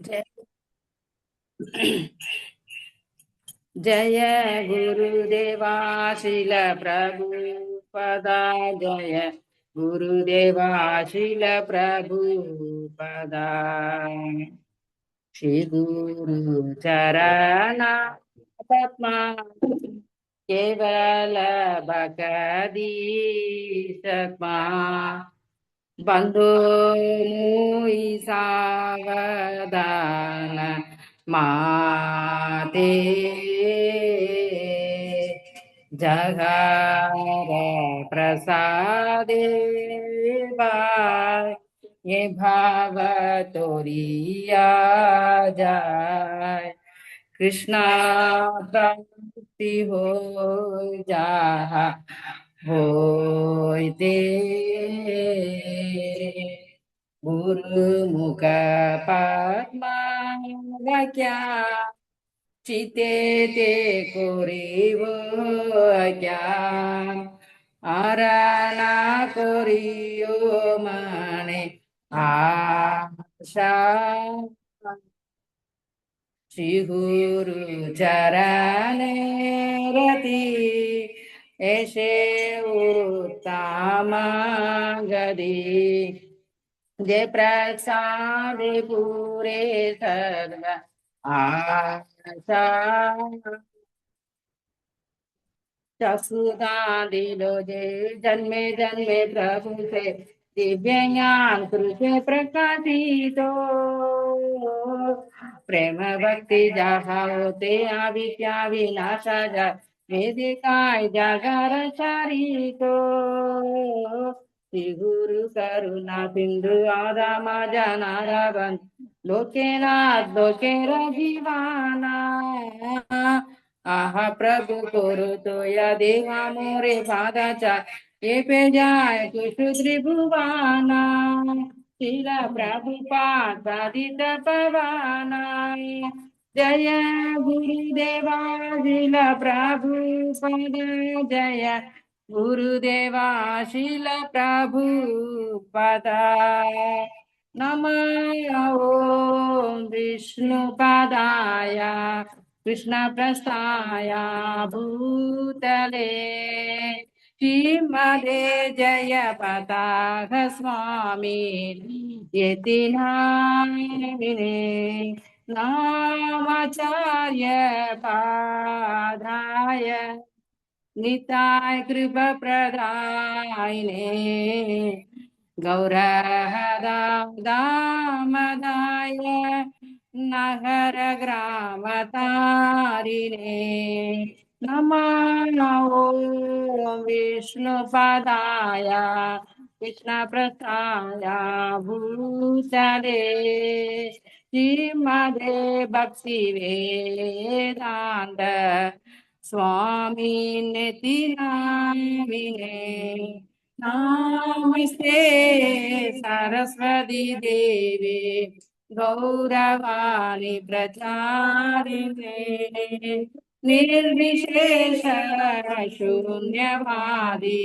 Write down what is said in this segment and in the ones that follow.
जय जय गुरुदेवा शिल प्रभुपदा। जय गुरुदेवा शिल प्रभुपदा। श्री गुरु चरण पद्मा केवल भक्ति सक्मा बंधु मुई सावधान माते जगह प्रसादे बाय ये भाव तोरिया जाय कृष्णा प्राप्ति हो जा होते गुरुमुख पद्मा क्या चिते ते कोरिव ज्ञान आराना कोरियो मने आशा श्री गुरु चरण रति ऐसे उत्तम गति जय प्रसाद पूरे सर्व आशा चक्षुदा दिलो जे जन्मे जन्मे प्रभु से दिव्य ज्ञान कृष्ण प्रकाशितो प्रेम भक्ति जहाँ होते विद्या विनाशा जा वेदिकाय जागर चारितो श्री गुरु करुणा सिंधु आदामा जनारावन् लोकेनाथ लोकेर जीवाना आहा प्रभु कोरो तो या देवा मोरे पादाचा ये पे जाय कुशु त्रिभुवाना शिला प्रभुपाद साधित पवाना जय गुरुदेवा शिला प्रभुपाद जय गुरुदेवा शिला प्रभुपाद नमः ओम विष्णुपादाय कृष्ण प्रस्थाय भूतले श्रीमदे जय पताक स्वामी यति नामिने नामाचार्य पादाय निताय कृपा प्रदायिने गौरहदामदाय नगर ग्राम तारिणे नमो विष्णुपदाय कृष्ण प्रसाय भूतले श्रीमदे भक्ति वेदांत स्वामी निति नामिने नमस्ते सरस्वती देवी गौरवाणी प्रचारिणे निर्विशेष शून्यवादी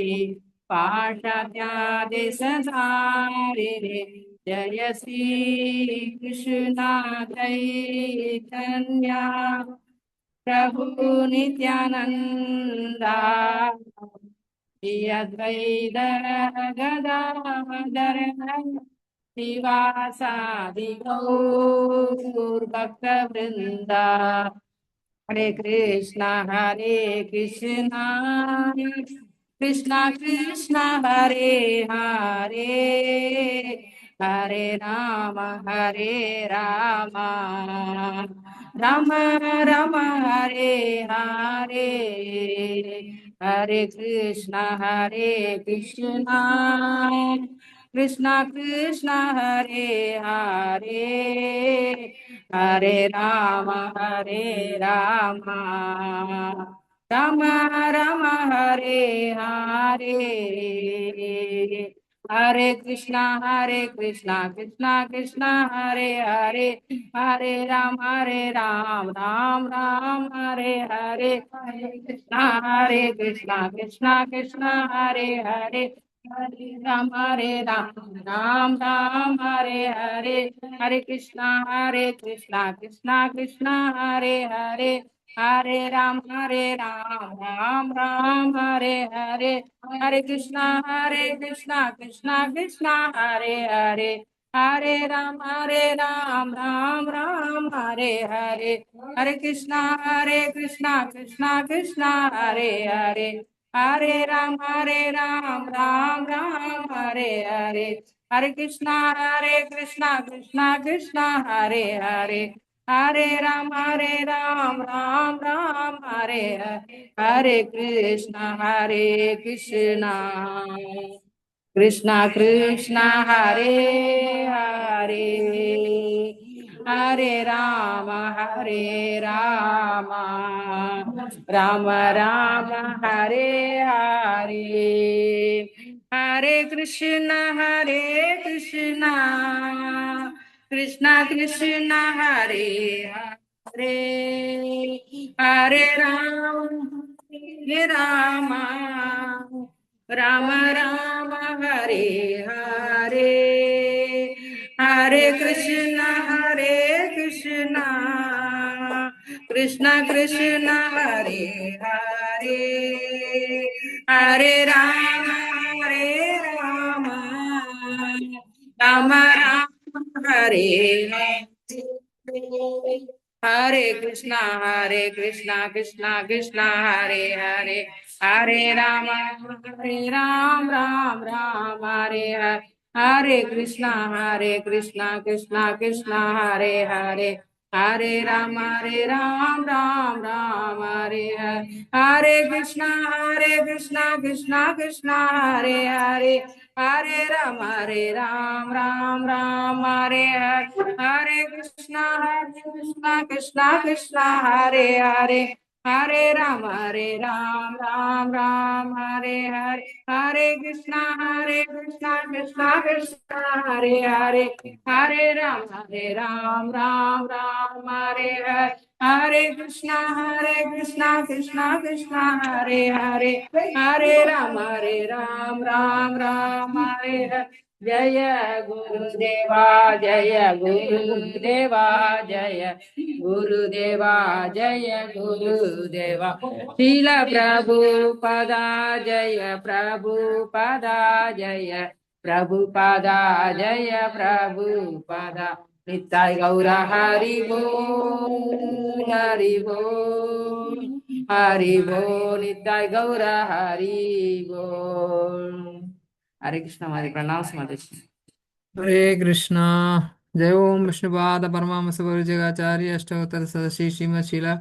पाश्चात्यादिशधारिणे जय श्री कृष्ण चैतन्य प्रभु नित्यानंदा श्री अद्वैत गदाधर शिवासादि गौर भक्त वृंदा हरे कृष्णा कृष्णा कृष्णा हरे हरे हरे राम राम राम हरे हरे हरे कृष्णा कृष्णा कृष्णा हरे हरे हरे राम राम राम हरे हरे हरे कृष्णा कृष्णा कृष्णा हरे हरे हरे राम राम हरे हरे कृष्णा कृष्णा कृष्णा हरे हरे राम हरे राम राम राम हरे हरे, हरे कृष्णा कृष्णा कृष्णा हरे हरे, हरे राम राम राम हरे हरे, हरे कृष्णा कृष्णा कृष्णा हरे हरे, हरे राम राम राम हरे हरे, हरे कृष्णा कृष्णा कृष्णा हरे हरे, हरे राम राम राम हरे हरे, हरे कृष्णा कृष्णा कृष्णा हरे हरे, हरे राम राम राम हरे हरे, हरे कृष्णा कृष्णा कृष्णा हरे हरे, हरे राम राम राम हरे हरे, हरे कृष्णा कृष्णा कृष्णा हरे हरे, हरे राम राम राम हरे हरे, हरे कृष्णा कृष्णा कृष्णा हरे हरे, हरे राम राम राम हरे हरे, हरे कृष्णा कृष्णा कृष्णा हरे हरे, हरे राम राम हरे हरे, हरे कृष्णा कृष्णा कृष्णा हरे हरे, हरे राम राम हरे हरे, हरे कृष्णा कृष्णा कृष्णा हरे हरे, हरे राम राम हरे हरे, हरे कृष्णा कृष्णा हरे हरे, हरे राम राम हरे हरे, हरे कृष्णा कृष्णा कृष्णा हरे हरे, हरे राम राम हरे हरे, हरे कृष्णा कृष्णा कृष्णा हरे हरे, हरे राम राम हरे हरे, जय गुरुदेवा जय गुरुदेवा, शील प्रभुपदा प्रभुपदा जय प्रभुपदा, नित्य गौर हरि बोल हरि बोल हरि बोल, नित्य गौर हरि बोल। हरे कृष्ण, हमारे प्रणाम माता जी। हरे कृष्णा। जय ओम विष्णुपाद परमहंस परिजयाचार्य अष्टोत्तर सदशी श्रीमद शीला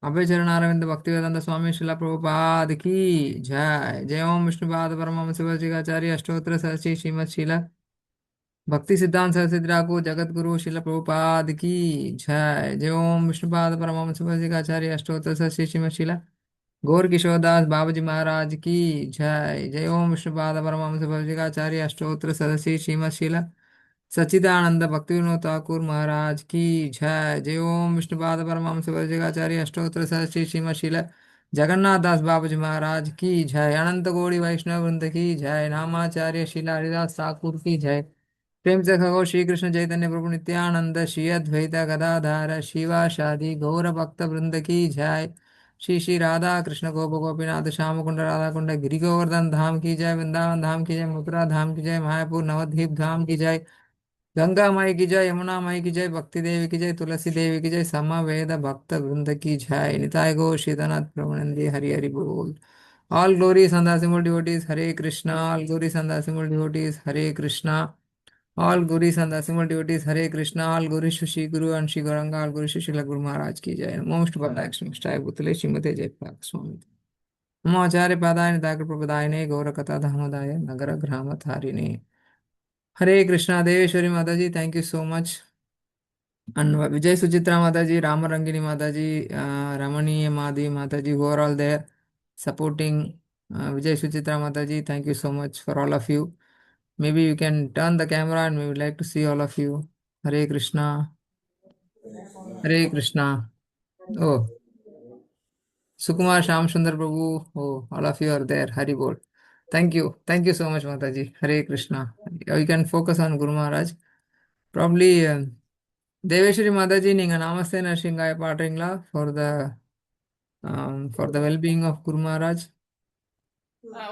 अभय चरण अरविंद भक्तिवेदांत स्वामी शिला प्रभुपाद की जय। जय ओम विष्णुपाद परमहंस परिजयाचार्य अष्टोत्तर सदशी श्रीमद शीला भक्ति सिद्धांत सरस्वती ठाकुर जगत गुरु शिला प्रभुपाद की जय। जय ओम विष्णुपाद परमहंस परिजयाचार्य अष्टोत्तर सदशी श्रीमद शीला गौर किशोरदास बाबूजी महाराज की जय। जय ओम विष्णुपाद परमहंस परिजयाचार्य अष्टोत्तर सदस्य श्रीमद शीला सच्चिदानंद भक्ति विनोद ठाकुर महाराज की जय। जय ओम विष्णुपाद परमहंस परिजयाचार्य अष्टोत्तर सदस्य श्रीमद शीला जगन्नाथ दास बाबूजी महाराज की जय। अनंत गौड़ी वैष्णव वृंद की जय। नामाचार्य शीला हरिदास ठाकुर की जय। प्रेम से खगो श्री कृष्ण चैतन्य प्रभु नित्यानंद श्री अद्वैत गदाधार शिवाशादि गौर भक्त वृंद की जय। श्री श्री राधा कृष्ण गोप गोपीनाथ श्याम कुंड राधा कुंड गिरि गोवर्धन धाम की जय। वृंदावन धाम की जय। मथुरा धाम की जय। मायापुर नवद्वीप धाम की जय। गंगा माई की जय। यमुना माई की जय। भक्ति देवी की जय। तुलसी देवी की जय। समवेद भक्त वृंद की जय। निताय गो शीतनाथ प्रभुनंदी हरि हरि बोल। All glories and the simple devotees, Hare Krishna. All glories and the simple devotees, Hare Krishna. All glories and the simple devotees, Hare Krishna. All glories to Shri Guru and Shri Gauranga. All glories to Shri Guru Maharaj ki jai. Most Bhagavad Gita Bhutale Srimate Jayapal Swami. नमो आचार्य पादाय निताय प्रपदायने गौर कथा धामोदाय नगर ग्राम धारिणे। हरे Krishna. Deveshwari Mata ji, thank you so much. And Vijay Suchitra Mataji, Rama Rangini Mataji, Ramani Madhi Mataji, who are all there supporting Vijay Suchitra Mataji. Thank you so much for all of you. Maybe you can turn the camera and we would like to see all of you. Hare Krishna. Hare Krishna. Oh, Sukumar Sham Sundar Prabhu. Oh, all of you are there. Hari Bol. Thank you so much, Mataji. Hare Krishna. You can focus on Guru Maharaj. Probably Deveshri Mataji, Ninga Namaste Narshingaya Patringla for the well-being of Guru Maharaj.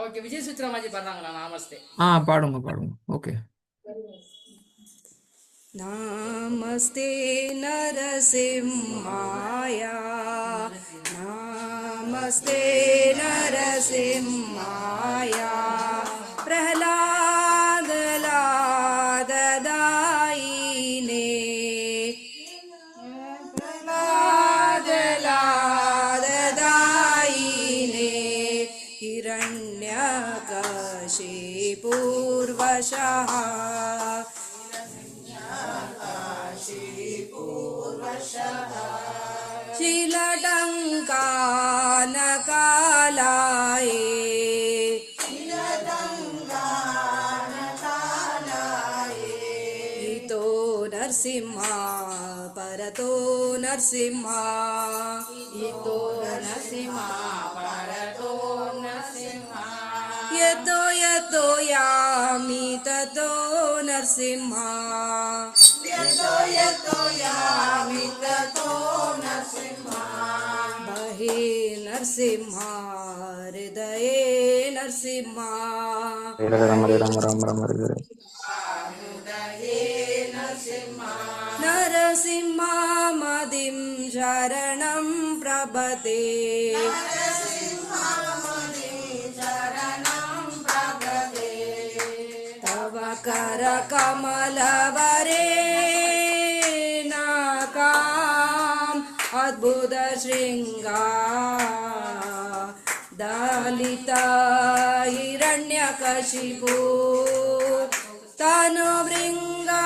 Okay Vijay Sutramaji பாடுறாங்களா நமஸ்தே. பாடுங்க. Okay. नमस्ते नरसिंहाय नमस्ते नरसिंहाय प्रह्लाद लाददायिने प्रह्लाद लाददायिने हिरण्यकशिपूर्वशः शीलटङ्कानकालाये इतो नरसिंहा परतो नरसिंहा इतो नरसिंहा परतो नरसिंहा यतो यतो यामि ततो नरसिंहा यतो यतो यामि ततो नरसिंहा बहे नरसिंहा हृदये नरसिंहा नरसिंहा मदिं शरणं प्रपते तव करकमलवरे नाकाम् अद्भुत शृङ्गार दलिता हिरण्यकशिपु तनुभृङ्गा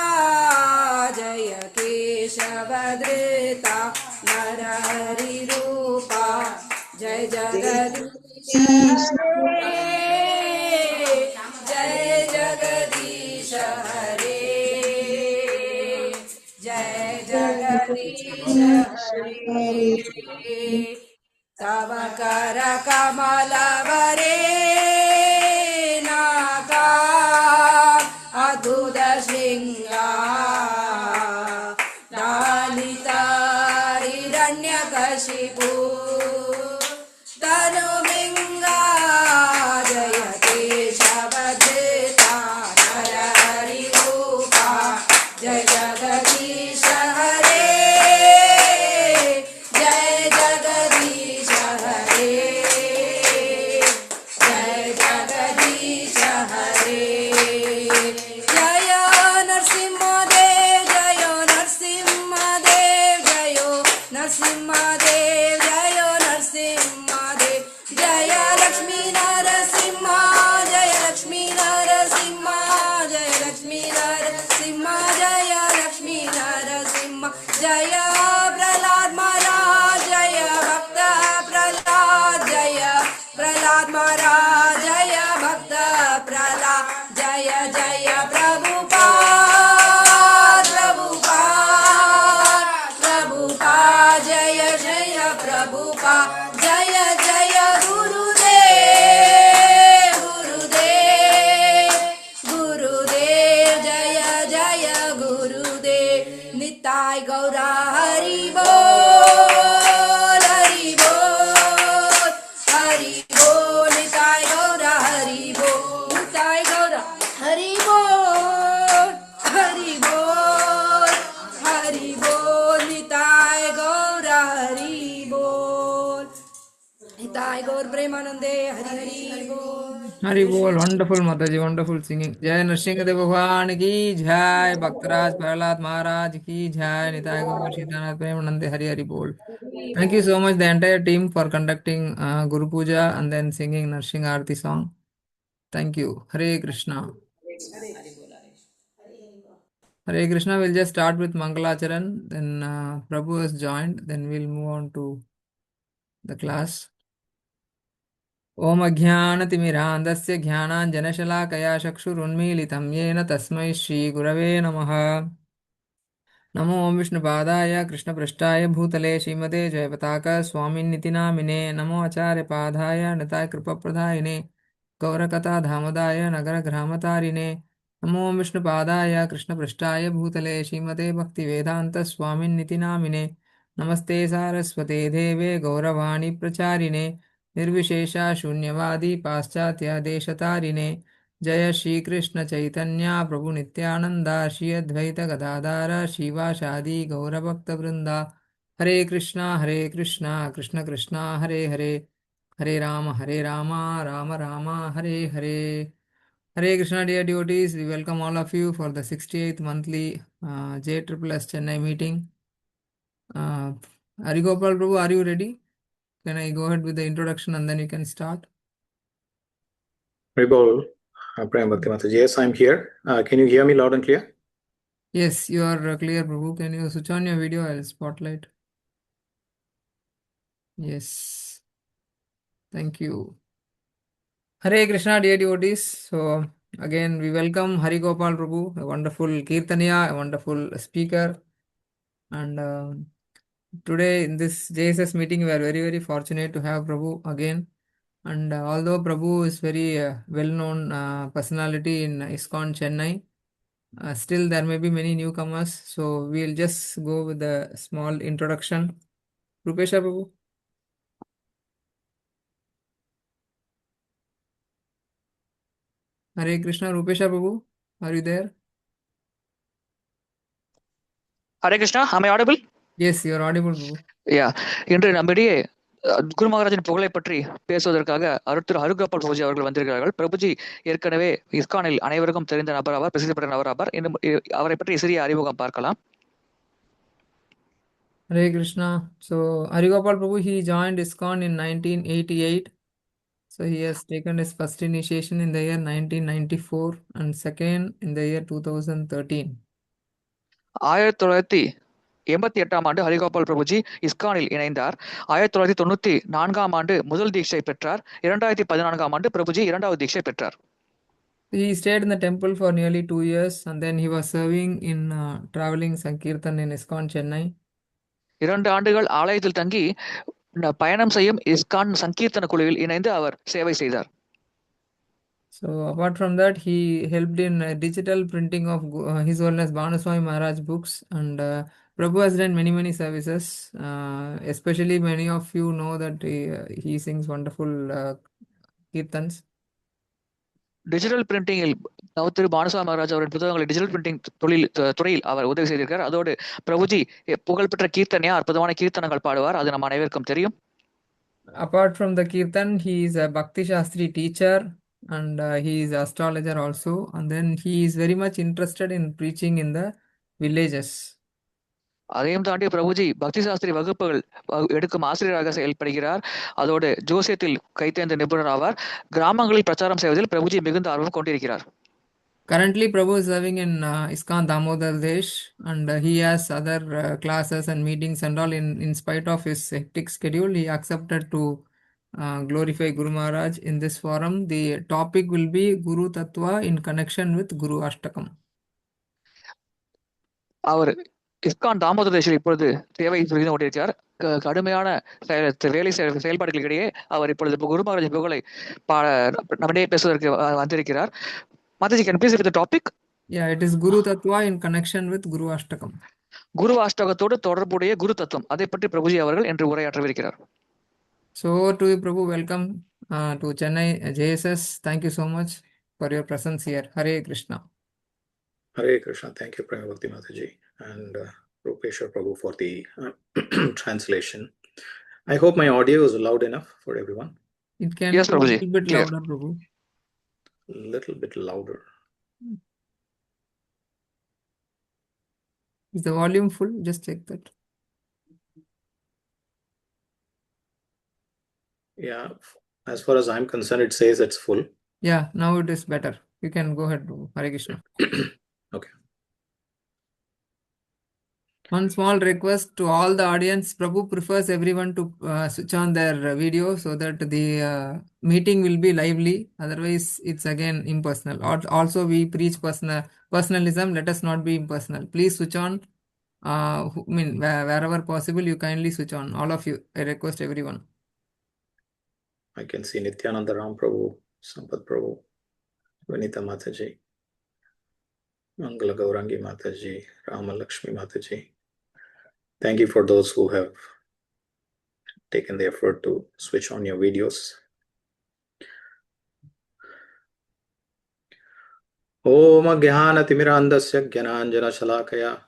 जय केशवधृता नरहरिरूपा जय जगदीश हरे जय जगदीश हरे जय जगदीश हरे तव करकमलवरे नाका अद्भुत शृङ्गार लालिता हिरण्यकशिपु तनुभृङ्गा जय केशवधृता नरहरिरूपा जय जगदीश हरे जय जगदीश हरे जय जगदीश हरे जय नरसिंहदेव जय नरसिंहदेव जय नरसिंहदेव जय नरसिंहदेव जय लक्ष्मी नरसिंह जय लक्ष्मी नरसिंह जय लक्ष्मी नरसिंह जय लक्ष्मी नरसिंह जय प्रहलाद महाराज जय भक्त प्रहलाद जय प्रहलाद महाराज जय भक्त प्रहलाद जय जय प्रभुपाद प्रभुपाद प्रभुपाद जय जय प्रभुपाद जय जय गुरुदेव गुरुदेव गुरुदेव जय जय गुरुदेव निताय गौरा हरि बोल हरि बोल हरि बोल निताय गौरा हरि बोल निताय गौरा हरि बोल हरि बोल हरि बोल निताय गौरा हरि बोल निताय गौर प्रेमानंदे हरि हरि बोल Hari Bol, wonderful Mataji, wonderful singing. Jai Nrsimhadev Bhagwan ki jai, Bhaktaraj Prahlad Maharaj ki jai, Nitai Gaur Sitanath Premanande Hari Hari Bol. Thank you so much, the entire team, for conducting Guru Puja and then singing Narsingh Aarti song. Thank you. Hare Krishna. Hare Krishna, we'll just start with Mangalacharan, then Prabhu has joined, then we'll move on to the class. ॐ अज्ञानतिमिरान्धस्य ज्ञानाञ्जनशलाकया चक्षुरुन्मीलितं येन तस्मै श्रीगुरवे नमः। नमो विष्णुपादाय कृष्णपृष्ठाय भूतले श्रीमते जयपताक स्वामिन्निति नामिने नमो आचार्यपादाय नताय कृपप्रदायिने गौरकथा धामदाय नगरग्रामतारिणे नमो विष्णुपादाय कृष्णपृष्ठाय भूतले श्रीमते भक्तिवेदान्तस्वामिन्निति नामिने नमस्ते सारस्वते देवे गौरवाणी प्रचारिणे निर्विशेषा शून्यवादी पाश्चात्य जय श्री कृष्ण चैतन्य प्रभु नित्यानंदा श्री अद्वैत गदाधार शिवाशादि गौरभक्तवृंदा हरे Krishna Krishna Krishna Hare Hare Hare Ram Ram Ram Hare Hare Hare Krishna, dear devotees, we welcome all of you for the 68th monthly JSSS Chennai meeting. Harigopal Prabhu, are you ready? Can I go ahead with the introduction and then you can start? Haribol, Prem Bhakti Mataji. Yes, I'm here. Can you hear me loud and clear? Yes, you are clear, Prabhu. Can you switch on your video? I'll spotlight. Yes. Thank you. Hare Krishna, dear devotees. So, again, we welcome Harigopal Prabhu, a wonderful Kirtaniya, a wonderful speaker. And today in this JSS meeting, we are very, very fortunate to have Prabhu again. And although Prabhu is very well-known personality in ISKCON Chennai, still there may be many newcomers. So we'll just go with a small introduction. Rupesha Prabhu. Hare Krishna, Rupesha Prabhu. Are you there? Hare Krishna, am I audible? Yes, you are audible, Prabhu. Yeah. இன்று நம்மிடையே குரு மகாராஜின் புகழை பற்றி பேசுவதற்காக திரு ஹரிகோபால் பிரபுஜி அவர்கள் வந்திருக்கிறார்கள். பிரபுஜி ஏற்கனவே இஸ்கானில் அனைவருக்கும் தெரிந்த நபர் ஆவார், பிரசித்தி பெற்ற நபர் ஆவார். இன்னும் அவரை பற்றி சிறிய அறிமுகம் பார்க்கலாம். Hare Krishna. So Harigopal Prabhu, he joined ISKCON in 1988. So he has taken his first initiation in the year 1994 and second in the year 2013. 1988 ஆண்டு ஹரிகோபால் பிரபுஜி இஸ்கானில் இணைந்தார். 1994 ஆண்டு முதல் தீட்சை பெற்றார். 2014 ஆண்டு பிரபுஜி இரண்டாவது தீட்சை பெற்றார். He stayed in the temple for nearly 2 years and then he was serving in traveling Sankirtan in ISKCON Chennai. 2 ஆண்டுகள் ஆலயத்தில் தங்கி பயணம் செய்யும் இஸ்கான் சங்கீர்த்தன குழுவில் இணைந்து அவர் சேவை செய்தார். So apart from that, he helped in digital printing of His Holiness Bhanuswami Maharaj books, and Prabhu has done many services. Especially many of you know that he sings wonderful kirtans. Digital பிரிண்டிங்கில் திரு பானுசாமி மகாராஜ் அவரின் புத்தகங்களை digital printing துறையில் அவர் உதவி செய்திருக்கார். அதோடு பிரபுஜி புகழ்பெற்ற கீர்த்தனையா அற்புதமான கீர்த்தனங்கள் பாடுவார், அது நம்ம அனைவருக்கும் தெரியும். Apart from the kirtan, he is a Bhakti Shastri teacher and he is astrologer also, and then he is very much interested in preaching in the villages. அதையும் தாண்டி பிரபுஜி பக்தி சாஸ்திரி வகுப்புகள் எடுக்கும் ஆசிரியராக செயல்படுகிறார். அதோடு ஜோசியத்தில் கைத்தேர்ந்த நிபுணர் ஆவார். கிராமங்களில் பிரச்சாரம் செய்வதில் பிரபுஜி மிகுந்த ஆர்வம் கொண்டிருக்கிறார். Currently, Prabhu is serving in ISKCON Damodar Desh, and he has other classes and meetings and all. In spite of his hectic schedule, he accepted to glorify Guru Maharaj in this forum. The topic will be Guru Tattva in connection with Guru Ashtakam. அவர் இஸ்கான் தாமோதர் தேசில் இப்பொழுது சேவை புரிந்து கொண்டிருக்கிறார். கடுமையான வேலை செயல்பாடுகளிடையே அவர் இப்பொழுது குரு மகாராஜின் புகழை நம்மிடையே பேசுவதற்கு வந்திருக்கிறார். Mataji, can you please repeat the topic? Yeah, it is Guru Tattva in connection with Guru Ashtakam. குரு அஷ்டகத்தோடு தொடர்புடைய குரு தத்துவம், அதை பற்றி பிரபுஜி அவர்கள் என்று உரையாற்றவிருக்கிறார். So to you, Prabhu, welcome to Chennai JSS. Thank you so much for your presence here. Hare Krishna. Hare Krishna. Thank you, Prem Bhakti Mataji, and Rupesha Prabhu for the translation. I hope my audio is loud enough for everyone. It can Yes, be a Prabhuji. little bit Clear. louder, Prabhu. Little bit louder. Is the volume full? Just check that. Yeah, as far as I'm concerned, it says it's full. Yeah, now it is better. You can go ahead, Prabhu. Hare Krishna. Okay. One small request to all the audience. Prabhu prefers everyone to switch on their video so that the meeting will be lively. Otherwise, it's again impersonal. Also, we preach personalism. Let us not be impersonal. Please switch on. Wherever possible, you kindly switch on. All of you. I request everyone. I can see Nityananda Ram Prabhu Sampath Prabhu, Vinita Mataji, Mangala Gaurangi Mataji, Rama Lakshmi Mataji. Thank you for those who have taken the effort to switch on your videos. Om Jnanatimirandasya Jnananjana Shalakaya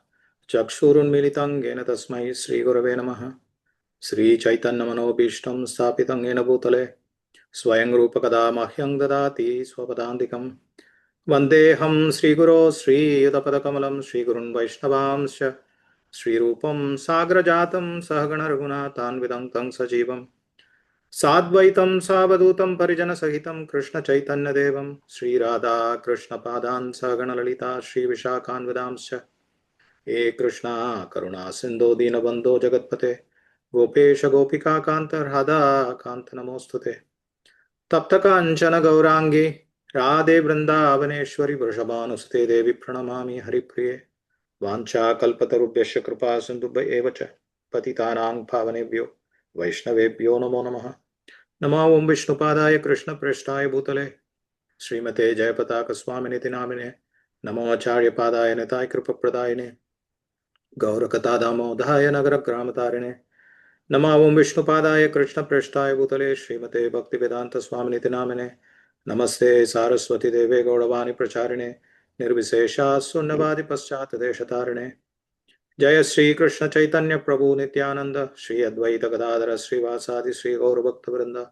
Chakshurunmilitam Yena Tasmai Sri Gurave Namaha Sri Chaitanya Manobhishtam Sthapitam Yena Bhutale Swayam Rupa Kada Mahyam Dadati Swapadandikam Vandeham Sri Guru Sri Yudapadakamalam Sri Gurun Vaishnavamsya Sri Rupam Sagrajatam Sahagana Raghunathan Vidantam Sajivam Sadvaitam Savadutam Parijana Sahitam Krishna Chaitanya Devam Sri Radha Krishna Padan Sahagana Lalita Sri Vishakhan Vedamsya He Krishna Karuna Sindhu Dinabandho Jagatpate Gopesha Gopika Kanta Radha Kanta Namostute Tapta Kanchana Gaurangi Radhe Vrindavaneshwari Vrishabhanuste Devi Pranamami Haripriye Vancha Kalpatarubhyasya Kripa Sindhubhya Evacha Patitanang Pavanebhyo Vaishnavebhyo Namo Namaha Namo Om Vishnupadaya Krishna Preshthaya Bhutale Srimate Jayapataka Swaminiti Namine Namo Acharya Padaya Nitai Kripa Pradayane Gaurakata Damodhaya Nagara Gramatarine Namo Om Vishnupadaya Krishna Preshthaya Bhutale Srimate Bhaktivedanta Swaminiti Namine Namaste Saraswati Deve Gauravani Pracharine Nirvisesha Sunnavadi Paschat Deshatarine Jaya Sri Krishna Chaitanya Prabhu Nityananda Sri Advaita Gadadhara Sri Vasadi Sri Gaura Bhakta Vrinda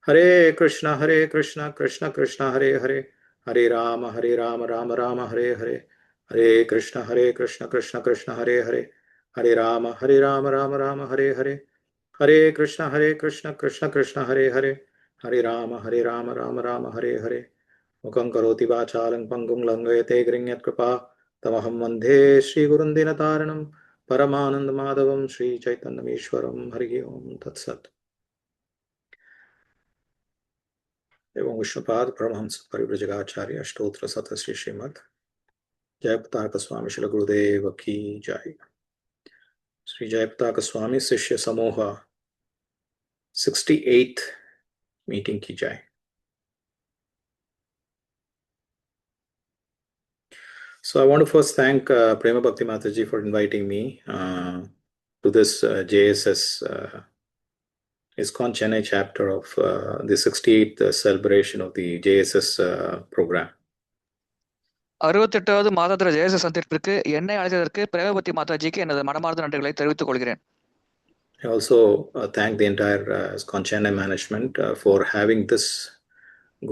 Hare Krishna Krishna Krishna Hare Hare Hare Rama Rama Rama Hare Hare Hare Krishna Krishna Krishna Hare Hare Hare Rama Rama Rama Hare Hare Hare Krishna Krishna Krishna Hare Hare Hare Rama Rama Rama Hare Hare Mukhaṁ karoti vācālaṁ pangum langayate griññat kripā tamaham vandhe Sri Gurun Dinataranam Paramanand Madhavam Sri Chaitanyam Ishwaram Hari Om Tat Sat. Evam Vishnupad Paramahamsa Parivrajagacharya Ashtotra Sata Sri Srimad Jayapataka Swami Shila Gurudeva Ki Jai. Sri Jayapataka Swami Sishya Samoha 68th meeting Ki Jai. So I want to first thank Prema Bhakti Mataji for inviting me to this JSS ISKCON Chennai chapter of the 68th celebration of the JSS program. 68வது மாதாந்திர ஜெயச சந்திப்பிற்கு என்னை அழைத்ததற்கு பிரேமபக்தி மாதாஜிக்கு எனது மனமார்ந்த நன்றிகளை தெரிவித்துக் கொள்கிறேன். I also thank the entire ISKCON Chennai management for having this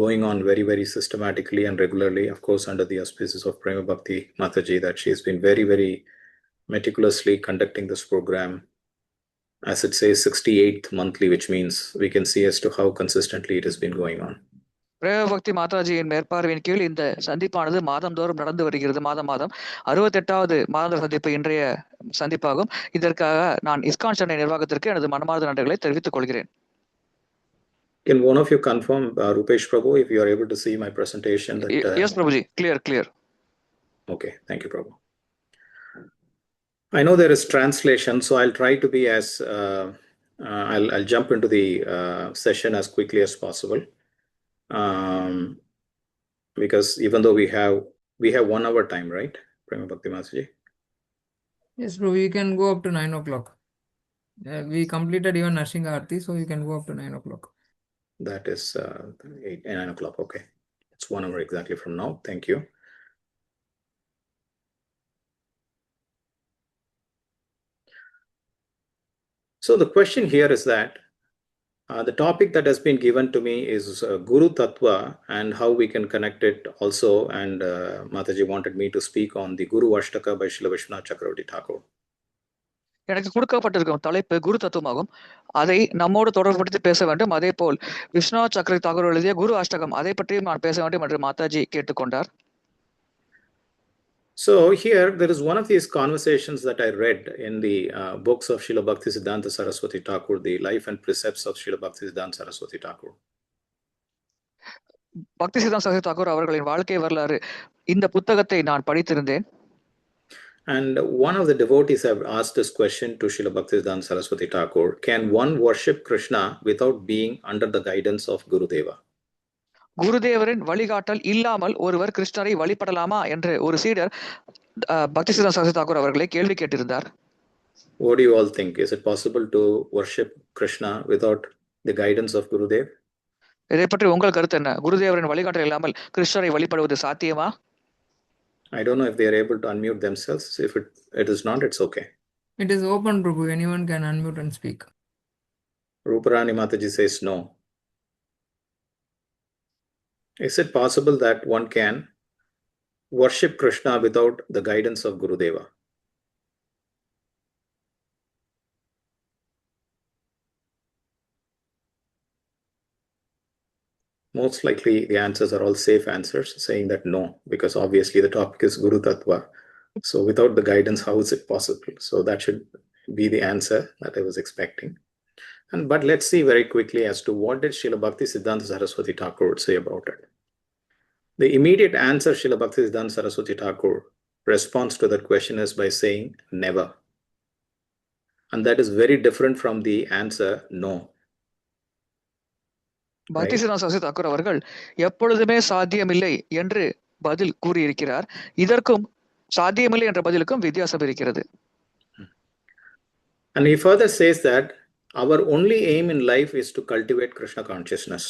going on very, very systematically and regularly, of course, under the auspices of Prema Bhakti Mataji, that she has been very, very meticulously conducting this program. As it says, 68th monthly, which means we can see as to how consistently it has been going on. பிரேமபக்தி மாதாஜியின் மேற்பார்வையின் கீழ் இந்த சந்திப்பானது மாதந்தோறும் நடந்து வருகிறது. மாதம் 68வது மாதாந்திர சந்திப்பு இன்றைய சந்திப்பாகும். இதற்காக நான் ISKCON சென்னை நிர்வாகத்திற்கு எனது மனமார்ந்த நன்றிகளை தெரிவித்துக் கொள்கிறேன். Can one of you confirm, Rupesh Prabhu, if you are able to see my presentation? That, Yes, Prabhuji. Clear. Okay, thank you, Prabhu. I know there is translation, so I'll try to be as I'll jump into the session as quickly as possible, because even though we have 1 hour time, right, Prema Bhakti Mataji? Yes, bro, we can go up to 9 o'clock. We completed even Narsingh Aarti, so you can go up to 9 o'clock. That is 9 o'clock. Okay, it's 1 hour exactly from now. Thank you. So the question here is that the topic that has been given to me is Guru Tattva and how we can connect it also. And Mataji wanted me to speak on the Guru Ashtaka by Srila Vishwanath Chakravarti Thakur. எனக்கு கொடுக்கப்பட்டிருக்கும் தலைப்பு குரு தத்துவமாகும். அதை நம்மோடு தொடர்புபடுத்தி பேச வேண்டும். அதே போல் விஸ்வநாத் சக்கரவர்த்தி தாகூர் எழுதிய குரு அஷ்டகம் அதை பற்றியும் நான் பேச வேண்டும் என்று மாதாஜி கேட்டுக்கொண்டார். So here there is one of these conversations that I read in the books of Srila Bhaktisiddhanta Saraswati Thakur, the life and precepts of Srila Bhaktisiddhanta Saraswati Thakur. பக்திசித்தாந்த Saraswati Thakur அவர்களின் வாழ்க்கை வரலாறு இந்த புத்தகத்தை நான் படித்திருந்தேன். And one of the devotees have asked this question to Srila Bhaktisiddhanta Saraswati Thakur: can one worship Krishna without being under the guidance of Gurudeva? குருதேவரின் வழிகாட்டல் இல்லாமல் ஒருவர் கிருஷ்ணரை வழிபடலாமா என்று ஒரு சீடர் பக்தி சித்தாந்த சரஸ்வதி தாக்கூர் அவர்களை கேள்வி கேட்டிருந்தார். What do you all think? Is it possible to worship Krishna without the guidance of Gurudev? இதை பற்றி உங்கள் கருத்து என்ன? குருதேவரின் வழிகாட்டல் இல்லாமல் கிருஷ்ணரை வழிபடுவது சாத்தியமா? I don't know if they are able to unmute themselves. If it is not, it's okay. It is open, Prabhu. Anyone can unmute and speak. Ruparani Mataji says no. Is it possible that one can worship Krishna without the guidance of Gurudeva? Most likely the answers are all safe answers, saying that no, because obviously the topic is Guru Tattva. So without the guidance, how is it possible? So that should be the answer that I was expecting. But let's see very quickly as to what did Srila Bhakti Siddhanta Saraswati Thakur say about it. The immediate answer Srila Bhakti Siddhanta Saraswati Thakur responds to that question is by saying never. And that is very different from the answer no. பக்தி சித்தாந்த சரஸ்வதி தாக்கூர் அவர்கள் எப்பொழுதுமே சாத்தியமில்லை என்று பதில் கூறியிருக்கிறார். இதற்கும் சாத்தியமில்லை என்ற பதிலுக்கும் வித்தியாசம் இருக்கிறது. And he further says that our only aim in life is to cultivate Krishna consciousness.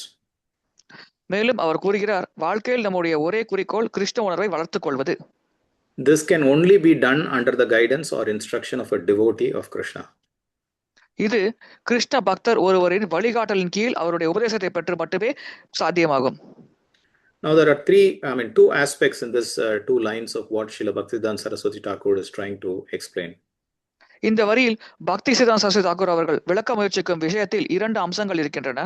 மேலும் அவர் கூறுகிறார், வாழ்க்கையில் நம்முடைய ஒரே குறிக்கோள் கிருஷ்ண உணர்வை வளர்த்துக் கொள்வது. This can only be done under the guidance or instruction of a devotee of Krishna. இது கிருஷ்ண பக்தர் ஒருவரின் வழிகாட்டலின் கீழ் அவருடைய உபதேசத்தை பெற்று மட்டுமே சாத்தியமாகும். Now there are two aspects in this two lines of what Srila Bhaktivedanta Saraswati Thakur is trying to explain. இந்த வரியில் பக்தி சித்தாந்த சரஸ்வதி தாக்கூர் அவர்கள் விளக்க முயற்சிக்கும் விஷயத்தில் இரண்டு அம்சங்கள் இருக்கின்றன.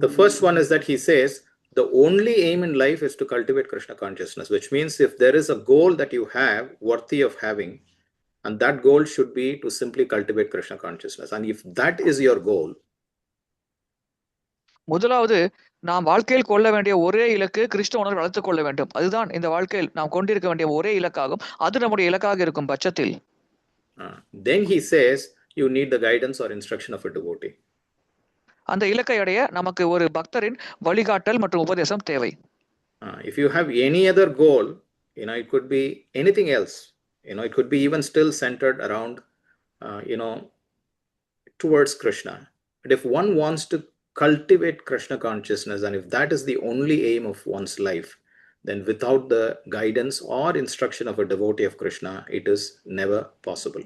The first one is that he says the only aim in life is to cultivate Krishna consciousness, which means if there is a goal that you have worthy of having, and that goal should be to simply cultivate Krishna consciousness. And if that is your goal, முதலாவது நாம் வாழ்க்கையில் கொள்ள வேண்டிய ஒரே இலக்கு கிருஷ்ண உணர்வை வளர்த்துக் கொள்ள வேண்டும். அதுதான் இந்த வாழ்க்கையில் நாம் கொண்டிருக்க வேண்டிய ஒரே இலக்காகும். அது நம்முடைய இலக்காக இருக்கும் பட்சத்தில் then he says you need the guidance or instruction of a devotee. அந்த இலக்கை அடைய நமக்கு ஒரு பக்தரின் வழிகாட்டல் மற்றும் உபதேசம் தேவை. If you have any other goal, it could be anything else. It could be even still centered around, towards Krishna. But if one wants to cultivate Krishna consciousness, and if that is the only aim of one's life, then without the guidance or instruction of a devotee of Krishna, it is never possible.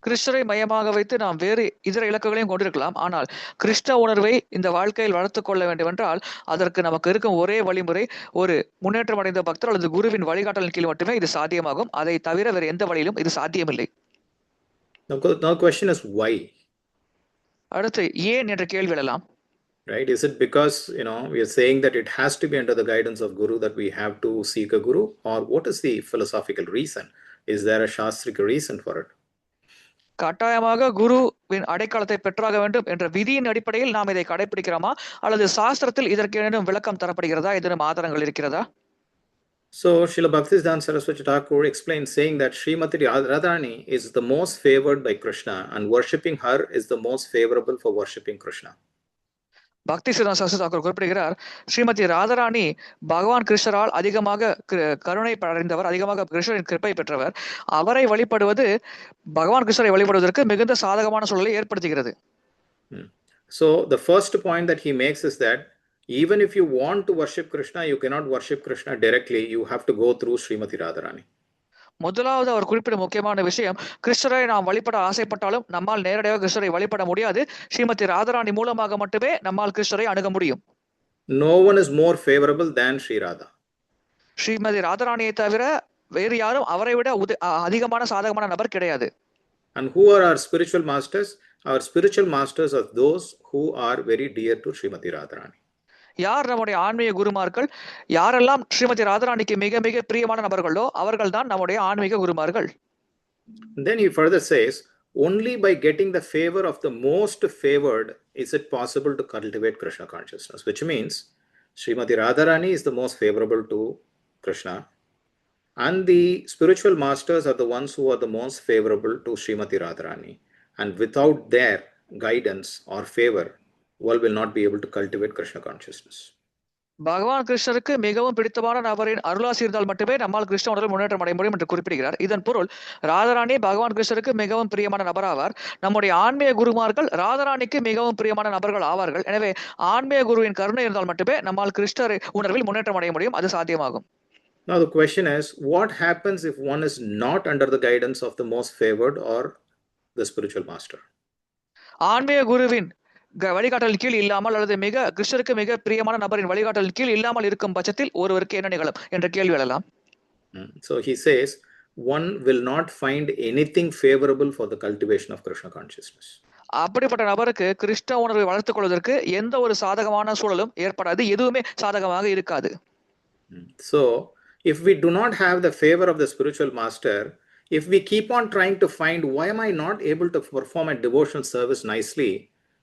கிருஷ்ணரை மையமாக வைத்து நாம் வேறு இதர இலக்குகளையும் கொண்டிருக்கலாம். ஆனால் கிருஷ்ண உணர்வை இந்த வாழ்க்கையில் வளர்த்துக் கொள்ள வேண்டும் என்றால் அதற்கு நமக்கு இருக்கும் ஒரே வழிமுறை ஒரு முன்னேற்றம் அடைந்த பக்தர் அல்லது குருவின் வழிகாட்டலின் கீழ் மட்டுமே இது சாத்தியமாகும். அதை தவிர வேறு எந்த வழியிலும் இது சாத்தியமில்லை. Now question is why? அடுத்து ஏன் என்ற கேள்வி எழலாம். Right? Is it because we are saying that it has to be under the guidance of Guru that we have to seek a Guru, or what is the philosophical reason? Is there a shastric reason for it? கட்டாயமாக குருவின் அடைக்காலத்தை பெற்றாக வேண்டும் என்ற விதியின் அடிப்படையில் நாம் இதை கடைபிடிக்கிறோமா அல்லது சாஸ்திரத்தில் இதற்கு ஏதேனும் விளக்கம் தரப்படுகிறதா, ஏதேனும் ஆதாரங்கள் இருக்கிறதா? So Srila Bhaktisiddhanta Saraswati Thakur explains, saying that Srimati Radharani is the most favored by Krishna and worshipping her is the most favorable for worshipping Krishna. பக்தி சித்தாந்த சரஸ்வதி தாக்கூர் குறிப்பிடுகிறார், ஸ்ரீமதி ராதாராணி பகவான் கிருஷ்ணரால் அதிகமாக கருணை அடைந்தவர், அதிகமாக கிருஷ்ணரின் கிருப்பை பெற்றவர். அவரை வழிபடுவது பகவான் கிருஷ்ணரை வழிபடுவதற்கு மிகுந்த சாதகமான சூழலை ஏற்படுத்துகிறது. So the first point that he makes is that even if you want to worship Krishna, you cannot worship Krishna directly. You have to go through Srimati Radharani. முதலாவது அவர் குறிப்பிடும் முக்கியமான விஷயம், கிருஷ்ணரை நாம் வழிபட ஆசைப்பட்டாலும் நம்மால் நேரடியாக கிருஷ்ணரை வழிபட முடியாது. ஸ்ரீமதி ராதாராணி மூலமாக மட்டுமே நம்மால் கிருஷ்ணரை அணுக முடியும். No one is more favorable than Sri Radha. Srimathi ராதாராணியை தவிர வேறு யாரும் அவரை விட அதிகமான சாதகமான நபர் கிடையாது. And who are our spiritual masters? Our spiritual masters are those who are very dear to Srimati Radharani. யார் நம்முடைய ஆன்மீக குருமார்கள்? யாரெல்லாம் ஸ்ரீமதி ராதாராணிக்கு மிக மிக பிரியமான நபர்களோ அவர்கள் தான் நம்முடைய ஆன்மீக குருமார்கள். Then he further says, only by getting the favor of the most favored is it possible to cultivate Krishna consciousness, which means Srimati Radharani is the most favorable to Krishna, and the spiritual masters are the ones who are the most favorable to Srimati Radharani, and without their guidance or favor, one will not be able to cultivate Krishna consciousness. பகவான் கிருஷ்ணருக்கு மிகவும் பிடித்தமான நபரின் அருளாசி இருந்தால் மட்டுமே நம்மால் கிருஷ்ண உணர்வில் முன்னேற்றம் அடைய முடியும் என்று குறிப்பிடுகிறார். இதன் பொருள் ராதாராணி பகவான் கிருஷ்ணருக்கு மிகவும் பிரியமான நபர் ஆவார். நம்முடைய ஆன்மீக குருமார்கள் ராதாராணிக்கு மிகவும் பிரியமான நபர்கள் ஆவார்கள். எனவே ஆன்மீக குருவின் கருணை இருந்தால் மட்டுமே நம்மால் கிருஷ்ணர் உணர்வில் முன்னேற்றம் அடைய முடியும். அது சாத்தியமாகும். Now the question is, what happens if one is not under the guidance of the most favored or the spiritual master? ஆன்மீக குருவின் வழிகாட்டலின் கீழ் இல்லாமல் அல்லது கிருஷ்ணருக்கு மிக பிரியமான நபரின் வழிகாட்டலின் கீழ் இல்லாமல் இருக்கும் பட்சத்தில் ஒருவருக்கு என்ன நிகழும் என்ற கேள்வி எழலாம். So he says, one will not find anything favorable for the cultivation of Krishna consciousness. அப்படிப்பட்ட நபருக்கு கிருஷ்ண உணர்வை வளர்த்துக் கொள்வதற்கு எந்த ஒரு சாதகமான சூழலும் ஏற்படாது. எதுவுமே சாதகமாக இருக்காது. So if we do not have the favor of the spiritual master, if we keep on trying to find why am I not able to perform a devotional service nicely,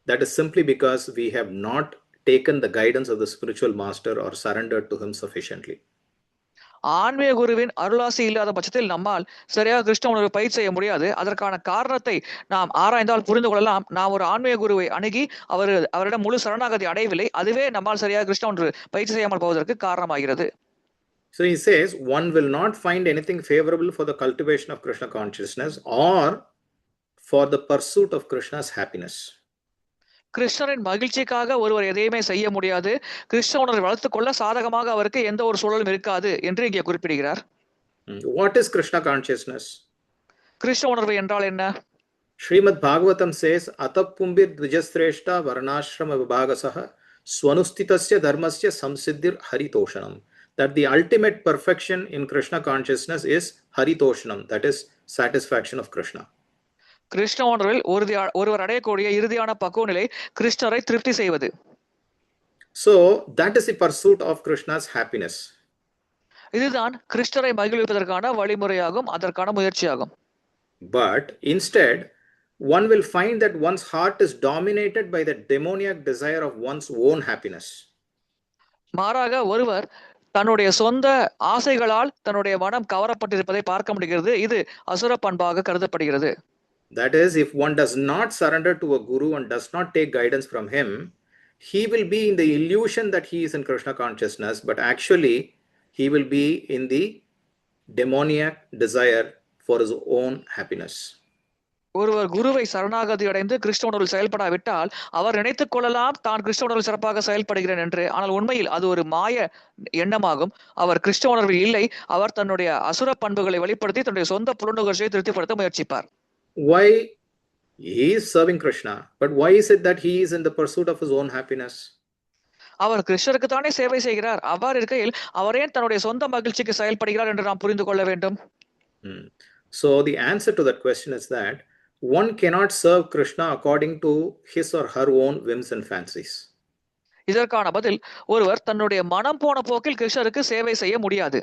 that is simply because we have not taken the guidance of the spiritual master or surrendered to him sufficiently. ஆன்மீக குருவின் அருளாசி இல்லாத பட்சத்தில் நம்மால் சரியாக கிருஷ்ண உணர்வை பயிற்சி செய்ய முடியாது. அதற்கான காரணத்தை நாம் ஆராய்ந்தால் புரிந்து கொள்ளலாம். நாம் ஒரு ஆன்மீக குருவை அணுகி அவரிடம் முழு சரணாகதி அடையவில்லை. அதுவே நம்மால் சரியாக கிருஷ்ண உணர்வு பயிற்சி செய்யாமல் போவதற்கு காரணமாகிறது. So he says, one will not find anything favorable for the cultivation of Krishna consciousness or for the pursuit of Krishna's happiness. கிருஷ்ணரின் மகிழ்ச்சிக்காக ஒருவர் எதையுமே செய்ய முடியாது. கிருஷ்ண உணர்வை வளர்த்துக் கொள்ள சாதகமாக அவருக்கு எந்த ஒரு சூழலும் இருக்காது என்று இங்கே குறிப்பிடுகிறார். What is Krishna consciousness? Krishna உணர்வு என்றால் என்ன? Srimad Bhagavatam says, Atapumbir Dvijasreshta Varnashrama Vibhagasaha Swanustitasya Dharmasya Samsiddhir Haritoshanam. That the ultimate perfection in Krishna consciousness is Haritoshanam, that is satisfaction of Krishna. Krishna உணர்வில் ஒருவர் அடையக்கூடிய இறுதியான பக்குவ நிலை கிருஷ்ணரை திருப்தி செய்வது. So that is the pursuit of Krishna's happiness. இதுதான் கிருஷ்ணரை மகிழ்விப்பதற்கான வழிமுறையாகும், அதற்கான முயற்சியாகும். But instead, one will find that one's heart is dominated by the demoniac desire of one's own happiness. மாறாக ஒருவர் தன்னுடைய சொந்த ஆசைகளால் தன்னுடைய மனம் கவரப்பட்டிருப்பதை பார்க்க முடிகிறது. இது அசுர பண்பாக கருதப்படுகிறது. That is, if one does not surrender to a guru and does not take guidance from him, he will be in the illusion that he is in Krishna consciousness, but actually he will be in the demoniac desire for his own happiness. ஒருவர் குருவை சரணாகதி அடைந்து கிருஷ்ண உணர்வில் செயல்படாவிட்டால் அவர் நினைத்துக் கொள்ளலாம் தான் கிருஷ்ண உணர்வில் சிறப்பாக செயல்படுகிறேன் என்று. ஆனால் உண்மையில் அது ஒரு மாய எண்ணமாகும். அவர் கிருஷ்ண உணர்வில் இல்லை. அவர் தன்னுடைய அசுர பண்புகளை வெளிப்படுத்தி தன்னுடைய சொந்த புலனுகர்ச்சியை திருப்திப்படுத்த முயற்சிப்பார். Why he is serving Krishna, but why is it that he is in the pursuit of his own happiness? அவர் கிருஷ்ணருக்கு தானே சேவை செய்கிறார். அவ்வாறு இருக்கையில் அவர் ஏன் தன்னுடைய சொந்த மகிழ்ச்சிக்கு செயல்படுகிறார் என்று நாம் புரிந்து கொள்ள வேண்டும். So the answer to that question is that one cannot serve Krishna according to his or her own whims and fancies. இதற்கான பதில், ஒருவர் தன்னுடைய மனம் போன போக்கில் கிருஷ்ணருக்கு சேவை செய்ய முடியாது.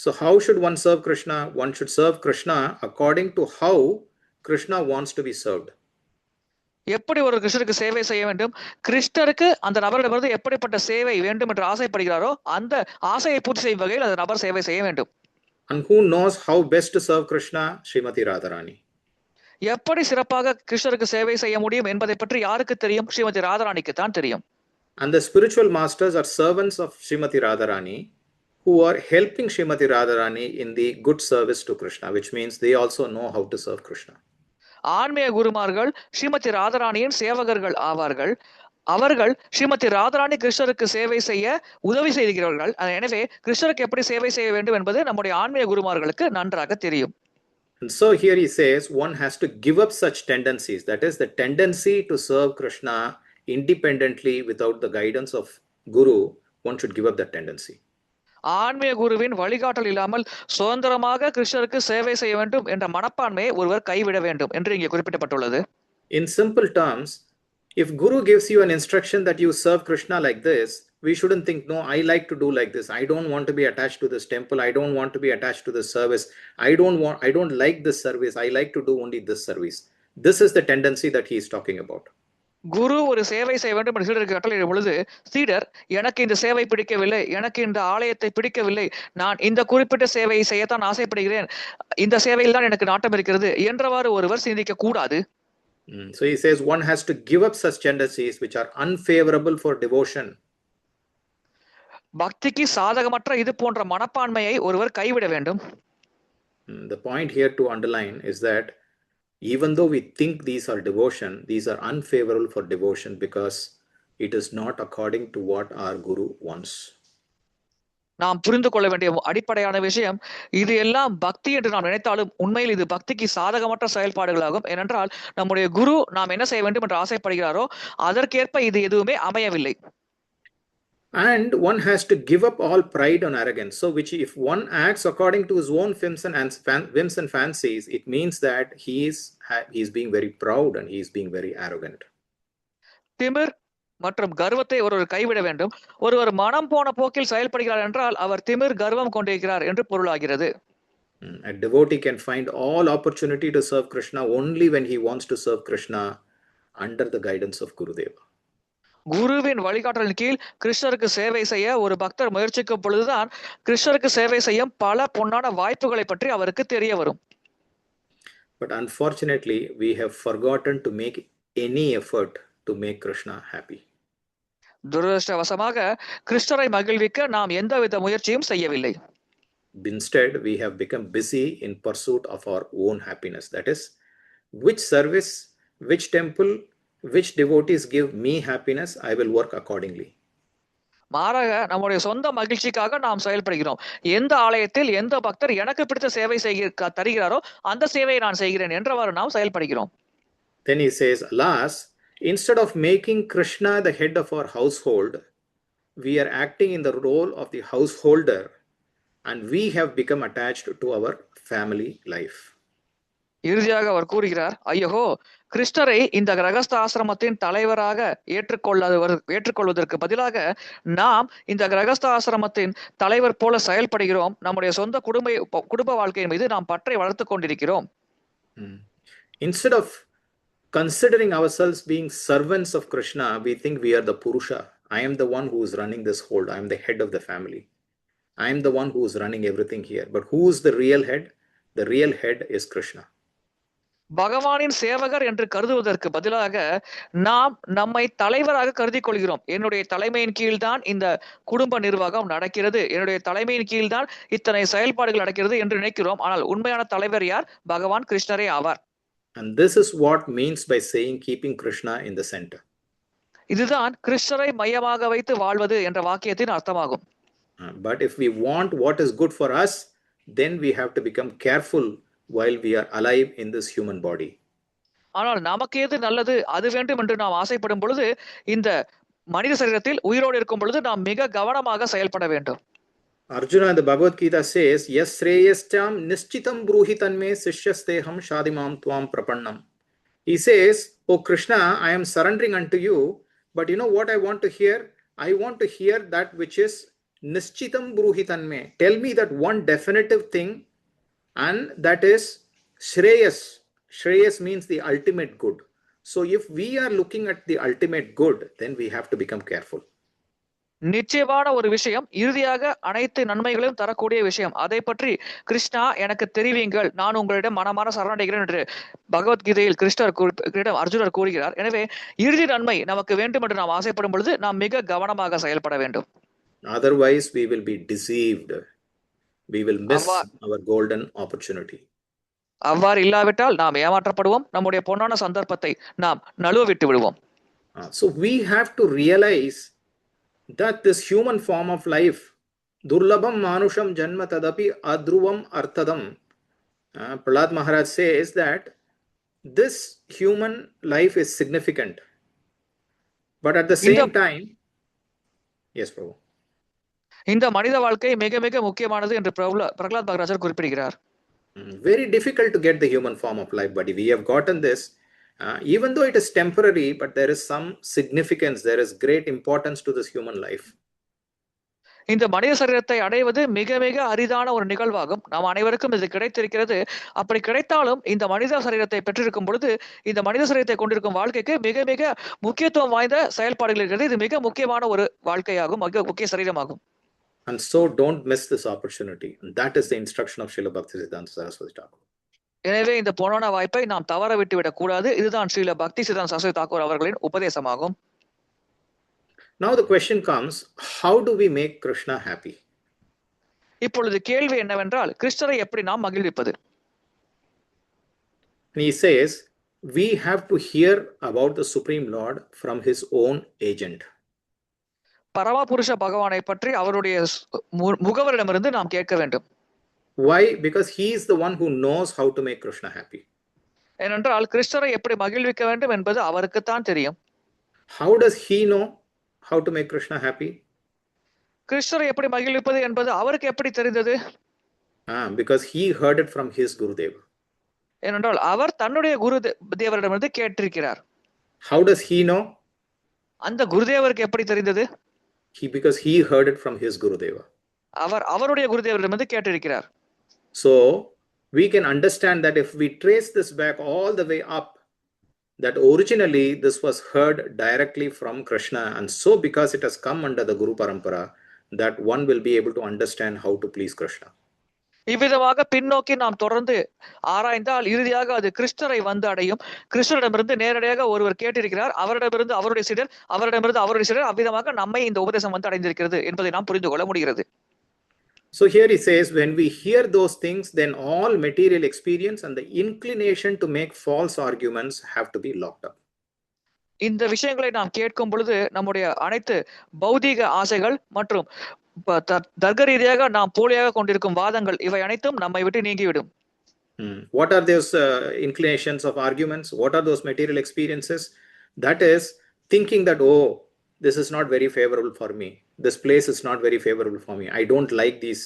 So how should one serve Krishna? One should serve Krishna according to how Krishna wants to be served. எப்படி ஒரு கிருஷ்ணருக்கு சேவை செய்ய வேண்டும், கிருஷ்ணருக்கு அந்த நபரிடமிருந்து எப்படிப்பட்ட சேவை வேண்டும் என்று ஆசைப்படுகிறாரோ அந்த ஆசையை பூர்த்தி செய்யும் வகையில் அந்த நபர் சேவை செய்ய வேண்டும். And who knows how best to serve Krishna? Srimati Radharani. எப்படி சிறப்பாக கிருஷ்ணருக்கு சேவை செய்ய முடியும் என்பதை பற்றி யாருக்கு தெரியும்? ஸ்ரீமதி ராதாராணிக்கு தான் தெரியும். And the spiritual masters are servants of Srimati Radharani who are helping Srimati Radharani in the good service to Krishna, which means they also know how to serve Krishna. ஆன்மீக குருமார்கள் ஸ்ரீமதி ராதாராணியின் சேவகர்கள் ஆவார்கள். அவர்கள் ஸ்ரீமதி ராதாராணி கிருஷ்ணருக்கு சேவை செய்ய உதவி செய்கிறார்கள். எனவே கிருஷ்ணருக்கு எப்படி சேவை செய்ய வேண்டும் என்பது நம்முடைய ஆன்மீக குருமார்களுக்கு நன்றாக தெரியும். And so here he says one has to give up such tendencies, that is the tendency to serve Krishna independently without the guidance of Guru. One should give up that tendency. ஆன்மீக குருவின் வழிகாட்டல் இல்லாமல் சுதந்திரமாக கிருஷ்ணருக்கு சேவை செய்ய வேண்டும் என்ற மனப்பான்மையை ஒருவர் கைவிட வேண்டும் என்று இங்கே குறிப்பிடப்பட்டுள்ளது. In simple terms, if Guru gives you an instruction that you serve Krishna like this, we shouldn't think, no, I like to do like this. I don't want to be attached to this temple. I don't want to be attached to this service. I don't like this service. I like to do only this service. This is the tendency that he is talking about. குரு ஒரு சேவை செய்ய வேண்டும் என்று சீடருக்கு கட்டளையிடும் பொழுது சீடர், எனக்கு இந்த சேவை பிடிக்கவில்லை, எனக்கு இந்த ஆலயத்தை பிடிக்கவில்லை, நான் இந்த குறிப்பிட்ட சேவையை செய்யத்தான் ஆசைப்படுகிறேன், இந்த சேவையில் தான் எனக்கு நாட்டம் இருக்கிறது என்றவாறு ஒருவர் சிந்திக்க கூடாது. So he says one has to give up such tendencies which are unfavorable for devotion. பக்திக்கு சாதகமற்ற இது போன்ற மனப்பான்மையை ஒருவர் கைவிட வேண்டும். The point here to underline is that even though we think these are devotion, these are unfavorable for devotion because it is not according to what our Guru wants. நாம் புரிந்து கொள்ள வேண்டிய அடிப்படையான விஷயம், இது எல்லாம் பக்தி என்று நாம் நினைத்தாலும் உண்மையில் இது பக்திக்கு சாதகமற்ற செயல்பாடுகளாகும். ஏனென்றால் நம்முடைய குரு நாம் என்ன செய்ய வேண்டும் என்று ஆசைப்படுகிறாரோ அதற்கேற்ப இது எதுவுமே அமையவில்லை. And one has to give up all pride and arrogance. So which if one acts according to his own whims and fancies, it means that he is being very proud and he is being very arrogant. திமிர் மற்றும் கர்வத்தை ஒருவர் கைவிட வேண்டும். ஒருவர் மனம் போன போக்கில் செயல்படுகிறார் என்றால் அவர் திமிர் கர்வம் கொண்டிருக்கிறார் என்று பொருளாகிறது. A devotee can find all opportunity to serve Krishna only when he wants to serve Krishna under the guidance of Gurudeva. குருவின் வழிகாட்டலின் கீழ் கிருஷ்ணருக்கு சேவை செய்ய ஒரு பக்தர் முயற்சிக்கும் பொழுதுதான் கிருஷ்ணருக்கு சேவை செய்யும் பல பொன்னான வாய்ப்புகளை பற்றி அவருக்கு தெரிய வரும். But unfortunately, we have forgotten to make any effort to make Krishna happy. துரதிருஷ்டவசமாக கிருஷ்ணரை மகிழ்விக்க நாம் எந்தவித முயற்சியும் செய்யவில்லை. Instead, we have become busy in pursuit of our own happiness. That is, which service, which temple, which devotees give me happiness, I will work accordingly. மாறாக நம்முடைய சொந்த மகிழ்ச்சிக்காக நாம் செயல்படுகிறோம். எந்த ஆலயத்தில் எந்த பக்தர் எனக்கு பிடித்த சேவை தருகிறாரோ அந்த சேவையை நான் செய்கிறேன் என்றவாறு நாம் செயல்படுகிறோம். Then he says, alas, instead of making Krishna the head of our household, we are acting in the role of the householder and we have become attached to our family life. இறுதியாக அவர் கூறுகிறார், ஐயோ, கிருஷ்ணரை இந்த கிரகஸ்த ஆசிரமத்தின் தலைவராக ஏற்றுக்கொள்வதற்கு பதிலாக நாம் இந்த கிரகஸ்த ஆசிரமத்தின் தலைவர் போல செயல்படுகிறோம். நம்முடைய சொந்த குடும்ப வாழ்க்கையின் மீது நாம் பற்றை வளர்த்துக் கொண்டிருக்கிறோம். Instead of considering ourselves being servants of Krishna, we think we are the Purusha. I am the one who is running this hold. I am the head of the family. I am the one who is running everything here. But who is the real head? The real head is Krishna. பகவானின் சேவகர் என்று கருதுவதற்கு பதிலாக நாம் நம்மை தலைவராக கருதி கொள்கிறோம். என்னுடைய தலைமையின் கீழ்தான் இந்த குடும்ப நிர்வாகம் நடக்கிறது, என்னுடைய தலைமையின் கீழ்தான் இத்தனை செயல்பாடுகள் நடக்கிறது என்று நினைக்கிறோம். ஆனால் உண்மையான தலைவர் யார்? பகவான் கிருஷ்ணரே ஆவார். And this is what means by saying keeping Krishna in the center. இதுதான் கிருஷ்ணரை மையமாக வைத்து வாழ்வது என்ற வாக்கியத்தின் அர்த்தமாகும். But if we want what is good for us, then we have to become careful while we are alive in this human body. ஆனால் நமக்கு எது நல்லது அது வேண்டும் என்று நாம் ஆசைப்படும் பொழுது இந்த மனித சரீரத்தில் உயிரோடு இருக்கும் பொழுது நாம் மிக கவனமாக செயல்பட வேண்டும். Arjuna in the Bhagavad Gita says, Yas shreyastam nischitam bruhi tanme sishyasteham shadimam tvam prapannam. He says, Oh Krishna, I am surrendering unto you, but you know what I want to hear? I want to hear that which is nischitam bruhi tanme. Tell me that one definitive thing, and that is Shreyas. Shreyas means the ultimate good. So if we are looking at the ultimate good, then we have to become careful. நிச்சயமான ஒரு விஷயம், இறுதியாக அனைத்து நன்மைகளையும் தரக்கூடிய விஷயம், அதை பற்றி கிருஷ்ணா எனக்கு தெரிவிங்கள், நான் உங்களிடம் மனமான சரணடைகிறேன் என்று பகவத்கீதையில் கிருஷ்ணர் அர்ஜுனர் கூறுகிறார். எனவே இறுதி நன்மை நமக்கு வேண்டும் என்று நாம் ஆசைப்படும் பொழுது நாம் மிக கவனமாக செயல்பட வேண்டும். Otherwise we will be deceived. We will miss our golden opportunity. அவ்வாறு இல்லாவிட்டால் நாம் ஏமாற்றப்படுவோம், நம்முடைய பொன்னான சந்தர்ப்பத்தை நாம் நழுவ விட்டு விடுவோம். So we have to realize that this human form of life, durlabham manusham janma tadapi adruvam arthadam. Prahlad Maharaj says that this human life is significant. But at the same time, yes, Prabhu. இந்த மனித வாழ்க்கை மிக மிக முக்கியமானது என்று பிரகலாத் மகாராஜர் குறிப்பிடுகிறார். Very difficult to get the human form of life, but we have gotten this. Even though it is temporary, but there is some significance, there is great importance to this human life. இந்த மனித சரீரத்தை அடைவது மிக மிக அரிதான ஒரு நிகழ்வாகும். நாம் அனைவருக்கும் இது கிடைத்திருக்கிறது. அப்படி கிடைத்தாலும் இந்த மனித சரீரத்தை பெற்றிருக்கும் பொழுது இந்த மனித சரீரத்தை கொண்டிருக்கும் வாழ்க்கைக்கு மிக மிக முக்கியத்துவம் வாய்ந்த செயல்பாடுகள் இருக்கிறது. இது மிக முக்கியமான ஒரு வாழ்க்கையாகும், மிக முக்கிய சரீரமாகும். And so don't miss this opportunity. And that is the instruction of Srila Bhaktisiddhanta Saraswati Thakur. எனவே இந்த பொன்னான வாய்ப்பை நாம் தவற விட்டுவிடக் கூடாது. இதுதான் ஸ்ரீல பக்தி சித்தாந்த சரஸ்வதி தாக்கூர் அவர்களின் உபதேசமாகும். Now the question comes, how do we make Krishna happy? இப்பொழுது கேள்வி என்னவென்றால் கிருஷ்ணரை எப்படி நாம் மகிழ்விப்பது? And he says, we have to hear about the Supreme Lord from his own agent. பரமபுருஷ பகவானை பற்றி அவருடைய முகவரிடமிருந்து நாம் கேட்க வேண்டும். Why? Because he is the one who knows how to make Krishna happy. ஏனென்றால் கிருஷ்ணரை எப்படி மகிழ்விக்க வேண்டும் என்பது அவருக்குத்தான் தெரியும். How does he know how to make Krishna happy? கிருஷ்ணரை எப்படி மகிழ்விப்பது என்பது அவருக்கு எப்படி தெரிந்தது? Because he heard it from his Gurudev. ஏனென்றால் அவர் தன்னுடைய குருதேவரிடமிருந்து கேட்டிருக்கிறார். How does he know? அந்த குருதேவருக்கு எப்படி தெரிந்தது? Because he heard it from his Gurudeva. அவர் அவருடைய குருதேவரிடமிருந்து கேட்டிருக்கிறார். So we can understand that if we trace this back all the way up, that originally this was heard directly from Krishna, and so because it has come under the Guru Parampara, that one will be able to understand how to please Krishna. இவ்விதமாக பின்னோக்கி நாம் தொடர்ந்து ஆராய்ந்தால் இறுதியாக அது கிருஷ்ணரை வந்து அடையும். கிருஷ்ணரிடமிருந்து நேரடியாக ஒருவர் கேட்டிருக்கிறார், அவரிடமிருந்து அவருடைய சீடர், அவரிடமிருந்து அவருடைய சீடர், அவ்விதமாக நம்மை இந்த உபதேசம் வந்து அடைந்திருக்கிறது என்பதை நாம் புரிந்து கொள்ள முடிகிறது. So here he says, when we hear those things, then all material experience and the inclination to make false arguments have to be locked up. இந்த விஷயங்களை நாம் கேட்கும் பொழுது நம்முடைய அனைத்து பௌதீக ஆசைகள் மற்றும் தர்க்க ரீதியாக நாம் போலியாக கொண்டிருக்கும் வாதங்கள் இவை அனைத்தும் நம்மை விட்டு நீங்கிவிடும். What are those inclinations of arguments? What are those material experiences? That is thinking that, oh, this is not very favorable for me. This place is not very favorable for me. I don't like this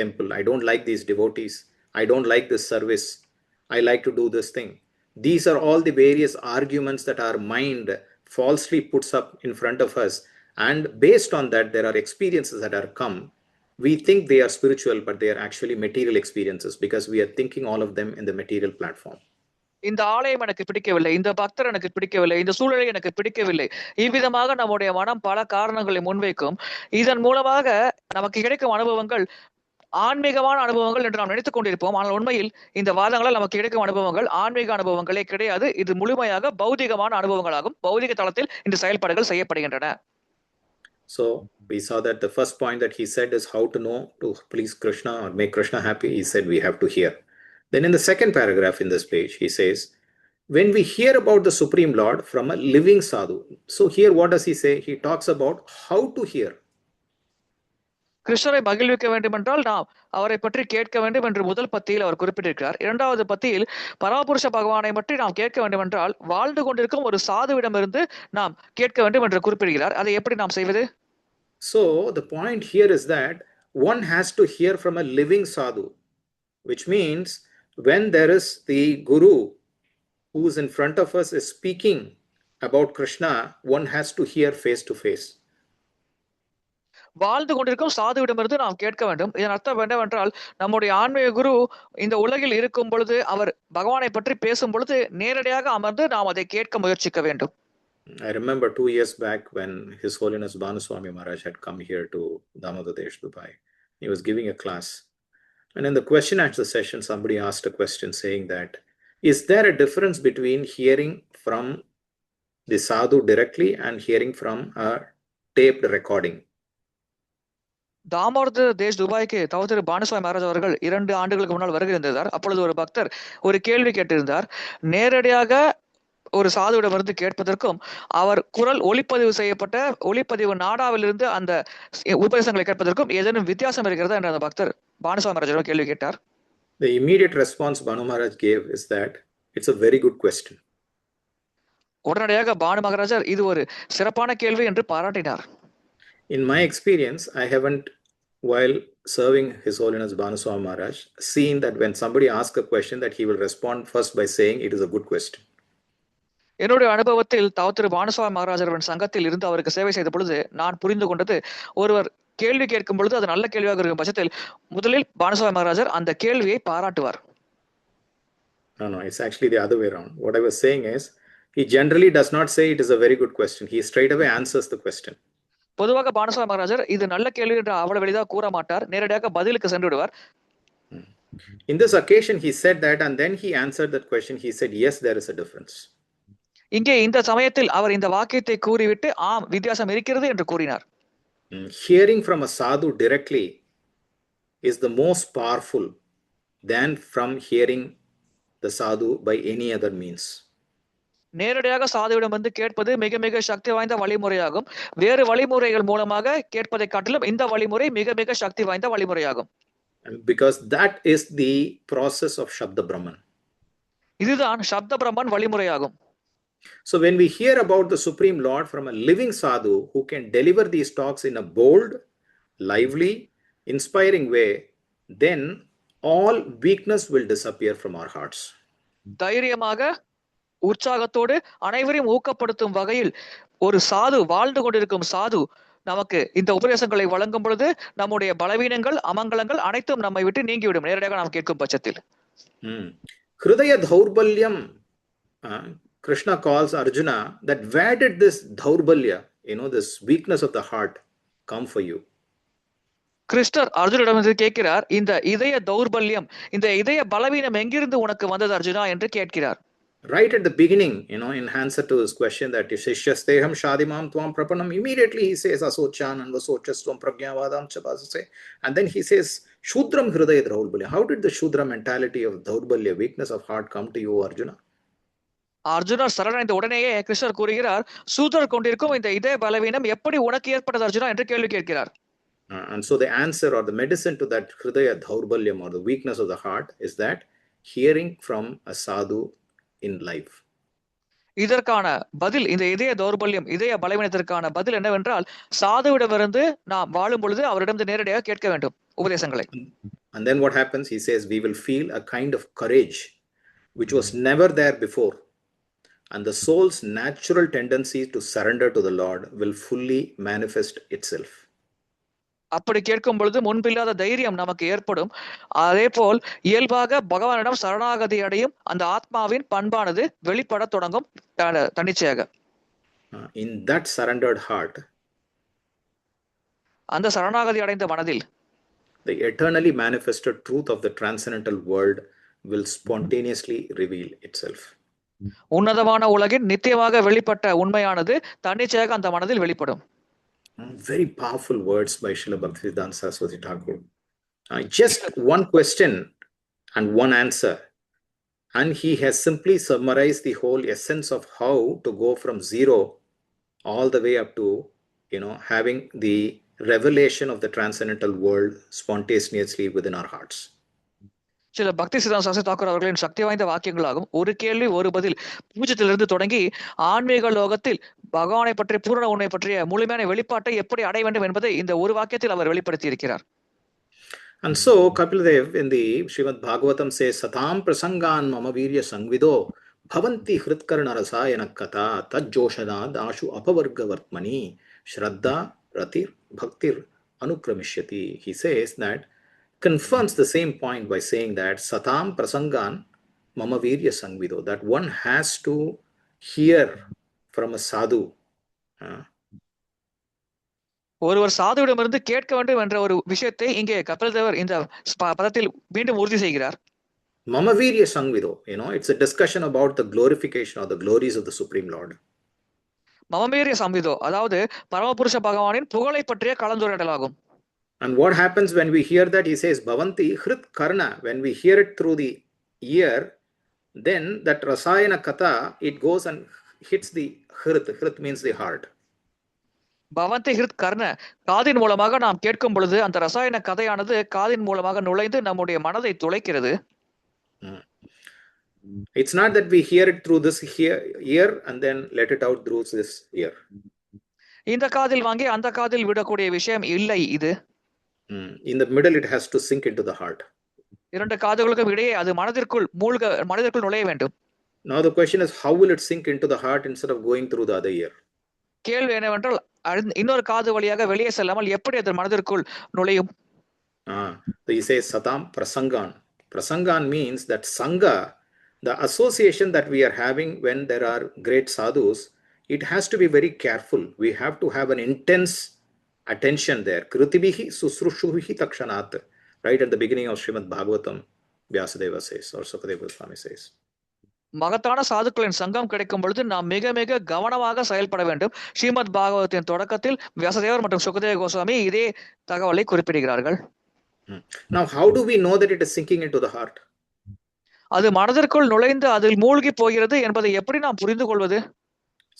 temple. I don't like these devotees. I don't like this service. I like to do this thing. These are all the various arguments that our mind falsely puts up in front of us. And based on that, there are experiences that are come. We think they are spiritual, but they are actually material experiences because we are thinking all of them in the material platform. இந்த ஆலயம் எனக்கு பிடிக்கவில்லை, இந்த பக்தர் எனக்கு பிடிக்கவில்லை, இந்த சூழலை எனக்கு பிடிக்கவில்லை, இவ்விதமாக நம்முடைய மனம் பல காரணங்களை முன்வைக்கும். இதன் மூலமாக நமக்கு கிடைக்கும் அனுபவங்கள் ஆன்மீகமான அனுபவங்கள் என்று நாம் நினைத்துக் கொண்டிருப்போம். ஆனால் உண்மையில் இந்த வாதங்களால் நமக்கு கிடைக்கும் அனுபவங்கள் ஆன்மீக அனுபவங்களே கிடையாது. இது முழுமையாக பௌதிகமான அனுபவங்களாகும். பௌதிக தளத்தில் இந்த செயல்பாடுகள் செய்யப்படுகின்றன. So we saw that the first point that he said is how to know to please Krishna or make Krishna happy. He said we have to hear. Then in the second paragraph in this page, he says, when we hear about the Supreme Lord from a living sadhu. So here what does he say? He talks about how to hear. கிருஷ்ணரை மகிழ்விக்க வேண்டும் என்றால் நாம் அவரை பற்றி கேட்க வேண்டும் என்று முதல் பத்தியில் அவர் குறிப்பிட்டிருக்கிறார். இரண்டாவது பத்தியில் பரமபுருஷ பகவானை பற்றி நாம் கேட்க வேண்டும் என்றால் வாழ்ந்து கொண்டிருக்கும் ஒரு சாதுவிடமிருந்து நாம் கேட்க வேண்டும் என்று குறிப்பிடுகிறார். அதை எப்படி நாம் செய்வது? So the point here is that one has to hear from a living sadhu, which means when there is the Guru who is in front of us is speaking about Krishna, one has to hear face to face. வாழ்ந்து கொண்டிருக்கும் சாதுவிடமிருந்து நாம் கேட்க வேண்டும். இதன் அர்த்தம் என்னவென்றால் நம்முடைய ஆன்மீக குரு இந்த உலகில் இருக்கும் பொழுது அவர் பகவானை பற்றி பேசும் பொழுது நேரடியாக அமர்ந்து நாம் அதை கேட்க முயற்சிக்க வேண்டும். I remember 2 years back when His Holiness Bhanuswami Maharaj had come here to Damodar Desh, Dubai. He was giving a class. And in the question answer session, somebody asked a question saying that, is there a difference between hearing from the sadhu directly and hearing from a taped recording? Damodar Desh துபாய்க்கு தவத்திரு பானுஸ்வாமி மகாராஜ் அவர்கள் 2 ஆண்டுகளுக்கு முன்னால் வருகை இருந்திருந்தார். அப்பொழுது ஒரு பக்தர் ஒரு கேள்வி கேட்டிருந்தார். நேரடியாக ஒரு சாதுவிடமிருந்து கேட்பதற்கும் அவர் குரல் ஒளிப்பதிவு செய்யப்பட்ட ஒளிப்பதிவு நாடாவிலிருந்து அந்த உபதேசங்களை கேட்பதற்கும் ஏதேனும் வித்தியாசம் இருக்கிறதா என்று அந்த பக்தர் பானுஸ்வாமி மகாராஜ் கேள்வி கேட்டார். The immediate response Banu Maharaj gave is that it's a very good question. உடனடியாக பானு மகாராஜர் இது ஒரு சிறப்பான கேள்வி என்று பாராட்டினார். In my experience, I haven't, while serving His Holiness Bhanuswami Maharaj, seen that when somebody asks a question that he will respond first by saying it is a good question. என்னுடைய அனுபவத்தில் தவத்திரு பானுஸ்வாமி மகாராஜர் சங்கத்தில் இருந்து அவருக்கு சேவை செய்த பொழுது நான் புரிந்து கொண்டது, ஒருவர் கேள்வி கேட்கும் பொழுது அது நல்ல கேள்வியாக இருக்கும் பட்சத்தில் முதலில் பானுஸ்வாமி மகாராஜர் அந்த கேள்வியை பாராட்டுவார். No, it's actually the other way around. What I was saying is, he generally does not say it is a very good question. He straight away answers the question. பொதுவாக பானுஸ்வாமி மகாராஜர் இது நல்ல கேள்வி என்று அவ்வளவு எளிதாக கூற மாட்டார். நேரடியாக பதிலுக்கு சென்று விடுவார். In this occasion, he said that, and then he answered that question. He said, yes, there is a difference. இங்கே இந்த சமயத்தில் அவர் இந்த வாக்கியத்தை கூறிவிட்டு ஆம் வித்தியாசம் இருக்கிறது என்று கூறினார். Hearing from a sadhu directly is the most powerful than from hearing the sadhu by any other means. நேரடியாக சாதுவிடம் வந்து கேட்பது மிக மிக சக்தி வாய்ந்த வழிமுறையாகும். வேறு வழிமுறைகள் மூலமாக கேட்பதை காட்டிலும் இந்த வழிமுறை மிக மிக சக்தி வாய்ந்த வழிமுறையாகும். Because that is the process of Shabda Brahman. இதுதான் சப்த பிரம்மன் வழிமுறையாகும். So when we hear about the Supreme Lord from a living sadhu who can deliver these talks in a bold, lively, inspiring way, then all weakness will disappear from our hearts. தைரியமாக உற்சாகத்தோடு அனைவரையும் ஊக்கப்படுத்தும் வகையில் ஒரு சாது வாழ்ந்து கொண்டிருக்கும் சாது நமக்கு இந்த உபதேசங்களை வழங்கும் பொழுது நம்முடைய பலவீனங்கள் அமங்கலங்கள் அனைத்தும் நம்மை விட்டு நீங்கிவிடும் நேரடியாக நாம் கேட்கும் பட்சத்தில். Hridaya Dhaurbalyam, Krishna calls Arjuna that where did this Dhaurbalya, this weakness of the heart come for you? கிருஷ்ணர் அர்ஜுனிடம் கேட்கிறார், இந்த இதய தௌர்பல்யம், இந்த இதய பலவீனம் எங்கிருந்து உனக்கு வந்தது அர்ஜுனா என்று கேட்கிறார். Right at the beginning, in answer to his question that Shishyasteham Shadimam Tvam Prapanam, immediately he says Asochan and Vasochastvam Pragyavadam Chabasase. And then he says Shudram Hridaya Dhaurbalya. How did the Shudra mentality of Dhaurbalya, weakness of heart, come to you, Arjuna? அர்ஜுனர் சரணடைந்த உடனேயே கிருஷ்ணர் கூறுகிறார், சூதர் கொண்டிருக்கும் இந்த இதய பலவீனம் எப்படி உனக்கு ஏற்பட்டது அர்ஜுனா என்று கேள்வி கேட்கிறார். And so the answer or the medicine to that Hridaya Dhaurbalyam or the weakness of the heart is that hearing from a sadhu in life. இதற்கான பதில், இந்த இதய தௌர்பல்யம் இதய பலவீனத்திற்கான பதில் என்னவென்றால் சாதுவிடமிருந்து நாம் வாழும் பொழுது அவரிடம் நேரடியாக கேட்க வேண்டும் உபதேசங்களை. And then what happens? He says we will feel a kind of courage which was never there before, and the soul's natural tendency to surrender to the Lord will fully manifest itself. அப்படி கேட்கும் பொழுது முன்பில்லாத தைரியம் நமக்கு ஏற்படும். அதே போல் இயல்பாக பகவானிடம் சரணாகதி அடையும் அந்த ஆத்மாவின் பண்பானது வெளிப்பட தொடங்கும் தன்னிச்சையாக. In that surrendered heart, அந்த சரணாகதி அடைந்த மனதில் the eternally manifested truth of the transcendental world will spontaneously reveal itself. உன்னதமான உலகின் நித்தியமாக வெளிப்பட்ட உண்மையானது தன்னிச்சையாக அந்த மனதில் வெளிப்படும். Very powerful words by Srila Bhaktivedanta Saraswati Thakur. Just one question and one answer, and he has simply summarized the whole essence of how to go from zero all the way up to having the revelation of the transcendental world spontaneously within our hearts. சில பக்தி சித்தாந்த சரஸ்வதி தாக்கூர் அவர்களின் சக்தி வாய்ந்த வாக்கியங்களாகும். ஒரு கேள்வி ஒரு பதில் பூஜ்யத்திலிருந்து தொடங்கி ஆன்மீக லோகத்தில் பகவானை பற்றிய பூரண உண்மை பற்றிய முழுமையான வெளிப்பாட்டை எப்படி அடைய வேண்டும் என்பதை இந்த ஒரு வாக்கியத்தில் அவர் வெளிப்படுத்தி இருக்கிறார். And so Kapildev in the Srimad Bhagavatam says Satam Prasangan Mama Virya Sangvido Bhavanti Hritkarna Rasayana Kata Tajjoshadad Ashu Apavarga Vartmani Shraddha Ratir Bhaktir Anukramishati. He says that confirms the same point by saying that Satam Prasangan Mama Virya Sangvido, that one has to hear from a sadhu. ஒருவர் சாதுவிடமிருந்து கேட்க வேண்டும் என்ற ஒரு விஷயத்தை இங்கே கபில் தேவர் இந்த பதத்தில் மீண்டும் உறுதி செய்கிறார். Mama Virya Sangvido, it's a discussion about the glorification or the glories of the Supreme Lord. மமவீரிய சம்விதோ, அதாவது பரமபுருஷ பகவானின் புகழை பற்றிய கலந்துரையாடலாகும். And what happens when we hear that? He says Bhavanti Hrit Karna. When we hear it through the ear, then that Rasayana Kata, it goes and hits the Hrit. Hrit means the heart. பவந்தி ஹிருத் கர்ண, காதின் மூலமாக நாம் கேட்கும் பொழுது அந்த ரசாயன கதையானது காதின் மூலமாக நுழைந்து நம்முடைய மனதை துளைக்கிறது. It's not that we hear it through this ear and then let it out through this ear. இந்த காதில் வாங்கி அந்த காதில் விடக்கூடிய விஷயம் இல்லை இது. In the middle it has to sink into the heart. இரண்டு காதுகளுக்கும் இடையே அது மனதிற்குள் நுழைய வேண்டும். Now the question is, how will it sink into the heart instead of going through the other ear? கேள்வி என்னவென்றால் இன்னொரு காது வழியாக வெளியே செல்லாமல் எப்படி அது மனதிற்குள் நுழையும்? He says Satam Prasangan. Prasangan means that Sangha, the association that we are having when there are great sadhus, it has to be very careful. We have to have an intense attention there. Kritibihi susrushuhi takshanat. Right at the beginning of Srimad Bhagavatam, Vyasadeva says, or Sukadeva Goswami says. மகத்தான சாதுக்களின் சங்கம் கிடைக்கும் பொழுது நாம் மிக மிக கவனமாக செயல்பட வேண்டும். ஸ்ரீமத் பாகவத்தின் தொடக்கத்தில் வியாசதேவர் மற்றும் சுகதேவ கோஸ்வாமி இதே தகவலை குறிப்பிடுகிறார்கள். Now, how do we know that it is sinking into the heart? அது மனதிற்குள் நுழைந்து அதில் மூழ்கி போகிறது என்பதை எப்படி நாம் புரிந்து கொள்வது?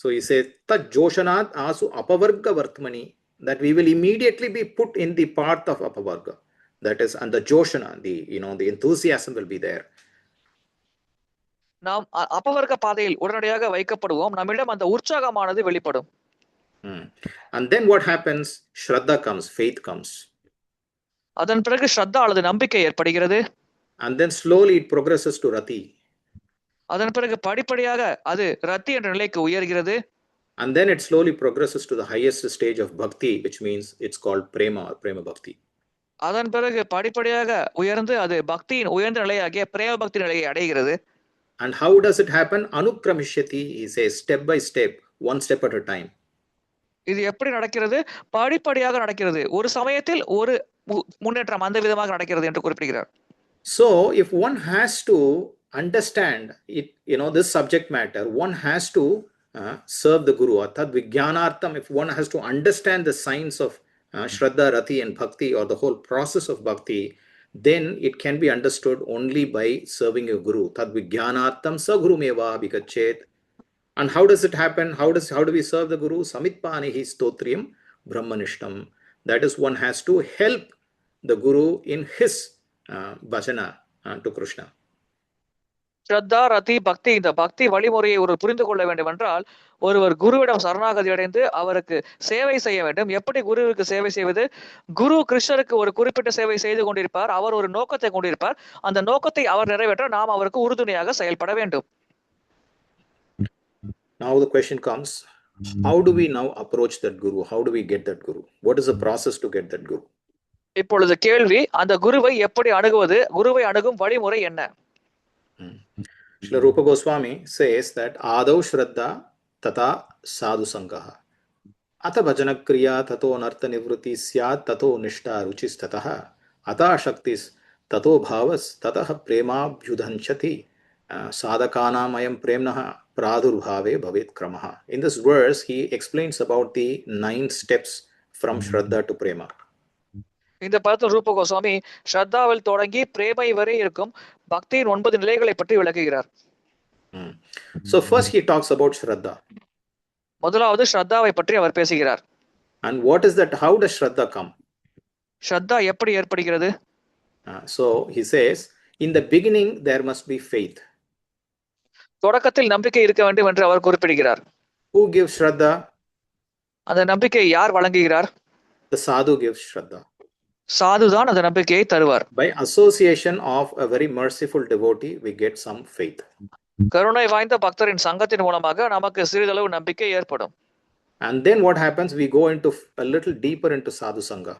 So he says, Tat Joshanat asu apavarga vartmani, that we will immediately be put in the path of apavarga. That is, and the Joshana, the enthusiasm will be there. நாம் அபவர்க்க பாதையில் உடனடியாக வைக்கப்படுவோம். நம்மிடம் அந்த உற்சாகமானது வெளிப்படும். And then what happens? Shraddha comes, faith comes. அதன் பிறகு ஸ்ரத்தா அல்லது நம்பிக்கை ஏற்படுகிறது. And then slowly it progresses to Rati. அதன் பிறகு படிப்படியாக அது ரத்தி என்ற நிலைக்கு உயர்கிறது. And then it slowly progresses to the highest stage of bhakti, which means it's called prema or prema bhakti. அதன் பிறகு படிப்படியாக உயர்ந்து அது பக்தியின் உயர்ந்த நிலையாகிய பிரேம பக்தி நிலையை அடைகிறது. And how does it happen? Anukramishati, he says, step by step, one step at a time. இது எப்படி நடக்கிறது? படிப்படியாக நடக்கிறது. ஒரு சமயத்தில் ஒரு முன்னேற்றம் அந்த விதமாக நடக்கிறது என்று குறிப்பிடுகிறார். So if one has to understand it, this subject matter, one has to serve the Guru. Tad Vijnanartham, if one has to understand the science of Shraddha, Rati and Bhakti, or the whole process of Bhakti, then it can be understood only by serving a Guru. Tad Vijnanartham sa Gurumeva Bhikachet. And how does it happen? How do we serve the Guru? Samitpanihi stotriyam brahmanishtam. That is, one has to help the Guru in his bhajana to Krishna. ஸ்ரத்தா, ரதி, பக்தி, இந்த பக்தி வழிமுறையை ஒரு புரிந்து கொள்ள வேண்டும் என்றால் ஒருவர் குருவிடம் சரணாகதி அடைந்து அவருக்கு சேவை செய்ய வேண்டும். எப்படி குருவுக்கு சேவை செய்வது? குரு கிருஷ்ணருக்கு ஒரு குறிப்பிட்ட சேவை செய்து கொண்டிருப்பார். அவர் ஒரு நோக்கத்தை கொண்டிருப்பார். அந்த நோக்கத்தை அவர் நிறைவேற்ற நாம் அவருக்கு உறுதுணையாக செயல்பட வேண்டும். Now the question comes, how do we now approach that Guru? How do we get that Guru? What is the process to get that Guru? இப்பொழுது கேள்வி, அந்த குருவை எப்படி அணுகுவது? குருவை அணுகும் வழிமுறை என்ன? Srila Rupa Goswami says that Adav Shraddha Tata Sadhu Sangaha Ata Bhajana Kriya Tato Narta Nivruti Syat Tato Nishta Ruchis Tataha Ata Shaktis Tato Bhavas Tataha Prema Bhyudhanchati Sadhakana Mayam Premnaha Pradurbhave Bhavet Kramaha. In this verse, he explains about the 9 steps from Shraddha to Prema. இந்த பதத்தில் ரூப கோஸ்வாமி ஸ்ரத்தாவில் தொடங்கி பிரேமை வரை இருக்கும் பக்தியின் 9 நிலைகளை பற்றி விளக்குகிறார். So first he talks about Shraddha. முதலாவது ஸ்ரத்தாவை பற்றி அவர் பேசுகிறார். And what is that? How does Shraddha come? ஸ்ரத்தா எப்படி ஏற்படுகிறது? So he says, in the beginning there must be faith. தொடக்கத்தில் நம்பிக்கை இருக்க வேண்டும் என்று அவர் குறிப்பிடுகிறார். Who gives Shraddha? அந்த நம்பிக்கையை யார் வழங்குகிறார்? The sadhu gives Shraddha. சாதுதான் அந்த நம்பிக்கையை தருவார். By association of a very merciful devotee, we get some faith. கருணை வாய்ந்த பக்தரின் சங்கத்தின் மூலமாக நமக்கு சிறிதளவு நம்பிக்கை ஏற்படும். And then what happens? We go into a little deeper into sadhu sangha.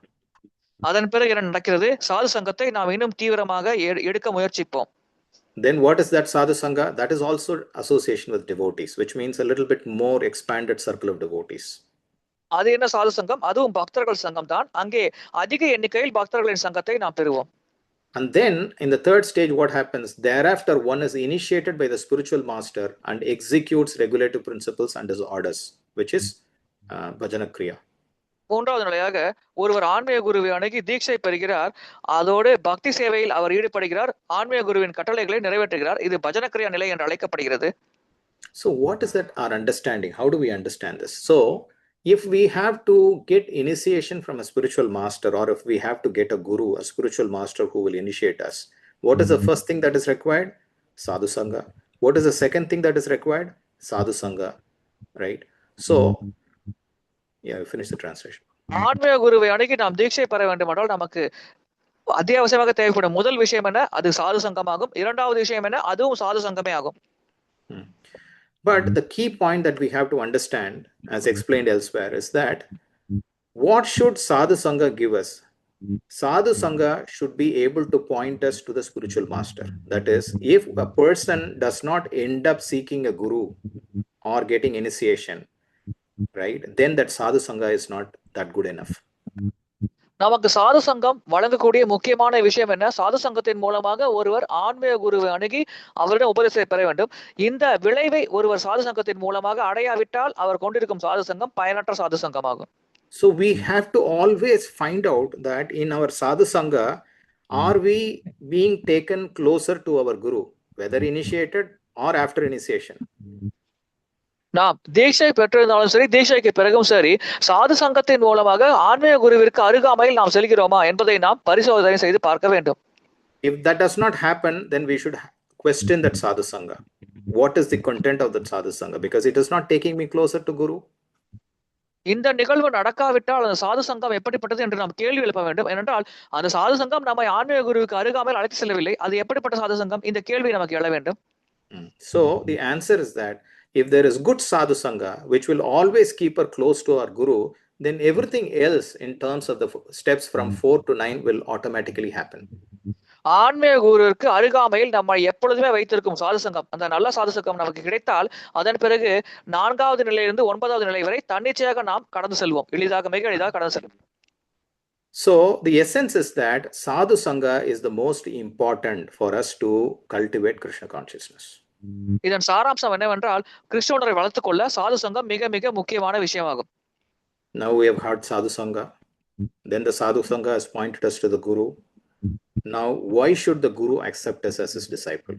அதன் பிறகு என்ன நடக்கிறது? சாது சங்கத்தை நாம் இன்னும் தீவிரமாக எடுக்க முயற்சிப்போம். Then what is that sadhu sangha? That is also association with devotees, which means a little bit more expanded circle of devotees. அது என்ன சாது சங்கம்? அதுவும் பக்தர்கள் சங்கம் தான். அங்கே அதிக எண்ணிக்கையில் பக்தர்களின் சங்கத்தை நாம் பெறுவோம். And then in the third stage, what happens? Thereafter, one is initiated by the spiritual master and executes regulative principles and his orders, which is bhajana kriya. மூன்றாவது நிலையாக ஒருவர் ஆன்மீக குருவை அணுகி தீட்சை பெறுகிறார். அதோடு பக்தி சேவையில் அவர் ஈடுபடுகிறார். ஆன்மீக குருவின் கட்டளைகளை நிறைவேற்றுகிறார். இது பஜன கிரியா நிலை என்று அழைக்கப்படுகிறது. So what is that our understanding? How do we understand this? So if we have to get initiation from a spiritual master, or if we have to get a guru, a spiritual master who will initiate us, what is the first thing that is required? Sadhu Sangha. What is the second thing that is required? Sadhu Sangha. Right? So, yeah, we finish the translation. ஆன்மீக குருவை அணுகி நாம் தீட்சை பெற வேண்டும் என்றால் நமக்கு அத்தியாவசியமாக தேவைப்படும் முதல் விஷயம் என்ன? அது சாது சங்கமாகும். இரண்டாவது விஷயம் என்ன? அதுவும் சாது சங்கமே ஆகும். But the key point that we have to understand, as explained elsewhere, is that what should Sadhu Sangha give us? Sadhu Sangha should be able to point us to the spiritual master. That is, if a person does not end up seeking a guru or getting initiation, right, then that Sadhu Sangha is not that good enough. நமக்கு சாது சங்கம் வழங்கக்கூடிய முக்கியமான விஷயம் என்ன? சாது சங்கத்தின் மூலமாக ஒருவர் ஆன்மீக குருவை அணுகி அவரிடம் உபதேசத்தை பெற வேண்டும். இந்த விளைவை ஒருவர் சாது சங்கத்தின் மூலமாக அடையாவிட்டால் அவர் கொண்டிருக்கும் சாது சங்கம் பயனற்ற சாது சங்கமாகும். So we have to always find out that in our sadhu sangha, are we being taken closer to our guru, whether initiated or after initiation? நாம் தீட்சை பெற்றிருந்தாலும் சரி, தீட்சைக்கு பிறகும் சரி, சாது சங்கத்தின் மூலமாக ஆன்மீக குருவிற்கு அருகாமையில் நாம் செல்கிறோமா என்பதை நாம் பரிசோதனை செய்து பார்க்க வேண்டும். If that does not happen, then we should question that sadhu sangha. What is the content of that sadhu sangha? Because it is not taking me closer to guru. இந்த நிகழ்வு நடக்காவிட்டால் அந்த சாது சங்கம் எப்படிப்பட்டது என்று நாம் கேள்வி எழுப்ப வேண்டும். ஏனென்றால் அந்த சாது சங்கம் நம்மை ஆன்மீக குருவுக்கு அருகாமையில் அழைத்து செல்லவில்லை. அது எப்படிப்பட்ட சாது சங்கம்? இந்த கேள்வி நமக்கு எழ வேண்டும். So the answer is that if there is good sadhu sangha, which will always keep her close to our guru, then everything else in terms of the steps from 4 to 9 will automatically happen. ஆன்மீக குருவிற்கு அருகாமையில் நம்மை எப்பொழுதுமே வைத்திருக்கும் சாது சங்கம், அந்த நல்ல சாது சங்கம் நமக்கு கிடைத்தால் அதன் பிறகு 4வது நிலையிலிருந்து 9வது நிலை வரை தன்னிச்சையாக நாம் கடந்து செல்வோம். மிக எளிதாக கடந்து செல்வோம். So the essence is that sadhu sangha is the most important for us to cultivate Krishna consciousness. இதன் சாராம்சம் என்னவென்றால் கிருஷ்ண உணர்வை வளர்த்துக் கொள்ள சாது சங்கம் மிக மிக முக்கியமான விஷயமாகும். Now we have heard sadhu sangha, then the sadhu sangha has pointed us to the guru. Now why should the guru accept us as his disciple?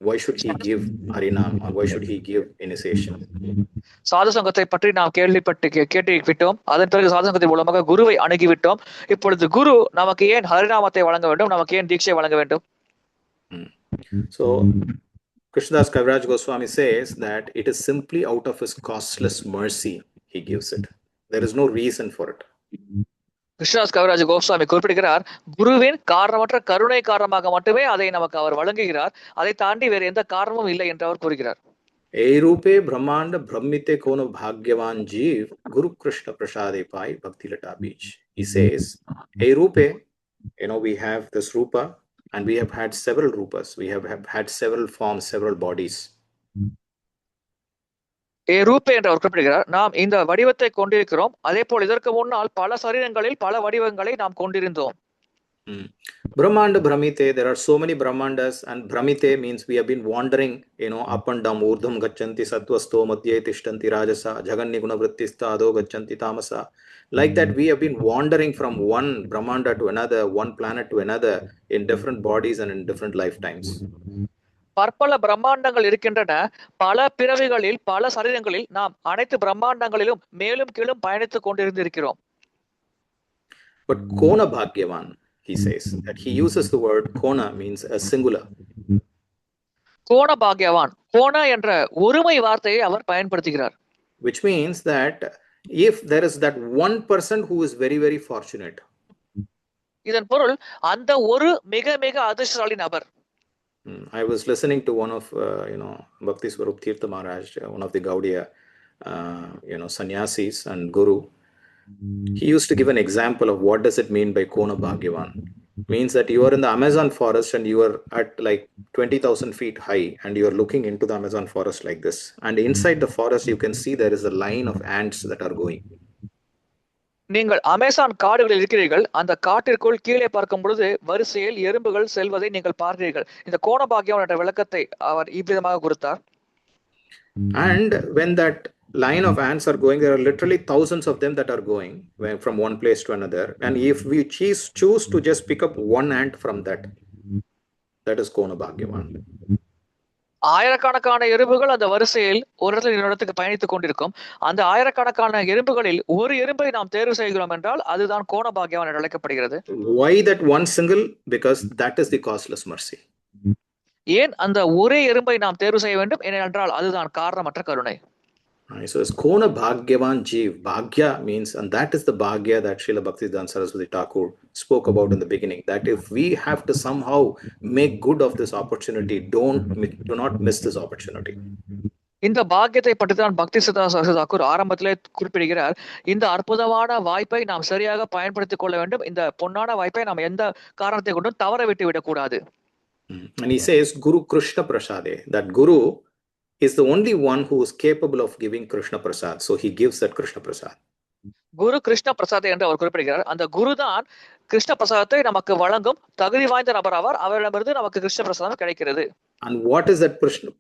Why should he give harinam or why should he give initiation? சாது சங்கத்தை பற்றி நாம் கேட்டுவிட்டோம். அதன் பிறகு சாது சங்கத்தின் மூலமாக குருவை அணுகிவிட்டோம். இப்பொழுது குரு நமக்கு ஏன் ஹரிநாமத்தை வழங்க வேண்டும்? நமக்கு ஏன் தீட்சை வழங்க வேண்டும்? So Krishnadas Kaviraj Goswami says that it is simply out of his costless mercy he gives it. There is no reason for it. Krishnadas Kaviraj Goswami குறிப்பிடுகிறார், குருவின் காரணமற்ற கருணை காரணமாக மட்டுமே அதை நமக்கு அவர் வழங்குகிறார். அதை தாண்டி வேறு எந்த காரணமும் இல்லை என்று அவர் கூறுகிறார். ஏரூபே பிரம்மாண்ட பிரம்மித்தே கோன பாக்யவான் ஜீவ் குரு கிருஷ்ண பிரசாதே பாய் பக்தி லட்டா பீச். He says, ஏரூபே, we have this rupa and we have had several rupas. We have had several forms, several bodies. RuPay என்று அவர் குறிப்பிடுகிறார். நாம் இந்த வடிவத்தை கொண்டிருக்கிறோம். அதே போல் இதற்கு முன்னால் பல சரீரங்களில் பல வடிவங்களை நாம் கொண்டிருந்தோம். Brahmanda Brahmite, there are so many Brahmandas, and Brahmite means we have been wandering, up and down. Urdham gachanti sattvasto madhye tishtanti rajasa jaganni guna vrittista adho gachanti tamasa. Like that, we have been wandering from one Brahmanda to another, one planet to another, in different bodies and in different lifetimes. பற்பல பிரம்மாண்டங்கள் இருக்கின்றன. பல பிறவிகளில் பல சரீரங்களில் நாம் அனைத்து பிரம்மாண்டங்களிலும் மேலும் கீழும் பயணித்துக் கொண்டிருந்திருக்கிறோம். But Kona Bhagyavan, he says that he uses the word Kona means a singular. கோண பாக்யவான், கோண என்ற ஒருமை வார்த்தையை அவர் பயன்படுத்துகிறார். Which means that if there is that one person who is very very fortunate. இதன் பொருள் அந்த ஒரு மிக மிக அதிர்ஷ்டசாலி நபர். I was listening to one of Bhakti Swarup Tirtha Maharaj, one of the Gaudiya sannyasis and guru. He used to give an example of what does it mean by Kona Bhagyavan. Means that you are in the Amazon forest and you are at like 20,000 feet high and you are looking into the Amazon forest like this, and inside the forest you can see there is a line of ants that are going. நீங்கள் Amazon காடுகளில் இருக்கிறீர்கள். அந்த காட்டிற்குள் கீழே பார்க்கும் பொழுது வரிசையில் எறும்புகள் செல்வதை நீங்கள் பார்க்கிறீர்கள். இந்த கோண பாக்யம் என்ற விளக்கத்தை அவர் இவ்விதமாக கொடுத்தார். And when that line of ants are going, there are literally thousands of them that are going from one place to another, and if we choose to just pick up one ant from that is Kona Bhagyavan. ஆயிரக்கணக்கான எறும்புகள் அந்த வரிசையில் ஒரு இடத்துல இன்னொரு இடத்துக்கு பயணித்துக் கொண்டிருக்கும். அந்த ஆயிரக்கணக்கான எறும்புகளில் ஒரு எறும்பை நாம் தேர்வு செய்கிறோம் என்றால் அதுதான் கோண பாக்யவான் என்று அழைக்கப்படுகிறது. Why that one single? Because that is the costless mercy. ஏன் அந்த ஒரே எறும்பை நாம் தேர்வு செய்ய வேண்டும்? ஏனென்றால் அதுதான் காரணமற்ற கருணை. So it's Kona Bhagyavan Jeev. Bhagya means, and that is the Bhagya that Srila Bhaktisiddhanta Saraswati Thakur spoke about in the beginning, that if we have to somehow make good of this opportunity, do not miss this opportunity. இந்த பாக்கியத்தை பற்றி தான் பக்தி சித்தாந்த சரஸ்வதி தாக்கூர் ஆரம்பத்திலே குறிப்பிடுகிறார். இந்த அற்புதமான வாய்ப்பை நாம் சரியாக பயன்படுத்திக் கொள்ள வேண்டும். இந்த பொன்னான வாய்ப்பை நாம் எந்த காரணத்தை கொண்டும் தவற விட்டு விடக்கூடாது. And he says Guru Krishna Prasade, that Guru is the only one who is capable of giving Krishna Prasad. So he gives that Krishna Prasad. குரு கிருஷ்ண பிரசாத் என்று அவர் குறிப்பிடுகிறார். அந்த குரு தான் கிருஷ்ண பிரசாதத்தை நமக்கு வழங்கும் தகுதி வாய்ந்த நபர் ஆவார். அவரிடமிருந்து நமக்கு கிருஷ்ண பிரசாதம் கிடைக்கிறது. And what is that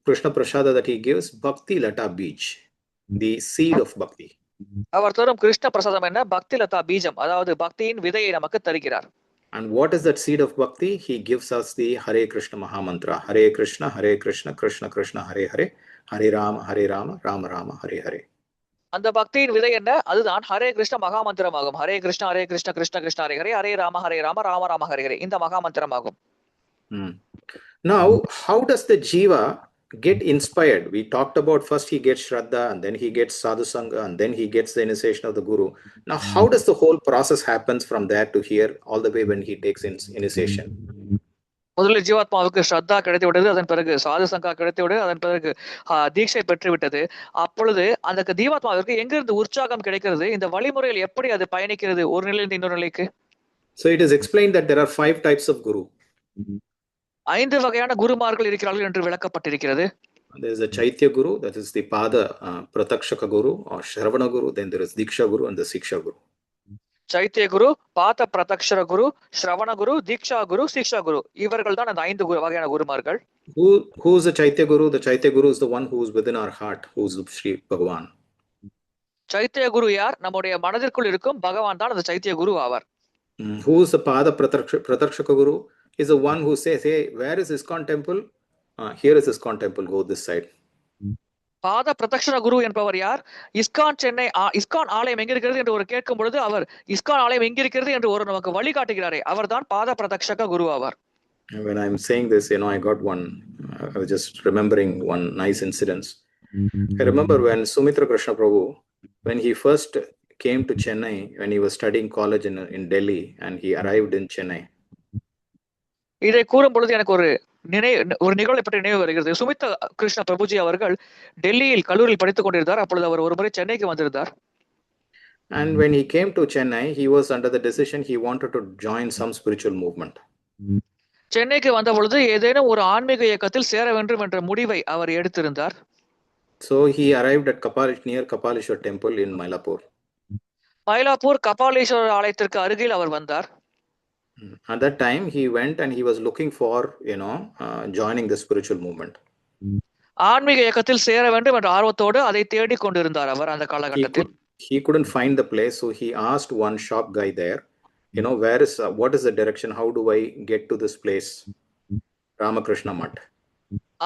Krishna Prasada that he gives? Bhakti Lata Beej, the seed of Bhakti. அவர் தரும் கிருஷ்ண பிரசாதம் என்ன? பக்தி லதா பீஜம், அதாவது பக்தியின் விதையை நமக்கு தருகிறார். And what is that seed of Bhakti? He gives us the Hare Krishna Mahamantra. Hare Krishna, Krishna Krishna, Hare Hare, Hare Rama, Rama Rama, Hare Hare. அந்த பக்தியின் விதை என்ன? அதுதான் ஹரே கிருஷ்ண மகாமந்திரமாகும். ஹரே கிருஷ்ண கிருஷ்ண கிருஷ்ண ஹரே ஹரே, ஹரே ராம ராம ராம ஹரே ஹரே, இந்த மகாமந்திரமாகும். Now, how does the jiva get inspired? We talked about first he gets Shraddha, and then he gets Sadhu Sangha, and then he gets the initiation of the Guru. Now, how does the whole process happens from there to here, all the way when he takes initiation? முதலில் ஜீவாத்மாவுக்கு ஸ்ரத்தா கிடைத்து விட்டது, அதன் பிறகு சாது சங்கா கிடைத்து விட்டது, அதன் பிறகு தீட்சை பெற்று விட்டது. அப்பொழுது அந்த ஜீவாத்மாவிற்கு எங்கிருந்து உற்சாகம் கிடைக்கிறது? இந்த வழிமுறையில் எப்படி அது பயணிக்கிறது ஒரு நிலையிலிருந்து இன்னொரு நிலைக்கு? So it is explained that there are 5 types of guru. 5 வகையான குருமார்கள் இருக்கிறார்கள் என்று விளக்கப்பட்டிருக்கிறது. There is a Chaitya Guru, that is the Pada Pratakshaka Guru or Shravana Guru. Then there is Diksha Guru and the Siksha Guru. சைத்திய குரு, பாத பிரதக்ஷர குரு, ஸ்ரவண குரு, தீக்ஷா குரு, சிக்ஷா குரு, இவர்கள் தான் அந்த 5 வகையான குருமார்கள். Who is the Chaitya Guru? The Chaitya Guru is the one who is within our heart, who is Sri Bhagavan. சைத்திய குரு யார்? நம்முடைய மனதிற்குள் இருக்கும் பகவான் தான் அந்த சைத்திய குரு ஆவார். Who is the Pada Pratakshaka Guru? Is the one who says, hey, where is ISKCON temple? Here is ISKCON temple, go this side. பாத பிரதக்ஷண குரு என்பவர் யார்? இஸ்கான் சென்னை இஸ்கான் ஆலயம் எங்க இருக்கிறது என்று ஒரு கேட்கும் பொழுது அவர் இஸ்கான் ஆலயம் எங்க இருக்கிறது என்று ஒரு நமக்கு வழி காட்டுகிறாரே, அவர் தான் பாத பிரதக்ஷக குரு ஆவார். When I'm saying this, I got I was just remembering one nice incident. I remember when Sumitra Krishna Prabhu, when he first came to Chennai, when he was studying college in Delhi, and he arrived in Chennai. இதை கூறும் பொழுது எனக்கு ஒரு நிகழ்வை பற்றி நினைவு வருகிறது. சுமித்த கிருஷ்ண பிரபுஜி அவர்கள் டெல்லியில் கல்லூரியில் படித்துக் கொண்டிருந்தார். அப்பொழுது அவர் ஒரு முறை சென்னைக்கு வந்திருந்தார். And when he came to Chennai, he was under the decision he wanted to join some spiritual movement. சென்னைக்கு வந்த பொழுது ஏதேனும் ஒரு ஆன்மீக இயக்கத்தில் சேர வேண்டும் என்ற முடிவை அவர் எடுத்திருந்தார். So he arrived at near Kapaleshwar temple in Mylapore. Mylapore Kapaleeswarar ஆலயத்திற்கு அருகில் அவர் வந்தார். At that time he went and he was looking for joining the spiritual movement. ஆன்மீக இயக்கத்தில் சேர வேண்டும் என்ற ஆர்வத்தோடு அதை தேடிக் கொண்டிருந்தார் அவர் அந்த காலகட்டத்தில். He couldn't find the place, so he asked one shop guy there, what is the direction, how do I get to this place, Ramakrishna Math.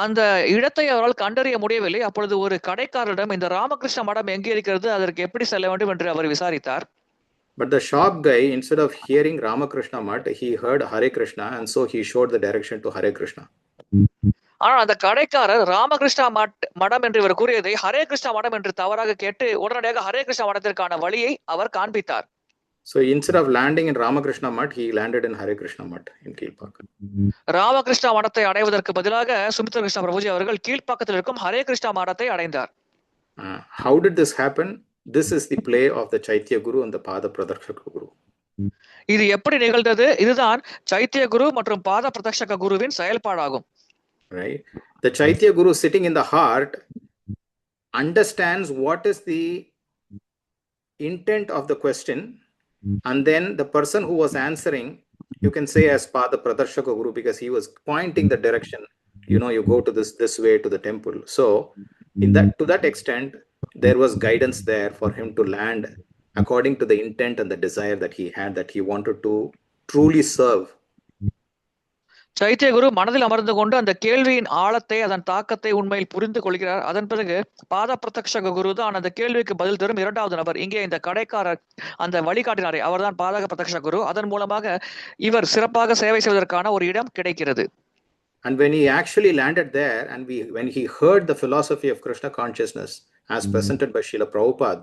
அந்த இடத்தை அவரால் கண்டறிய முடியவில்லை. அப்பொழுது ஒரு கடைக்காரரிடம் இந்த ராமகிருஷ்ண மடம் எங்கே இருக்கிறது, அதற்கு எப்படி செல்ல வேண்டும் என்று அவர் விசாரித்தார். But the shop guy, instead of hearing Ramakrishna Math, he heard Hare Krishna, and so he showed the direction to Hare Krishna. ஆனால் அந்த கடைக்காரர் ராமகிருஷ்ணா மடம் என்று இவர் கூறியதை ஹரே கிருஷ்ணா மடம் என்று தவறாக கேட்டு உடனடியாக ஹரே கிருஷ்ணா மடத்திற்கான வழியை அவர் காண்பித்தார். So instead of landing in Ramakrishna Math, he landed in Hare Krishna Math in Kilpak. Ramakrishna மடத்தை அடைவதற்கு பதிலாக சுமித்ர கிருஷ்ண பிரபுஜி அவர்கள் கீழ்ப்பாக்கத்தில் இருக்கும் ஹரே கிருஷ்ணா மடத்தை அடைந்தார். How did this happen? This is the play of the Chaitya Guru and the Pada Pradakshaka Guru. இது எப்படி நிகழ்ந்தது? இதுதான் சைத்திய குரு மற்றும் பாத பிரதக்ஷக குருவின் செயல்பாடாகும். Right? The Chaitya Guru sitting in the heart understands what is the intent of the question, and then the person who was answering, you can say as Pada Pradakshaka Guru, because he was pointing the direction. You go to this way to the temple. So to that extent, there was guidance there for him to land according to the intent and the desire that he had, that he wanted to truly serve. சைத்திய குரு மனதில் அமர்ந்து கொண்டு அந்த கேள்வியின் ஆழத்தை, அதன் தாக்கத்தை உண்மையில் புரிந்து கொள்கிறார். அதன் பிறகு பாத பிரதக்ஷக குரு தான் அந்த கேள்விக்கு பதில் தரும் 2வது நபர். இங்கே இந்த கடைக்காரர் அந்த வழிகாட்டினாரே, அவர்தான் பாதக பிரதக்ஷக குரு. அதன் மூலமாக இவர் சிறப்பாக சேவை செய்வதற்கான ஒரு இடம் கிடைக்கிறது. And when he actually landed there, and when he heard the philosophy of Krishna consciousness as presented by Srila Prabhupada,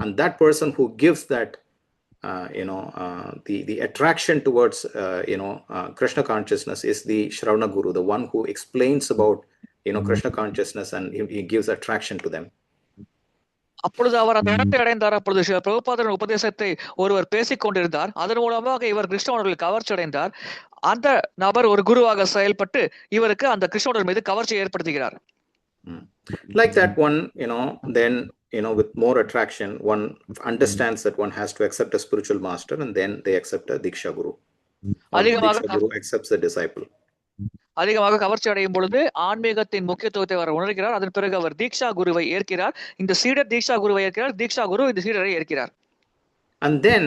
and that person who gives that the attraction towards Krishna consciousness is the Shravana Guru, the one who explains about Krishna consciousness, and he gives attraction to them. அப்பொழுது அவர் அந்த இடத்தை அடைந்தார். அப்பொழுது ஸ்ரீ பிரபுபாதரின் உபதேசத்தை ஒருவர் பேசிக் கொண்டிருந்தார். அதன் மூலமாக இவர் கிருஷ்ணவர்கள் கவர்ச்சி அடைந்தார். அந்த நபர் ஒரு குருவாக செயல்பட்டு இவருக்கு அந்த கிருஷ்ணவர் மீது கவர்ச்சியை ஏற்படுத்துகிறார். Like that one, then with more attraction, one understands that one has to accept a spiritual master, and then they accept a Diksha Guru. Or the அதிகமாக Diksha Guru accepts the disciple. அதிகமாக கவர்ச்சி அடையும் பொழுது ஆன்மீகத்தின் முக்கியத்துவத்தை அவர் உணர்கிறார். அதன் பிறகு அவர் தீக்ஷா குருவை ஏற்கிறார். இந்த சீடர் தீக்ஷா குருவை ஏற்கிறார், தீக்ஷா குரு இந்த சீடரை ஏற்கிறார். And then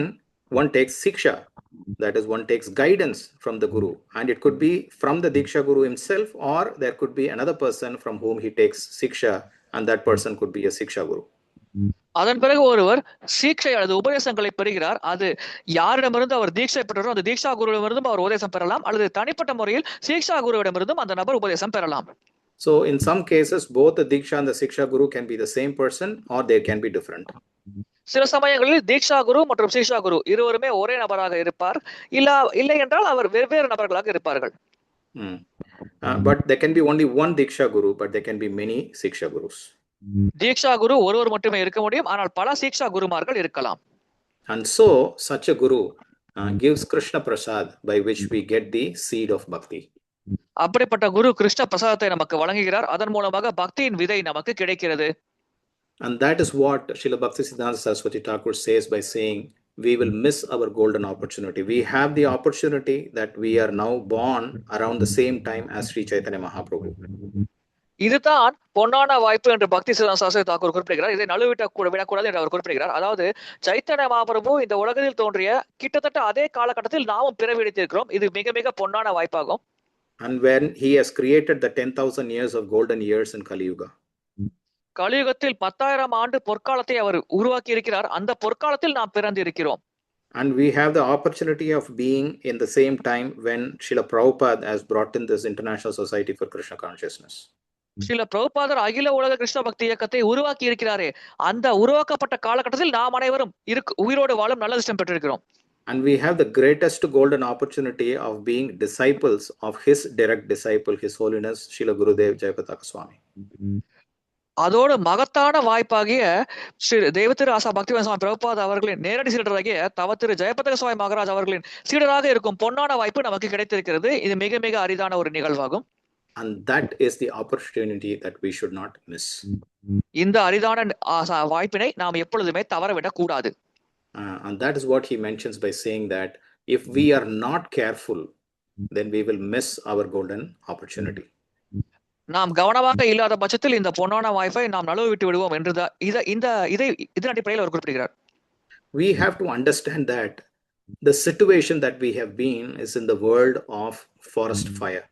one takes Siksha, that is, one takes guidance from the Guru, and it could be from the Diksha Guru himself, or there could be another person from whom he takes Siksha, and that person could be a Siksha Guru. அதன் பிறகு ஒருவர் சீக்ஷை அல்லது உபதேசங்களை பெறுகிறார். அது யாரிடமிருந்து அவர் தீட்சை பெற்றாரோ அந்த தீக்ஷா குருவிடமிருந்தும் அவர் உபதேசம் பெறலாம், அல்லது தனிப்பட்ட முறையில் சீக்ஷா குருவிடமிருந்தும் அந்த நபர் உபதேசம் பெறலாம். So in some cases, both the Diksha and the Siksha Guru can be the same person, or they can be different. சில சமயங்களில் தீக்ஷா குரு மற்றும் சீக்ஷா குரு இருவருமே ஒரே நபராக இருப்பார், இல்லை என்றால் அவர் வெவ்வேறு நபர்களாக இருப்பார்கள். But there can be only one Diksha Guru, but there can be many Siksha Gurus. தீக்ஷா குரு ஒருவர் மட்டுமே இருக்க முடியும், ஆனால் பல சீக்ஷா குருமார்கள் இருக்கலாம். And so such a Guru gives Krishna Prasad, by which we get the seed of bhakti. அப்படிப்பட்ட குரு கிருஷ்ண பிரசாதத்தை நமக்கு வழங்குகிறார், அதன் மூலமாக பக்தியின் விதை நமக்கு கிடைக்கிறது. And that is what Srila Bhaktisiddhanta Saraswati Thakur says by saying, we will miss our golden opportunity. We have the opportunity that we are now born around the same time as Sri Chaitanya Mahaprabhu. இதுதான் பொன்னான வாய்ப்பு என்று பக்தி சித்தாந்த சாஸ்திரி தாக்கூர் குறிப்பிடுகிறார். இதை விடக்கூடாது என்று அவர் குறிப்பிடுகிறார். அதாவது சைத்தன்ய மகாபிரபு இந்த உலகத்தில் தோன்றிய கிட்டத்தட்ட அதே காலகட்டத்தில் நாமும் பிறவியெடுத்திருக்கிறோம். இது மிக மிக பொன்னான வாய்ப்பாகும். And when he has created the 10,000 years of golden years in Kali Yuga, கலியுகத்தில் 10,000 ஆண்டு பொற்காலத்தை அவர் உருவாக்கி இருக்கிறார். அந்த பொற்காலத்தில் நாம் பிறந்து இருக்கிறோம். And we have the opportunity of being in the same time when Srila Prabhupada has brought in this International Society for Krishna Consciousness. Srila பிரபுபாதர் அகில உலக கிருஷ்ண பக்தி இயக்கத்தை உருவாக்கி இருக்கிறாரே, அந்த உருவாக்கப்பட்ட காலகட்டத்தில் நாம் அனைவரும் உயிரோடு வாழும் நல்ல அதிர்ஷ்டம் பெற்றிருக்கிறோம். And we have the greatest golden opportunity of being disciples of his direct disciple, His Holiness Srila Gurudev Jayapataka Swami. அதோடு மகத்தான வாய்ப்பாகிய ஸ்ரீ தேவத்திரு ஆசா பக்திவேதாந்த சுவாமி பிரபுபாத அவர்களின் நேரடி சீடராகிய தவத்திரு ஜெயபதக சுவாமி மகாராஜ் அவர்களின் சீடராக இருக்கும் பொன்னான வாய்ப்பு நமக்கு கிடைத்திருக்கிறது. இது மிக மிக அரிதான ஒரு நிகழ்வாகும். And that is the opportunity that we should not miss. இந்த அரிதான வாய்ப்பினை நாம் எப்பொழுதுமே தவறவிடக் கூடாது. And that is what he mentions by saying that if we are not careful, then we will miss our golden opportunity. நாம் கவனமாக இல்லாத பட்சத்தில் இந்த பொன்னான வாய்ப்பை நாம் நழுவ விட்டு விடுவோம் என்று இதன் அடிப்படையில் அவர் குறிப்பிடுகிறார். We have to understand that the situation that we have been is in the world of forest fire.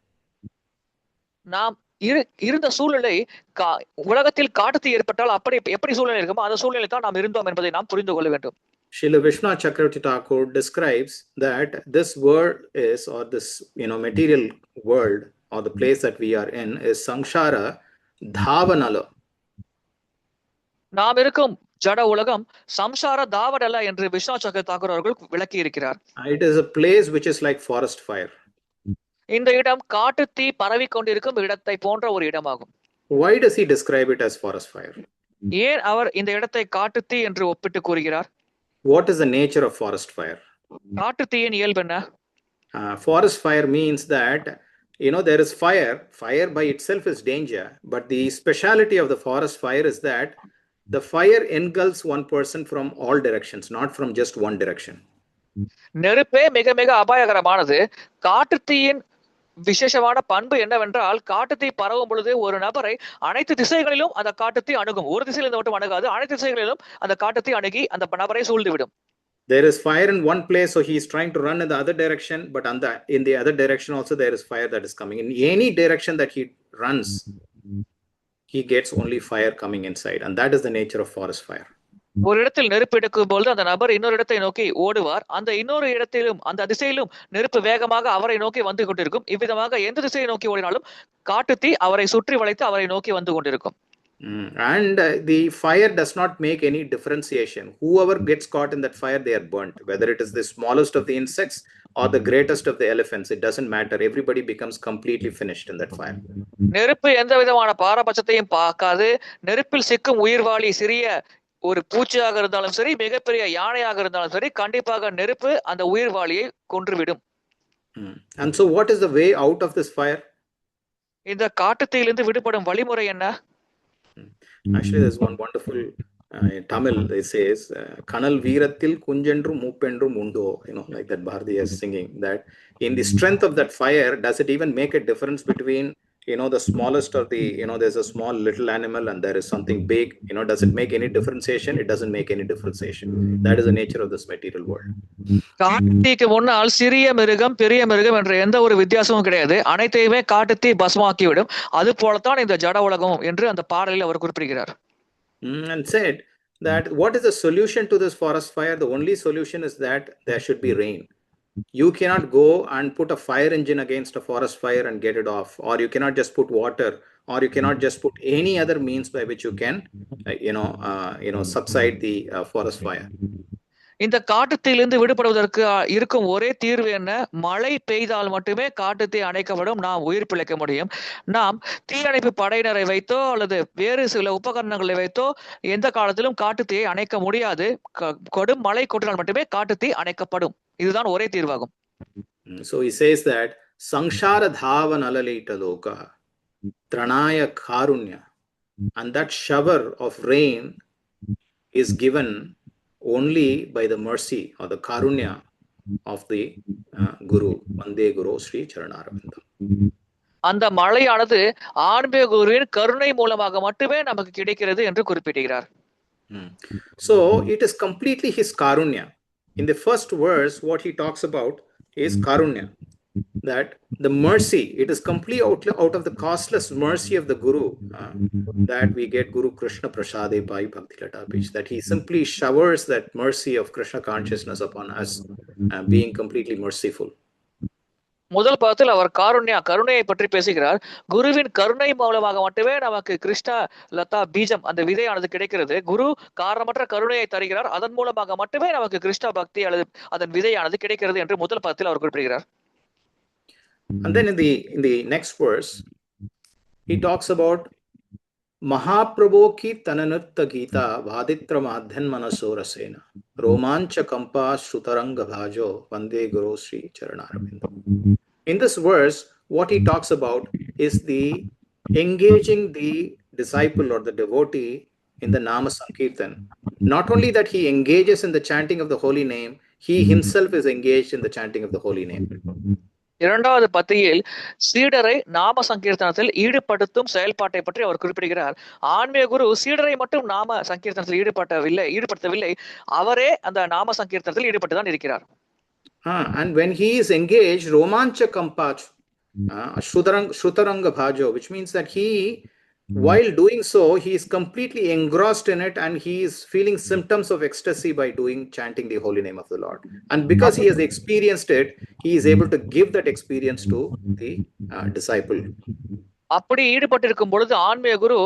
நாம் இருந்த சூழ்நிலை உலகத்தில் காட்டுத்தீ ஏற்பட்டால் எப்படி சூழ்நிலை இருக்குமோ அந்த சூழ்நிலை தான் நாம் இருந்தோம் என்பதை நாம் புரிந்து கொள்ள வேண்டும். Srila Vishnu Chakravarti Thakur describes that this world is, or this material world, or the place that we are in, is samsara dhavanala. நாம் இருக்கும் ஜட உலகம் சம்சார தாவனல என்று விஷ்ணு சக்கர தாக்கூர் அவர்கள் விளக்கி இருக்கிறார். It is a place which is like forest fire. இந்த இடம் காட்டு தீ பரவி கொண்டிருக்கும் இடத்தை போன்ற ஒரு இடமாகும். Why does he describe it as forest fire? ஏன் அவர் இந்த இடத்தை காட்டு தீ என்று ஒப்பிட்டு கூறுகிறார்? What is the nature of forest fire? காட்டு தீயின் இயல்பு என்ன? Forest fire means that there is fire. Fire by itself is danger, but the speciality of the forest fire is that the fire engulfs one person from all directions, not from just one direction. நெருப்பே மிக மிக அபாயகரமானது. காட்டு தீயின் விசேஷமான பண்பு என்னவென்றால் காட்டு தீ பரவும் பொழுது ஒரு நபரை அனைத்து திசைகளிலும் அந்த காட்டு தீ அணுகும். ஒரு திசையிலிருந்து மட்டும் அணுகாது, அனைத்து திசைகளிலும் அந்த காட்டு தீ அணுகி அந்த நபரை சூழ்ந்துவிடும். There is fire in one place, so he is trying to run in the other direction, but in the other direction also there is fire that is coming. In any direction that he runs, he gets only fire coming inside, and that is the nature of forest fire. ஒரு இடத்தில் நெருப்பு எடுக்கும் பொழுது அந்த நபர் இன்னொரு இடத்தை நோக்கி ஓடுவார். அந்த இன்னொரு இடத்திலும் அந்த திசையிலும் நெருப்பு வேகமாக அவரை நோக்கி வந்து கொண்டிருக்கும். இவ்விதமாக எந்த திசையை நோக்கி ஓடினாலும் காட்டு தீ அவரை சுற்றி வளைத்து அவரை நோக்கி வந்து கொண்டிருக்கும். And the fire does not make any differentiation. Whoever gets caught in that fire, they are burnt. Whether it is the smallest of the insects or the greatest of the elephants, it doesn't matter. Everybody becomes completely finished in that fire. நெருப்பு எந்த விதமான பாரபட்சத்தையும் பார்க்காது. நெருப்பில் சிக்கும் உயிர்வாளி சிறிய ஒரு பூச்சியாக இருந்தாலும் சரி, மிகப்பெரிய யானையாக இருந்தாலும் சரி, கண்டிப்பாக நெருப்பு அந்த உயிர்வாளியை கொன்றுவிடும். And so what is the way out of this fire? இந்த காட்டு தீயிலிருந்து விடுபடும் வழிமுறை என்ன? Actually, there's one wonderful in Tamil, it says, Kanal Veerathil Kunjendrum Moopendrum Undo, like that Bharati is singing, that in the strength of that fire, does it even make a difference between, the smallest of the, there's a small little animal and there is something big, does it make any differentiation? It doesn't make any differentiation. That is the nature of this material world. காட்டுத்தீக்கு முன்னால் சிறிய மிருகம் பெரிய மிருகம் என்ற எந்த ஒரு வித்தியாசமும் கிடையாது. அனைத்தையுமே காட்டுத்தீ பஸ்மாக்கிவிடும். அது போலத்தான் இந்த ஜட உலகம் என்று அந்த பாடலில் அவர் குறிப்பிடுகிறார். And said that what is the solution to this forest fire? The only solution is that there should be rain. You cannot go and put a fire engine against a forest fire and get it off, or you cannot just put water, or you cannot just put any other means by which you can subside the forest fire. இந்த காட்டுத்தீயிலிருந்து விடுபடுவதற்கு இருக்கும் ஒரே தீர்வு என்ன? மழை பெய்தால் மட்டுமே காட்டுத்தீ அணைக்கப்படும். நாம் உயிர் பிழைக்க முடியும். நாம் தீயணைப்பு படையினரை வைத்தோ அல்லது வேறு சில உபகரணங்களை வைத்தோ எந்த காலத்திலும் காட்டுத்தீயை அணைக்க முடியாது. கொடும் மழை கொட்டினால் மட்டுமே காட்டுத்தீ அணைக்கப்படும். இதுதான் ஒரே தீர்வாகும். So he says that Sankshara Dhava Nalalita Loka Tranaya Karunya, and that shower of rain is given only by the mercy or the karunya of the Guru, Vande Guru Sri Charanaravinda. அந்த மழையானது ஆன்மீக குருவின் கருணை மூலமாக மட்டுமே நமக்கு கிடைக்கிறது என்று குறிப்பிடுகிறார். So it is completely his karunya. In the first verse, what he talks about is karunya, that the mercy, it is complete out of the costless mercy of the Guru that we get Guru Krishna Prasade Pai Bhakti Lata Pich, that he simply showers that mercy of Krishna consciousness upon us, being completely merciful. முதல் பாகத்தில் அவர் கருணையை பற்றி பேசுகிறார். குருவின் கருணை மூலமாக மட்டுமே நமக்கு கிருஷ்ண லதா பீஜம், அந்த விதையானது கிடைக்கிறது. குரு காரணமற்ற கருணையை தருகிறார். அதன் மூலமாக மட்டுமே நமக்கு கிருஷ்ண பக்தி அல்லது அதன் விதையானது கிடைக்கிறது என்று முதல் பாகத்தில் அவர் குறிப்பிடுகிறார். And then in the next verse, he talks about Mahaprabhu ki tananutta gita vaditra madhyan manasorasena romancha kampa shrutaranga bhajo vande guru Sri Charanaravinda. In this verse, what he talks about is the engaging the disciple or the devotee in the Nama Sankirtan. Not only that he engages in the chanting of the holy name, he himself is engaged in the chanting of the holy name. இரண்டாவது பத்தியில் சீடரை நாம சங்கீர்த்தனத்தில் ஈடுபடுத்தும் செயல்பாட்டை பற்றி அவர் குறிப்பிடுகிறார். ஆன்மீக குரு சீடரை மட்டும் நாம சங்கீர்த்தனத்தில் ஈடுபடுத்தவில்லை, அவரே அந்த நாம சங்கீர்த்தனத்தில் ஈடுபட்டுதான் இருக்கிறார். And when he is engaged, romancha kampach shrutaranga bhajo, which means that he, while doing so, he is completely engrossed in it, and he is feeling symptoms of ecstasy by chanting the holy name of the Lord. And because he has experienced it, he is able to give that experience to the disciple. அப்படி ஈடுபட்டிருக்கும் பொழுது ஆன்மீக குரு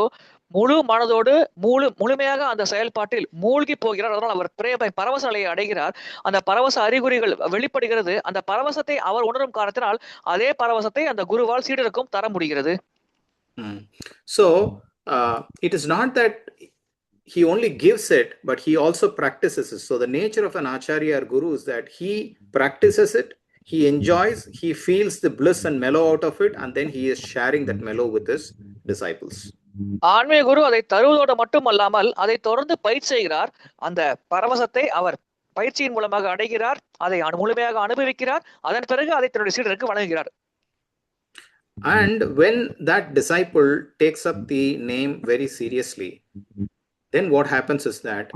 முழு மனதோடு முழுமையாக அந்த செயல்பாட்டில் மூழ்கி போகிறார். அதனால் அவர் பரவச நிலையை அடைகிறார். அந்த பரவச அறிகுறிகள் வெளிப்படுகிறது. அந்த பரவசத்தை அவர் உணரும் காரணத்தினால் அதே பரவசத்தை அந்த குருவால் சீடருக்கும் தர முடிகிறது. So it is not that he only gives it, but he also practices it. So the nature of an acharya or guru is that he practices it, he enjoys, he feels the bliss and mellow out of it, and then he is sharing that mellow with his disciples. ஆன்மீக குரு அதை தருவதோடு மட்டுமல்லாமல் அதை தொடர்ந்து பயிற்சி செய்கிறார். அந்த பரவசத்தை அவர் பயிற்சியின் மூலமாக அடைகிறார், அதை முழுமையாக அனுபவிக்கிறார். அதன் பிறகு அதை தன்னுடைய சீடருக்கு வழங்குகிறார். And when that disciple takes up the name very seriously, then what happens is that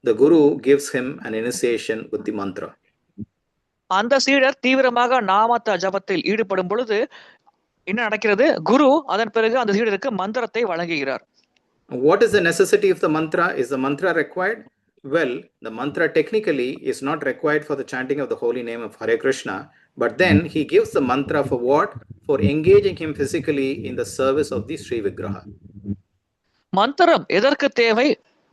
the Guru gives him an initiation with the mantra. அந்த சீடர் தீவிரமாக நாமத்த ஜபத்தில் ஈடுபடும் பொழுது என்ன நடக்கிறது? குரு அதன் பிறகு அந்த சீடருக்கு மந்திரத்தை வழங்குகிறார். What is the necessity of the mantra? Is the mantra required? Well, the mantra technically is not required for the chanting of the holy name of Hare Krishna, but then he gives the mantra for what? For engaging him physically in the service of the Sri Vigraha. மந்திரம் எதற்கு தேவை?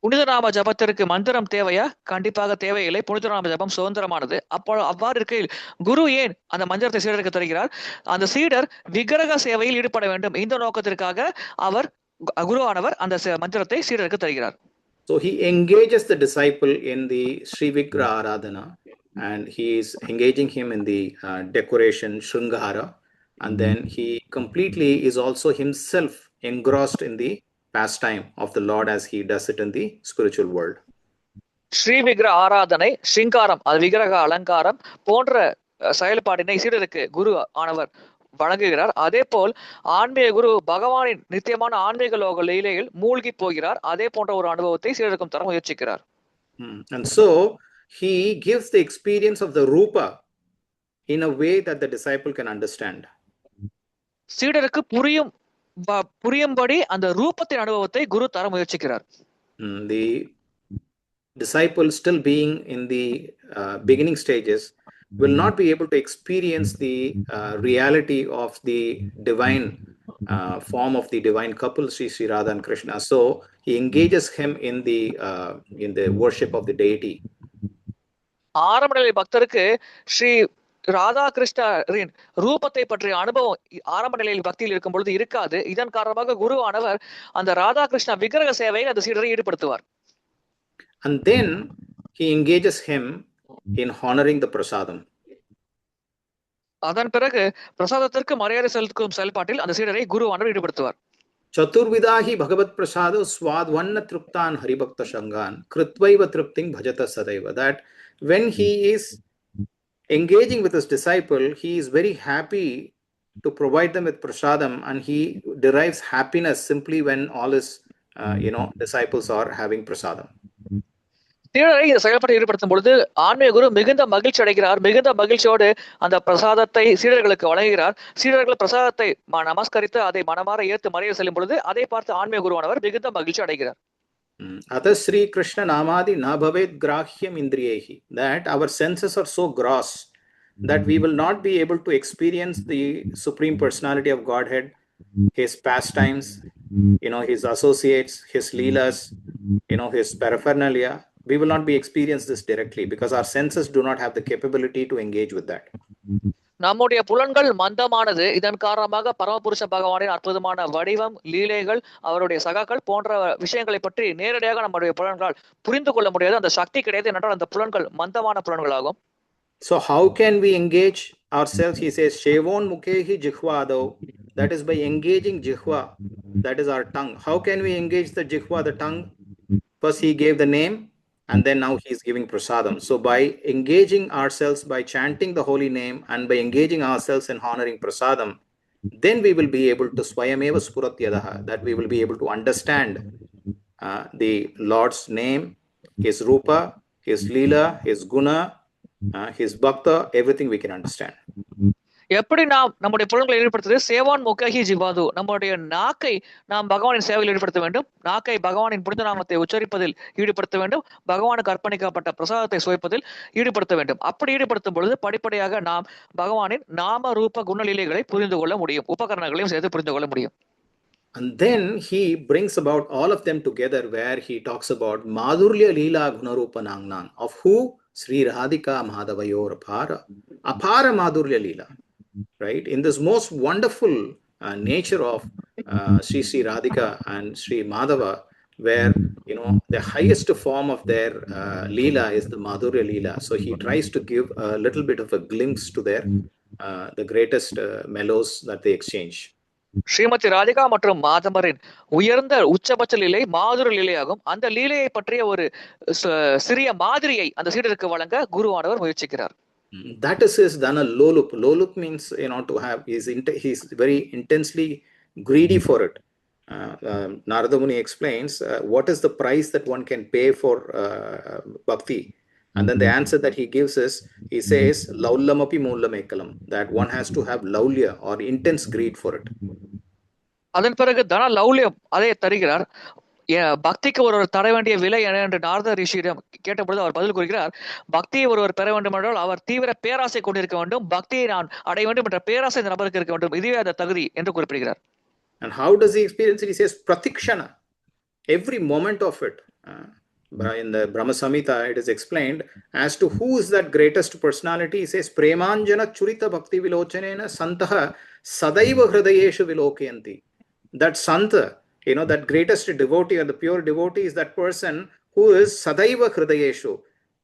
புனித நாம ஜபத்திற்கு மந்திரம் தேவையா? கண்டிப்பாக தேவையில்லை. புனித நாம ஜபம் சுதந்திரமானது. அவ்வாறு இருக்கையில் குரு ஏன் அந்த மந்திரத்தை சீடருக்கு தருகிறார்? அந்த சீடர் விக்கிரக சேவையில் ஈடுபட வேண்டும். இந்த நோக்கத்திற்காக அவர் குருவானவர் அந்த மந்திரத்தை சீடருக்கு தருகிறார். So he engages the disciple in the Sri Vigraha Aradhana, and he is engaging him in the decoration Shringara, and then he completely is also himself engrossed in the pastime of the Lord as he does it in the spiritual world. Sri விக்கிரக ஆராதனை, ஸ்ரீங்காரம், அது விக்கிரக அலங்காரம் போன்ற செயல்பாட்டினை சீடருக்கு குரு ஆனவர் வழங்குகிறார். அதே போல் ஆன்மீக குரு பகவானின் நித்தியமான ஆன்மீக லோக லீலையில் மூழ்கி போகிறார். அதே போன்ற ஒரு அனுபவத்தை சீடருக்கும் தர முயற்சிக்கிறார். And so he gives the experience of the rupa in a way that the disciple can understand. சீடருக்கு புரியும்படி அந்த ரூபத்தின் அனுபவத்தை குரு தர முயற்சிக்கிறார். The disciple, still being in the beginning stages, will not be able to experience the reality of the divine form of the divine couple, Sri Radha and Krishna. So he engages him in the worship of the deity. ஆரம்ப நிலை பக்தருக்கு ஸ்ரீ ராதா கிருஷ்ணரின் ரூபத்தை பற்றிய அனுபவம் ஆரம்ப நிலையில் பக்தியில் இருக்கும் பொழுது இருக்காது. இதன் காரணமாக குருவானவர் அந்த ராதா கிருஷ்ணா விக்கிரக சேவையில் அந்த சீடரை ஈடுபடுத்துவார். And then he engages him in honoring the prasadam. அதன் பிறகு பிரசாதத்திற்கு மரியாதை செலுத்தும் செயல்பாட்டில் அந்த சீடரை குருவானவர் ஈடுபடுத்துவார். Chaturvidahi bhagavat prasado swadvanna truptan haribhakta shangan kritvaiva tripting bhajata sadaiva. That when he is engaging with his disciple, he is very happy to provide them with prasadam, and he derives happiness simply when all his disciples are having prasadam. சீடரை இந்த செயல்பாட்டை ஈடுபடுத்தும் பொழுது ஆன்மீக குரு மிகுந்த மகிழ்ச்சி அடைகிறார். மிகுந்த மகிழ்ச்சியோடு அந்த பிரசாதத்தை சீடர்களுக்கு வழங்குகிறார். சீடர்கள் பிரசாதத்தை நமஸ்கரித்து அதை மனமாற ஏற்று மறைய செல்லும் பொழுது அதை பார்த்து ஆன்மீக குருவானவர் மிகுந்த மகிழ்ச்சி அடைகிறார். Atha Sri Krishna namadi na bhavet grahyam indriyehi. That our senses are so gross that we will not be able to experience the Supreme Personality of Godhead, his pastimes, his associates, his leelas, his paraphernalia. We will not be experience this directly because our senses do not have the capability to engage with that. நம்முடைய புலன்கள் மந்தமானது. இதன் காரணமாக பரமபுருஷ பகவானின் அற்புதமான வடிவம், லீலைகள், அவருடைய சகாக்கள் போன்ற விஷயங்களை பற்றி நேரடியாக நம்முடைய புலன்களால் புரிந்து கொள்ள முடியாது. அந்த சக்தி கிடையாது என்றால் அந்த புலன்கள் மந்தமான புலன்களாகும். So how can we engage ourselves? He says shevon mukhehi jihvado. That is by engaging jihva, that is our tongue. How can we engage the jihva, the tongue? First he gave the name, and then now he is giving prasadam. So by engaging ourselves, by chanting the holy name, and by engaging ourselves in honoring prasadam, then we will be able to swayameva spuratyadaha, that we will be able to understand the Lord's name, his rupa, his leela, his guna, his bhakta, everything we can understand. எப்படி நாம் நம்முடைய புலன்களை ஈடுபடுத்துவது? சேவான் முகஹி ஜிவாது. நம்முடைய நாக்கை நாம் பகவானின் சேவையில் ஈடுபடுத்த வேண்டும். நாக்கை பகவானின் புனித நாமத்தை உச்சரிப்பதில் ஈடுபடுத்த வேண்டும். பகவானுக்கு அர்ப்பணிக்கப்பட்ட பிரசாதத்தை சுவைப்பதில் ஈடுபடுத்த வேண்டும். அப்படி ஈடுபடுத்தும் பொழுது படிப்படியாக நாம் பகவானின் நாம ரூப குணலீலைகளை புரிந்து கொள்ள முடியும். உபகரணங்களையும் சேர்த்து புரிந்து கொள்ள முடியும். And then he brings about all of them together, where he talks about madhurya leela gunarupa nangnang, of who Sri Radhika Madhavayor apara madhurya leela. Right, in this most wonderful nature of Sri Radhika and Sri Madhava, where the highest form of their leela is the Madhurya leela. So he tries to give a little bit of a glimpse to their the greatest mellows that they exchange. Srimathi Radhika மற்றும் மாதவரின் உயர்ந்த உச்சபட்ச லீலை மாதுர லீலையாகும். அந்த லீலையை பற்றிய ஒரு சிறிய மாதிரியை அந்த சீடருக்கு வழங்க குருவானவர் முயற்சிக்கிறார். That is his dana lolup. Lolup means to have. He's very intensely greedy for it. Narada Muni explains what is the price that one can pay for bhakti, and then the answer that he gives is, he says laulamapi moolamekalam, that one has to have laulya or intense greed for it. அதன் பிறகு தன லௌல்யம் அதை தருகிறார். பக்திக்கு ஒருவர் தர வேண்டிய விலை என்ன என்று நாரத ரிஷியிடம் கேட்டபொழுது அவர் பதில் கூறுகிறார், பக்தியை ஒருவர் பெற வேண்டும் என்றால் அவர் தீவிர பேராசை கொண்டிருக்க வேண்டும். பக்தியை நான் அடைய வேண்டும் என்ற பேராசை இந்த நபருக்கு இருக்க வேண்டும். இதுவே அந்த தகுதி என்று குறிப்பிடுகிறார். And how does he experience it? He says pratikshana, every moment of it. In the Brahma Samhita it is explained as to who is that greatest personality. He says premanjana churita bhakti vilochanena santaha sadaiva hridayeshu vilokyanti. That santa, that greatest devotee or the pure devotee is that person who is sadaiva hridayeshu,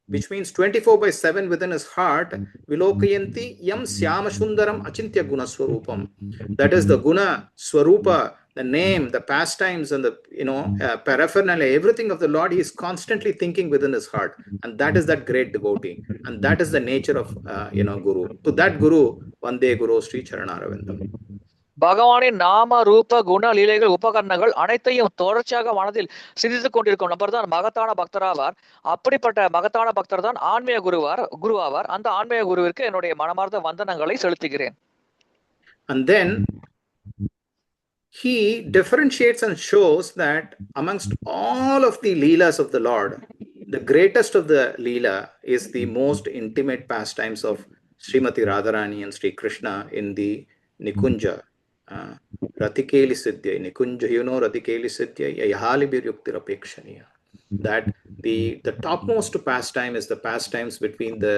which means 24/7 within his heart, vilokayanti yam syama sundaram achintya guna swarupam. That is the guna swarupa the name, the pastimes, and the paraphernalia, everything of the Lord, he is constantly thinking within his heart, and that is that great devotee, and that is the nature of Guru. To that Guru, Vande Guru Sri Charanarvindam. பகவானின் நாம ரூப குண லீலைகள் உபகரணங்கள் அனைத்தையும் தொடர்ச்சியாக மனதில் சிந்தித்துக் கொண்டிருக்கும் நபர் தான் மகத்தான பக்தராவார். அப்படிப்பட்ட மகத்தான பக்தர் தான் ஆன்மீக குருவாவார். அந்த ஆன்மீக குருவிற்கு என்னுடைய மனமார்ந்த வந்தனங்களை செலுத்துகிறேன். And then he differentiates and shows that amongst all of the leelas of the Lord, the greatest of the leela is the most intimate pastimes of Srimati Radharani and Sri Krishna in the Nikunja. Ratikeli Siddhya, Nikunja, Ratikeli Siddhya, Yahali Biryuktirapekshaniya. That the topmost pastime is the pastimes between the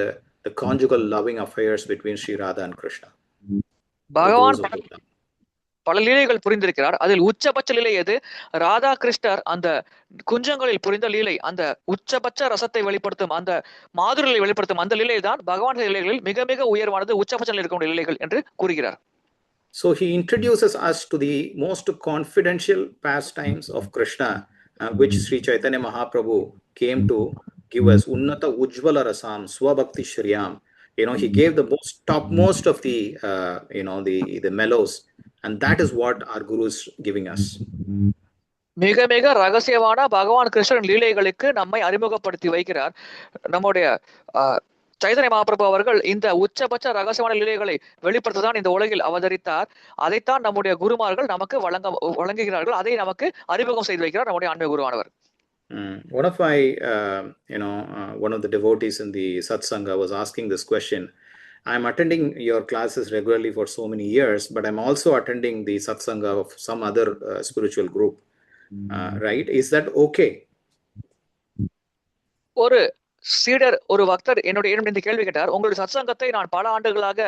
conjugal loving affairs between Sri Radha and Krishna. பகவான் பல லீலைகள் புரிந்திருக்கிறார். அதில் உச்சபட்ச லீலை எது? ராதா கிருஷ்ணர் அந்த குஞ்சங்களில் புரிந்த லீலை, அந்த உச்சபட்ச ரசத்தை வெளிப்படுத்தும், அந்த மாதுரியை வெளிப்படுத்தும் அந்த லீலை தான் பகவான் லீலைகளில் மிக மிக உயர்வானது, உச்சபட்சத்தில் இருக்கக்கூடிய லீலைகள் என்று கூறுகிறார். So he introduces us to the most confidential pastimes of Krishna, which Sri Chaitanya Mahaprabhu came to give us. Unnata Ujjvala Rasam Swabhakti Shriyam. He gave the topmost of the the mellows, and that is what our Guru is giving us. மிக மிக ரகசியமான பகவான் கிருஷ்ணன் லீலைகளுக்கு நம்மை அறிமுகப்படுத்தி வைக்கிறார். நம்முடைய சைதன்ய மகாபிரபு அவர்கள் இந்த உச்சபட்ச ரகசியமான லீலைகளை வெளிப்படுத்ததான் இந்த உலகில் அவதரித்தார். அதைத்தான் நம்முடைய குருமார்கள் நமக்கு வழங்குகிறார்கள். அதை நமக்கு அறிமுகம் செய்து வைக்கிறார் நம்முடைய ஆன்மீக குருவானவர். One of my, one of the devotees in the Satsanga was asking this question. I'm attending your classes regularly for so many years, but I'm also attending the Satsanga of some other spiritual group. Right? Is that okay? ஒரு சீடர், ஒரு பக்தர் என்னுடைய இந்த கேள்வி கேட்டார். உங்களுடைய சத்சங்கத்தை நான் பல ஆண்டுகளாக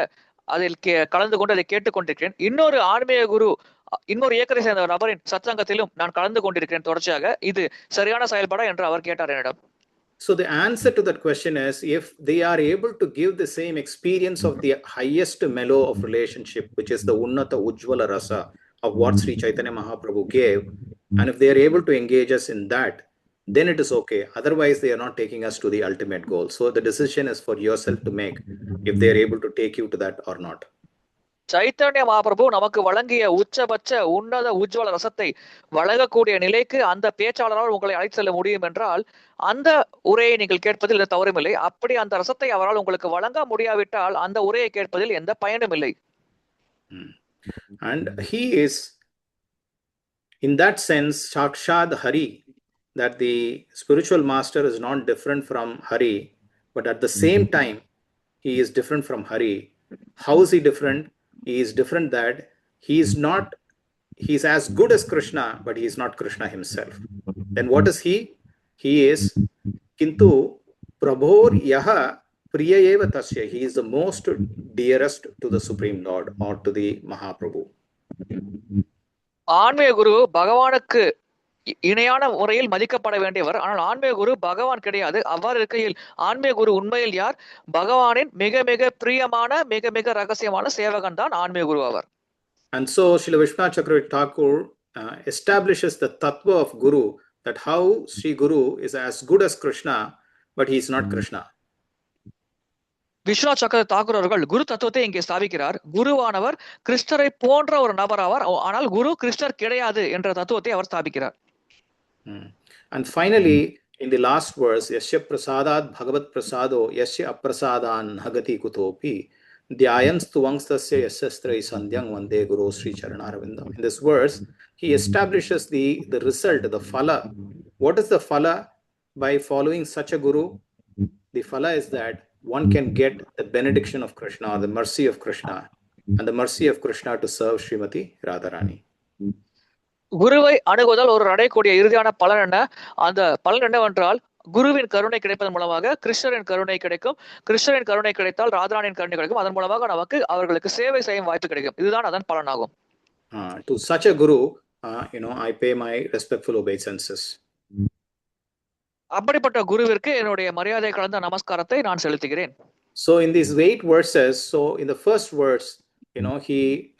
அதில் கலந்து கொண்டு அதை கேட்டுக்கொண்டிருக்கிறேன். இன்னொரு ஆன்மீக குரு, இன்னொரு இயக்கத்தை சேர்ந்த நபரின் சத்சங்கத்திலும் நான் கலந்து கொண்டிருக்கிறேன் தொடர்ச்சியாக. இது சரியான செயல்பட என்று அவர் கேட்டார் என்னிடம். So the answer to that question is, if they are able to give the same experience of the highest mellow of relationship, which is the Unnata Ujjvala Rasa of what Sri Chaitanya Mahaprabhu gave, and if they are able to engage us in that, then it is okay. Otherwise, they are not taking us to the ultimate goal. So the decision is for yourself to make, if they are able to take you to that or not. Chaitanya Mahaprabhu நமக்கு வழங்கிய உச்சபட்ச உன்னத உஜ்வல ரசத்தை வழங்கக்கூடிய நிலைக்கு அந்த பேச்சாளரால் உங்களை அழைத்து செல்ல முடியும் என்றால் அந்த உரையை நீங்கள் கேட்பதில் எந்த தவறும் இல்லை. அப்படி அந்த ரசத்தை அவரால் உங்களுக்கு வழங்க முடியாவிட்டால் அந்த உரையை கேட்பதில் எந்த பயனும் இல்லை. And he is, in that sense, Sakshad Hari, that the spiritual master is not different from Hari, but at the same time he is different from Hari. How is he different? He is different that he is as good as Krishna, but he is not Krishna himself. Then what is he? He is Kintu Prabhor Yaha Priya Eva Tasya. He is the most dearest to the Supreme Lord or to the Mahaprabhu. ஆன்மீக குரு பகவானுக்கு இணையான முறையில் மதிக்கப்பட வேண்டியவர். ஆனால் ஆன்மீக குரு பகவான் கிடையாது. அவ்வாறு இருக்கையில் ஆன்மீக குரு உண்மையில் யார்? பகவானின் மிக மிக பிரியமான மிக மிக ரகசியமான சேவகன் தான் ஆன்மீக குரு ஆவார். And so Srila Vishwanath Chakravarti Thakur establishes the tattva of Guru, that how Sri Guru is as good as Krishna, but he is not Krishna. Viswanath சக்கரவர்த்தி தாக்கூர் அவர்கள் குரு தத்துவத்தை இங்கே ஸ்தாபிக்கிறார். குருவானவர் கிருஷ்ணரை போன்ற ஒரு நபர் ஆவார், ஆனால் குரு கிருஷ்ணர் கிடையாது என்ற தத்துவத்தை அவர் ஸ்தாபிக்கிறார். And finally, in the last verse, Yasya prasadat bhagavat prasado yasya aprasadan hagati kutopi dhyayans tuvangtasya yasyastrai sandhyang vande guru Sri Charanarvindam. In this verse, he establishes the result, the phala. What is the phala by following such a guru? The phala is that one can get the benediction of Krishna, or the mercy of Krishna, and the mercy of Krishna to serve Srimati Radharani. குருவை அணுகுவதால் ஒரு அடையக்கூடிய இறுதியான பலன் என்ன? அந்த பலன் என்னவென்றால் குருவின் கருணை கிடைப்பதன் மூலமாக கிருஷ்ணரின் கருணை கிடைக்கும். கிருஷ்ணரின் கருணை கிடைத்தால் ராதாராணியின் கருணை கிடைக்கும். அதன் மூலமாக நமக்கு அவர்களுக்கு சேவை செய்யும் வாய்ப்பு கிடைக்கும். இதுதான் அதன் பலனாகும். To such a guru, I pay my respectful obeisances. அப்படிப்பட்ட குருவிற்கு என்னுடைய மரியாதை கலந்த நமஸ்காரத்தை நான் செலுத்துகிறேன். So in these 8 verses, so in the first verse, he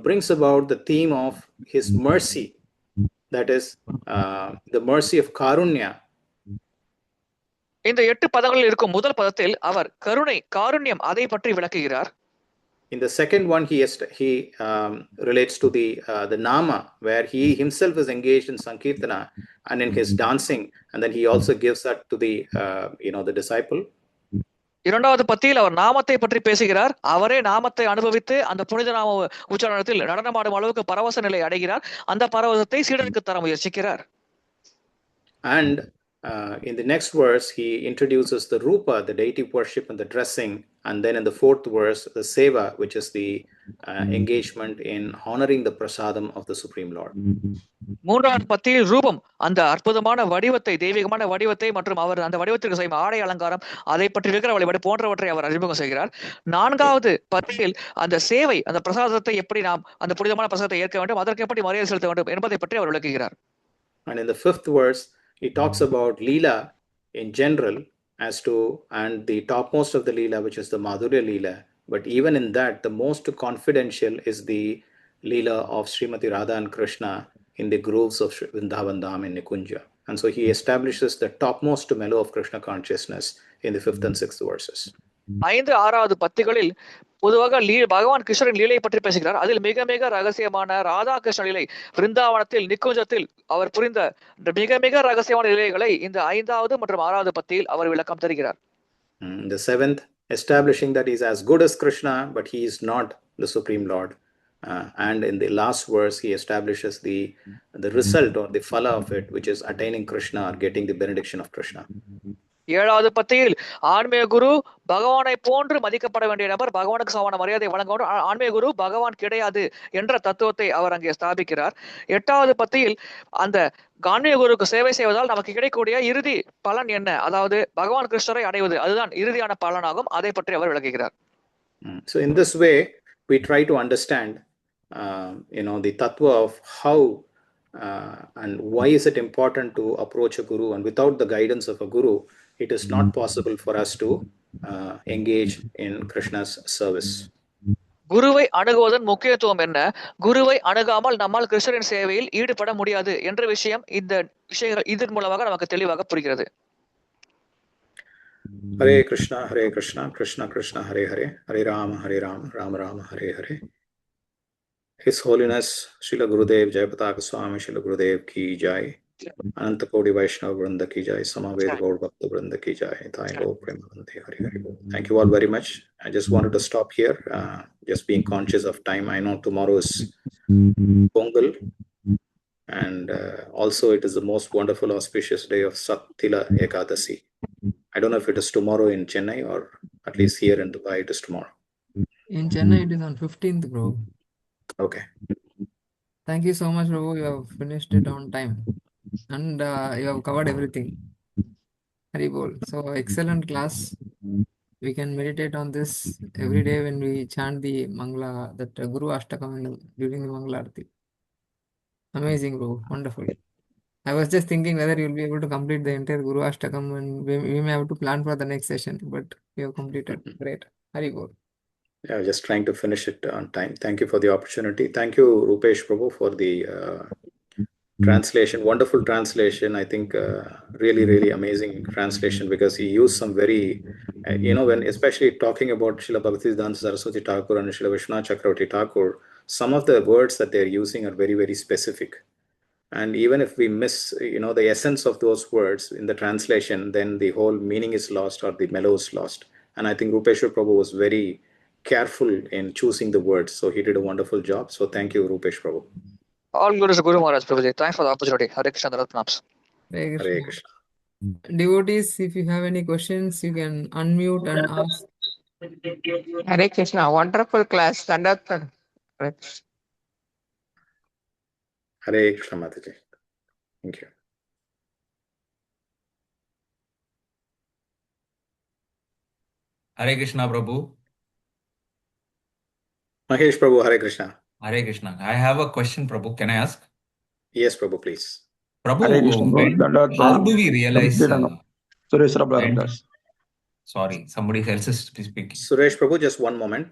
brings about the theme of his mercy, that is the mercy of Karunya. இந்த 8 பதங்களில் இருக்கும் முதல் பதத்தில் அவர் கருணை, காருண்யம் அதை பற்றி விளக்குகிறார். In the second one, he relates to the Nama, where he himself is engaged in Sankirtana and in his dancing, and then he also gives that to the disciple. இரண்டாவது பத்தியில் அவர் நாமத்தை பற்றி பேசுகிறார். அவரே நாமத்தை அனுபவித்து அந்த புனித நாம உச்சாரணத்தில் நடனமாடும் அளவுக்கு பரவச நிலை அடைகிறார். அந்த பரவசத்தை சீடனுக்கு தர முயற்சிக்கிறார். And in the next verse, he introduces the Rupa, the deity worship and the dressing. And then in the fourth verse, the Seva, which is the engagement in honoring the prasadam of the Supreme Lord. மூன்றாவது பத்தியில் ரூபம், அந்த அற்புதமான வடிவத்தை, தெய்வீகமான வடிவத்தை மற்றும் அவர் அந்த வடிவத்திற்கு செய்யும் ஆடை அலங்காரம், அதை பற்றி விக்கிர வழிபாடு போன்றவற்றை அவர் அறிமுகம் செய்கிறார். நான்காவது பத்தியில் அந்த சேவை, அந்த பிரசாதத்தை எப்படி நாம் அந்த புனிதமான பிரசாதத்தை ஏற்க வேண்டும், அதற்கு எப்படி மரியாதை செலுத்த வேண்டும் என்பதை பற்றி அவர் விளக்குகிறார். And in the fifth verse, he talks about Leela in general and the topmost of the Leela, which is the Madhurya Leela. But even in that, the most confidential is the Leela of Srimati Radha and Krishna in the groves of Vrindavan Dham in Nikunja. And so he establishes the topmost mellow of Krishna consciousness in the 5th and 6th verses. 5, 6வது பத்திகளில் பொதுவாக பகவான் கிருஷ்ணரின் லீலை பற்றி பேசுகிறார். அதில் மிக மிக ரகசியமான ராதா கிருஷ்ண லீலை, விருந்தாவனத்தில் நிக்குஞ்சத்தில் அவர் புரிந்த மிக மிக ரகசியமான லீலைகளை இந்த 5வது மற்றும் 6வது பத்தியில் அவர் விளக்கம் தருகிறார். The 7th, establishing that he is as good as Krishna, but he is not the Supreme Lord. And in the last verse, he establishes the result or the phala of it, which is attaining Krishna or getting the benediction of Krishna. 7வது பத்தியில் ஆன்மீக குரு பகவானை போன்று மதிக்கப்பட வேண்டிய நபர், பகவானுக்கு சமமான மரியாதை வழங்க வேண்டும், ஆன்மீக குரு பகவான் கிடையாது என்ற தத்துவத்தை அவர் அங்கே ஸ்தாபிக்கிறார். 8வது பத்தியில் அந்த ஆன்மீக குருக்கு சேவை செய்வதால் நமக்கு கிடைக்கக்கூடிய இறுதி பலன் என்ன, அதாவது பகவான் கிருஷ்ணரை அடைவது, அதுதான் இறுதியான பலனாகும், அதை பற்றி அவர் விளக்குகிறார். So in this way, we try to understand the tattva of how and why is it important to approach a guru, and without the guidance of a guru, it is not possible for us to engage in Krishna's service. குருவை அணுகுவதன் முக்கியத்துவம் என்ன, குருவை அணுகாமல் நம்மால் கிருஷ்ணரின் சேவையில் ஈடுபட முடியாது என்ற விஷயம் இந்த விஷயங்கள் இதன் மூலமாக நமக்கு தெளிவாக புரிகிறது. Hare Krishna, Krishna Krishna, Hare Hare, Hare Rama, Rama Rama, Hare Hare. His Holiness Srila Gurudev Jayapataka Swami Srila Gurudev ki jai. Ananta Kodi Vaishnava Vrinda ki jai. Samaved Gaur Bhakta Vrinda ki jai. Thai Lo Premanande, Hare Hare. Thank you all very much. I just wanted to stop here, just being conscious of time. I know tomorrow is Pongal, and also it is the most wonderful auspicious day of Sattila Ekadasi. I don't know if it is tomorrow in Chennai, or at least here in Dubai it is tomorrow. In Chennai, it is on 15th, bro. Okay. Thank you so much, bro. You have finished it on time. And you have covered everything. Hari Bol. So, excellent class. We can meditate on this every day when we chant the Mangala, that Guru Ashtakam during the Mangala Arati. Amazing, bro. Wonderful. I was just thinking whether you'll be able to complete the entire Guru Ashtakam, and we may have to plan for the next session, but you have completed. Great. Hari Bol. Yeah, just trying to finish it on time. Thank you for the opportunity. Thank you, Rupesh Prabhu, for the translation. Wonderful translation. I think really, really amazing translation, because he used some very, when especially talking about Srila Bhaktivedanta Saraswati Thakur and Srila Vishwanath Chakravarti Thakur, some of the words that they're using are very, very specific. And even if we miss, the essence of those words in the translation, then the whole meaning is lost or the mellow is lost. And I think Rupeshwar Prabhu was very careful in choosing the words. So he did a wonderful job. So thank you, Rupesh Prabhu. All glories to Guru Maharaj Prabhuji. Thanks for the opportunity. Hare Krishna Dharatnams. Hare Hare Krishna. Krishna. Devotees, if you have any questions, you can unmute and ask. Hare Krishna, wonderful class. Hare Krishna Mataji. Thank you. Hare Krishna, Prabhu. Mahesh Prabhu, Hare Krishna. Hare Krishna. I have a question, Prabhu. Can I ask? Yes, Prabhu, please. Prabhu, Hare Krishna, bro. how do we realize Suresh Prabhu, when, das. Sorry, somebody else is speaking. Suresh Prabhu, just one moment.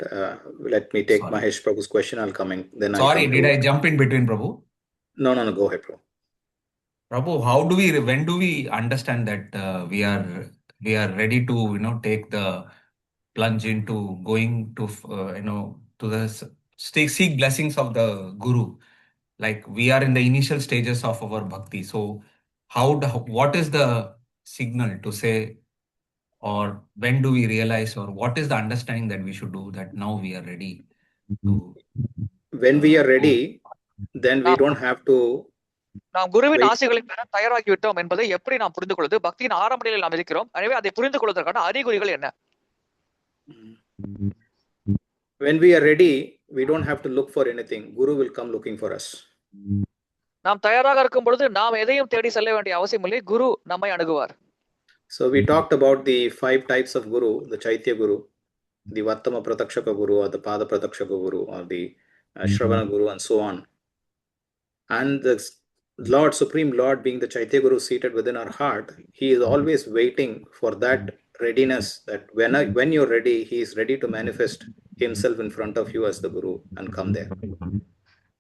Let me take Sorry. Mahesh Prabhu's question. I'll come in. Then I'll Sorry, come did to. I jump in between, Prabhu? No. Go ahead, Prabhu. Prabhu, when do we understand that we are ready to, take the plunge into going to, to the seek blessings of the Guru? Like we are in the initial stages of our bhakti. So what is the signal to say, or when do we realize, or what is the understanding that we should do that now we are ready to When we are go? ready, then we நாம் don't have to நாம் குருவின் wait. ஆசைகளை பெற தயாராகி விட்டோம் என்பதை எப்படி நாம் புரிந்து கொள்வது? பக்தியின் ஆரம்ப நிலையில் நாம் இருக்கிறோம். எனவே அதை புரிந்து கொள்வதற்கான அறிகுறிகள் என்ன? When we are ready, we don't have to look for anything. Guru will come looking for us. நாம் தயாராக இருக்கும் பொழுது நாம் எதையும் தேடி செல்ல வேண்டிய அவசியம் இல்லை. குரு நம்மை அணுகுவார். So we talked about the 5 types of Guru: the Chaitya Guru, the Vattama Pratakshaka Guru, or the Pada Pratakshaka Guru, or the Shravana Guru, and so on. And the Lord, Supreme Lord, being the Chaitya Guru seated within our heart, He is always waiting for that readiness, that when you're ready, He is ready to manifest Himself in front of you as the Guru and come there.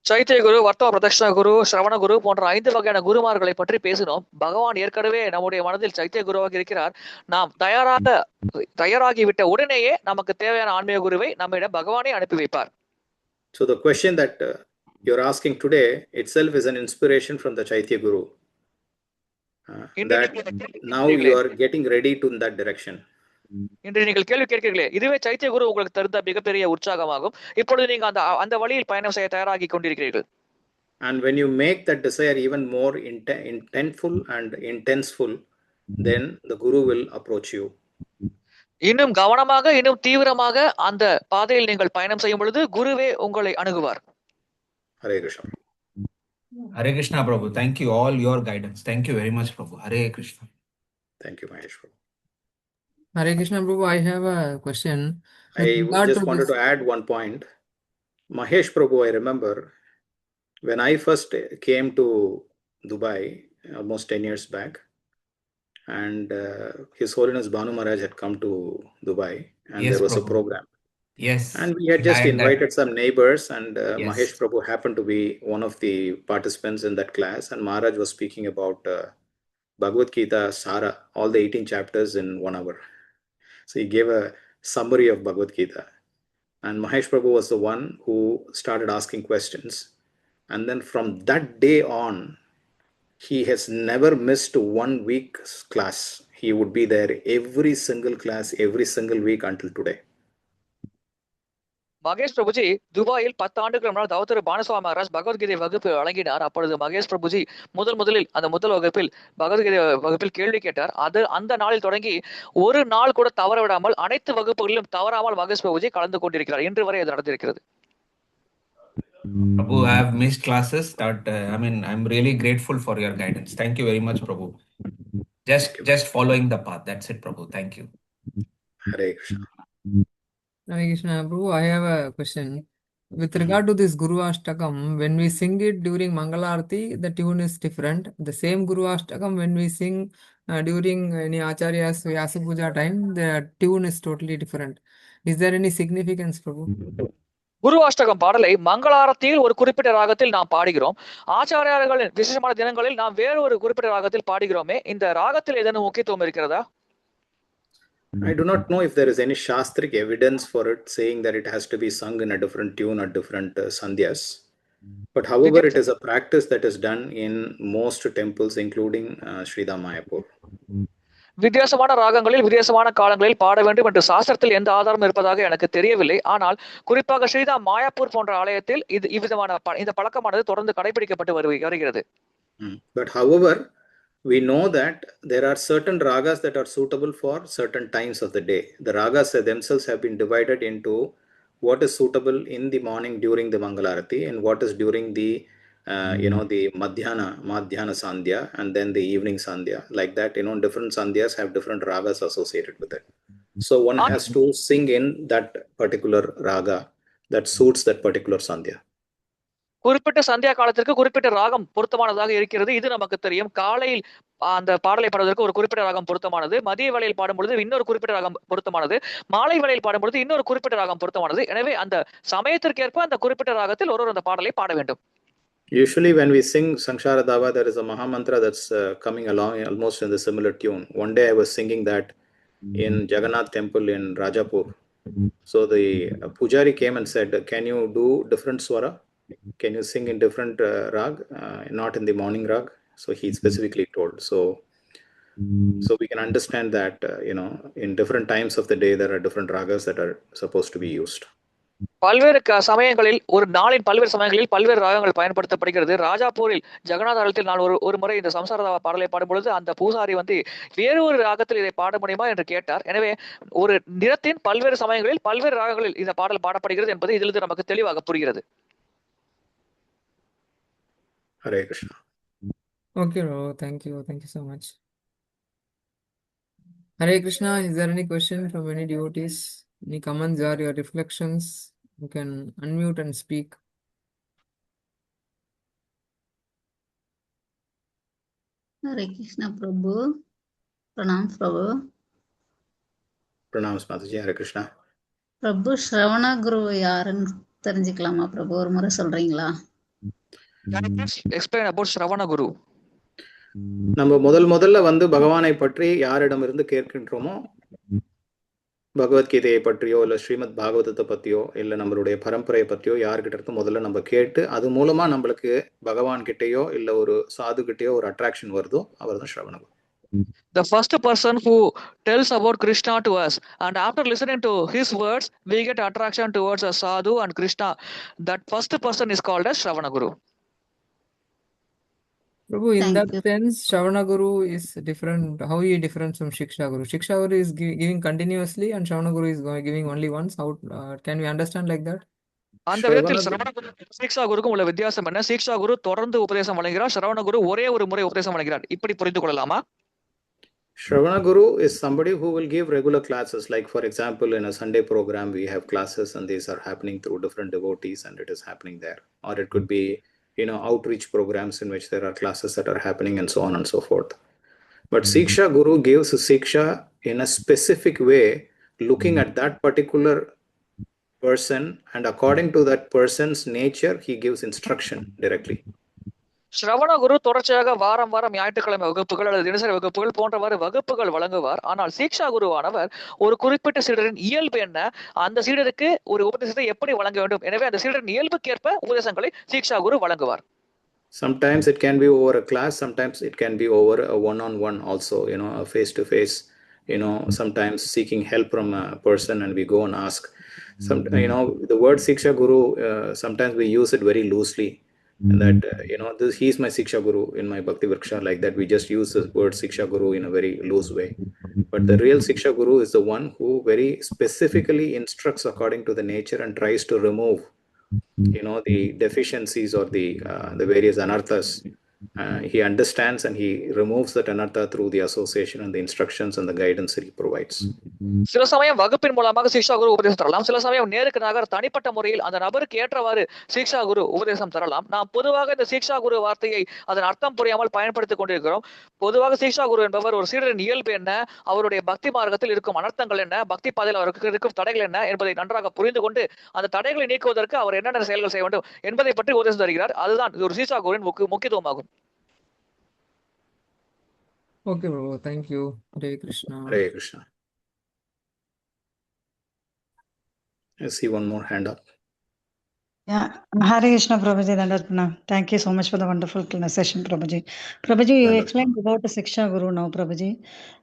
சைத்திய குரு, வர்த்தம பிரதட்சண குரு, ஸ்ரவண குரு போன்ற 5 வகையான குருமார்களை பற்றி பேசினோம். பகவான் ஏற்கனவே நம்முடைய மனதில் சைத்திய குருவாக இருக்கிறார். நாம் தயாராகிவிட்ட உடனேயே நமக்கு தேவையான ஆன்மீக குருவை நம்மிடம் பகவானே அனுப்பி வைப்பார். So the question that you're asking today itself is an inspiration from the Chaitya Guru. That now you are getting ready to in that direction. இன்று நீங்கள் கேள்வி கேட்கிறீர்களே, இதுவே சைத்திய குரு உங்களுக்கு தருந்த மிகப்பெரிய உற்சாகமாகும். இப்பொழுது நீங்க அந்த வழியில் பயணம் செய்ய தயாராகி கொண்டிருக்கிறீர்கள். And when you make that desire even more intentful and intenseful, then the Guru will approach you. இன்னும் கவனமாக, இன்னும் தீவிரமாக அந்த பாதையில் நீங்கள் பயணம் செய்யும் பொழுது குருவே உங்களை அணுகுவார். Hare Krishna. Hare Krishna, Prabhu. Thank you all your guidance. Thank you very much, Prabhu. Hare Krishna. Thank you, Mahesh Prabhu. Hare Krishna, Prabhu. I have a question. I just wanted to add one point. Mahesh Prabhu, I remember when I first came to Dubai almost 10 years back, and His Holiness Banu Maharaj had come to Dubai, and Yes, there was Prabhu. a program. Yes. And we had just invited some neighbors, and Yes. Mahesh Prabhu happened to be one of the participants in that class, and Maharaj was speaking about Bhagavad Gita Sara, all the 18 chapters in 1 hour. So he gave a summary of Bhagavad Gita, and Mahesh Prabhu was the one who started asking questions. And then from that day on, he has never missed 1 week's class. He would be there every single class, every single week until today. Mahesh Prabhuji துபாயில் 10 ஆண்டுகள் முன்னால் தவத்திரு பானுசுவாமி மகாராஜ் பகவத்கீதை வகுப்பு வழங்கினார். அப்பொழுது மகேஷ் பிரபுஜி முதலில் அந்த முதல் வகுப்பில் பகவத்கீதை வகுப்பில் கேள்வி கேட்டார். அந்த நாளில் தொடங்கி ஒரு நாள் கூட தவற விடாமல் அனைத்து வகுப்புகளிலும் தவறாமல் மகேஷ் பிரபுஜி கலந்து கொண்டிருக்கிறார். இன்று வரை அது நடந்திருக்கிறது. Prabhu, I have missed classes. I'm really grateful for your guidance. Thank you very much, Prabhu. Just following the path. That's it, Prabhu. Thank you. Hare Krishna. Hare Krishna, Prabhu. I have a question. With regard to this Guru Ashtakam, when we sing it during Mangalarti, the tune is different. The same Guru Ashtakam, when we sing during any Acharya's Vyasa Puja time, the tune is totally different. Is there any significance, Prabhu? குரு அஷ்டகம் பாடலை மங்களாரத்தியில் ஒரு குறிப்பிட்ட ராகத்தில் நாம் பாடுகிறோம். ஆச்சாரியார்களின் விசேஷமான தினங்களில் நாம் வேறு ஒரு குறிப்பிட்ட ராகத்தில் பாடுகிறோமே. இந்த ராகத்தில் ஏதேனும் முக்கியத்துவம் இருக்கிறதா? I do not know if there is any Shastric evidence for it saying that it has to be sung in a different tune at different sandhyas. But however, it is a practice that is done in most temples, including Sridham Mayapur. வித்தியாசமான ராகங்களில் வித்தியாசமான காலங்களில் பாட வேண்டும் என்று சாஸ்திரத்தில் எந்த ஆதாரம் இருப்பதாக எனக்கு தெரியவில்லை. ஆனால் குறிப்பாக ஸ்ரீதாம் மாயாப்பூர் போன்ற ஆலயத்தில் இந்த பழக்கமானது தொடர்ந்து கடைபிடிக்கப்பட்டு வருகிறது. But however, we know that there are certain ragas that are suitable for certain times of the day. The ragas themselves have been divided into what is suitable in the morning during the Mangalarati and what is during the the Madhyana Sandhya and then the evening Sandhya. Like that, different Sandhyas have different ragas associated with it. So one has to sing in that particular raga that suits that particular Sandhya. குறிப்பிட்ட சந்தியா காலத்திற்கு குறிப்பிட்ட ராகம் பொருத்தமானதாக இருக்கிறது. இது நமக்கு தெரியும். காலையில் அந்த பாடலை பாடுவதற்கு ஒரு குறிப்பிட்ட ராகம் பொருத்தமானது, மதிய வேளையில் பாடும் பொழுது இன்னொரு குறிப்பிட்ட ராகம் பொருத்தமானது, மாலை வேளையில் பாடும் பொழுது இன்னொரு குறிப்பிட்ட ராகம் பொருத்தமானது. எனவே அந்த சமயத்திற்கேற்ப அந்த குறிப்பிட்ட ராகத்தில் ஒரு அந்த பாடலை பாட வேண்டும். Usually, when we sing Sanshara Dava, there is a Mahamantra that's coming along almost in the similar tune. One day I was singing that in Jagannath Temple in Rajapur. So the Pujari came and said, "Can you do different swara? Can you sing in different rag, not in the morning rag?" So he specifically told. So we can understand that, in different times of the day, there are different ragas that are supposed to be used. பல்வேறு சமயங்களில் ஒரு நாளின் பல்வேறு சமயங்களில் பல்வேறு ராகங்கள் பயன்படுத்தப்படுகிறது. ராஜாப்பூரில் ஜெகநாத ஆலயத்தில் நான் ஒரு முறை இந்த சம்சார பாடலை பாடும் பொழுது அந்த பூசாரி வேறு ஒரு ராகத்தில் இதை பாட முடியுமா என்று கேட்டார். எனவே ஒரு நிறத்தின் பல்வேறு சமயங்களில் பல்வேறு ராகங்களில் இந்த பாடல் பாடப்படுகிறது என்பது இதிலிருந்து நமக்கு தெளிவாக புரிகிறது. Hare Krishna. Okay, bro. Thank you so much. Hare Krishna. Is there any question from any devotees? Any comments or your reflections? You can unmute and speak. Hare Krishna Prabhu. Pranam Prabhu. Pranam Mataji. Hare Krishna. Prabhu Shravana Guru யாருன்னு தெரிஞ்சுக்கலாமா பிரபு? ஒரு முறை சொல்றீங்களா? Explain about Shravana Guru. நம்ம முதல்ல பகவானை பற்றி யாரிடமிருந்து கேட்கின்றோமோ, பகவத்கீதையை பற்றியோ இல்லை ஸ்ரீமத் பாகவதத்தை பற்றியோ இல்லை நம்மளுடைய பரம்பரையை பற்றியோ யார்கிட்ட இருந்து முதல்ல நம்ம கேட்டு அது மூலமா நம்மளுக்கு பகவான் கிட்டேயோ இல்லை ஒரு சாது கிட்டேயோ ஒரு அட்ராக்ஷன் வருதோ அவர் தான் ஸ்ரவணகுரு. The first person who tells about Krishna to us, and after listening to his words, we get attraction towards a sadhu and Krishna. That first person is called as Shravana Guru. Prabhu, in Thank that you. sense, Shravana Guru is different. How he different from Shiksha Guru? Shiksha Guru is giving continuously, and Shravana Guru is giving only once. How can we understand like that? அந்த விதத்தில் சரவண குரு சீக்ஷா குருக்கும் உள்ள வித்தியாசம் என்ன? சீக்ஷா குரு தொடர்ந்து உபதேசம் வழங்குகிறார், சரவண குரு ஒரே ஒரு முறை உபதேசம் வழங்குகிறார். இப்படி புரிந்து கொள்ளலாமா? Shravana Guru is somebody who will give regular classes. Like for example, in a Sunday program, we have classes and these are happening through different devotees and it is happening there. Or it could be, outreach programs in which there are classes that are happening and so on and so forth. But Siksha Guru gives Siksha in a specific way, looking at that particular person, and according to that person's nature, he gives instruction directly. ஸ்ரவண குரு தொடர்ச்சியாக வாரம் ஞாயிற்றுக்கிழமை வகுப்புகள் அல்லது தினசரி வகுப்புகள் போன்றவாறு வகுப்புகள் வழங்குவார். ஆனால் சீக்ஷா குருவானவர் ஒரு குறிப்பிட்ட சீடரின் இயல்பு என்ன, அந்த சீடருக்கு ஒரு உபதேசத்தை எப்படி வழங்க வேண்டும், எனவே அந்த சீடரின் இயல்புக்கேற்ப உபதேசங்களை சீக்ஷா குரு வழங்குவார். Sometimes it can be over a class, sometimes it can be over a one-on-one also, a face-to-face, sometimes seeking help from a person and we go and ask. The word Siksha Guru, sometimes we use it very loosely. That, he is my Siksha Guru in my Bhakti Vriksha, like that. We just use the word Siksha Guru in a very loose way. But the real Siksha Guru is the one who very specifically instructs according to the nature and tries to remove the deficiencies or the various anarthas. He understands and he removes that anartha through the association and the instructions and the guidance that he provides. சில சமயம் வகுப்பின் மூலமாக சீக்ஷா குரு உபதேசம் தரலாம், சில சமயம் நேருக்கு நகர் தனிப்பட்ட முறையில் அந்த நபருக்கு ஏற்றவாறு சீக்ஷா குரு உபதேசம் தரலாம். நாம் பொதுவாக இந்த சீக்ஷா குரு வார்த்தையை அதன் அர்த்தம் புரியாமல் பயன்படுத்திக் கொண்டிருக்கிறோம். பொதுவாக சீக்ஷா குரு என்பவர் ஒரு சீடரின் இயல்பு என்ன, அவருடைய பக்தி மார்க்கத்தில் இருக்கும் அனர்த்தங்கள் என்ன, பக்தி பாதையில் அவருக்கு இருக்கும் தடைகள் என்ன என்பதை நன்றாக புரிந்து கொண்டு அந்த தடைகளை நீக்குவதற்கு அவர் என்னென்ன செயல்கள் செய்ய வேண்டும் என்பதை பற்றி உபதேசம் தருகிறார். அதுதான் ஒரு சீக்ஷா குருவின் முக்கியத்துவமாகும். Okay, bro. Thank you. Hare Krishna. Hare Krishna. I see one more hand up. Yeah, Hare Krishna, Prabhuji, Dandatpana. Thank you so much for the wonderful session, Prabhuji. Prabhuji, you explained about the Siksha Guru now, Prabhuji.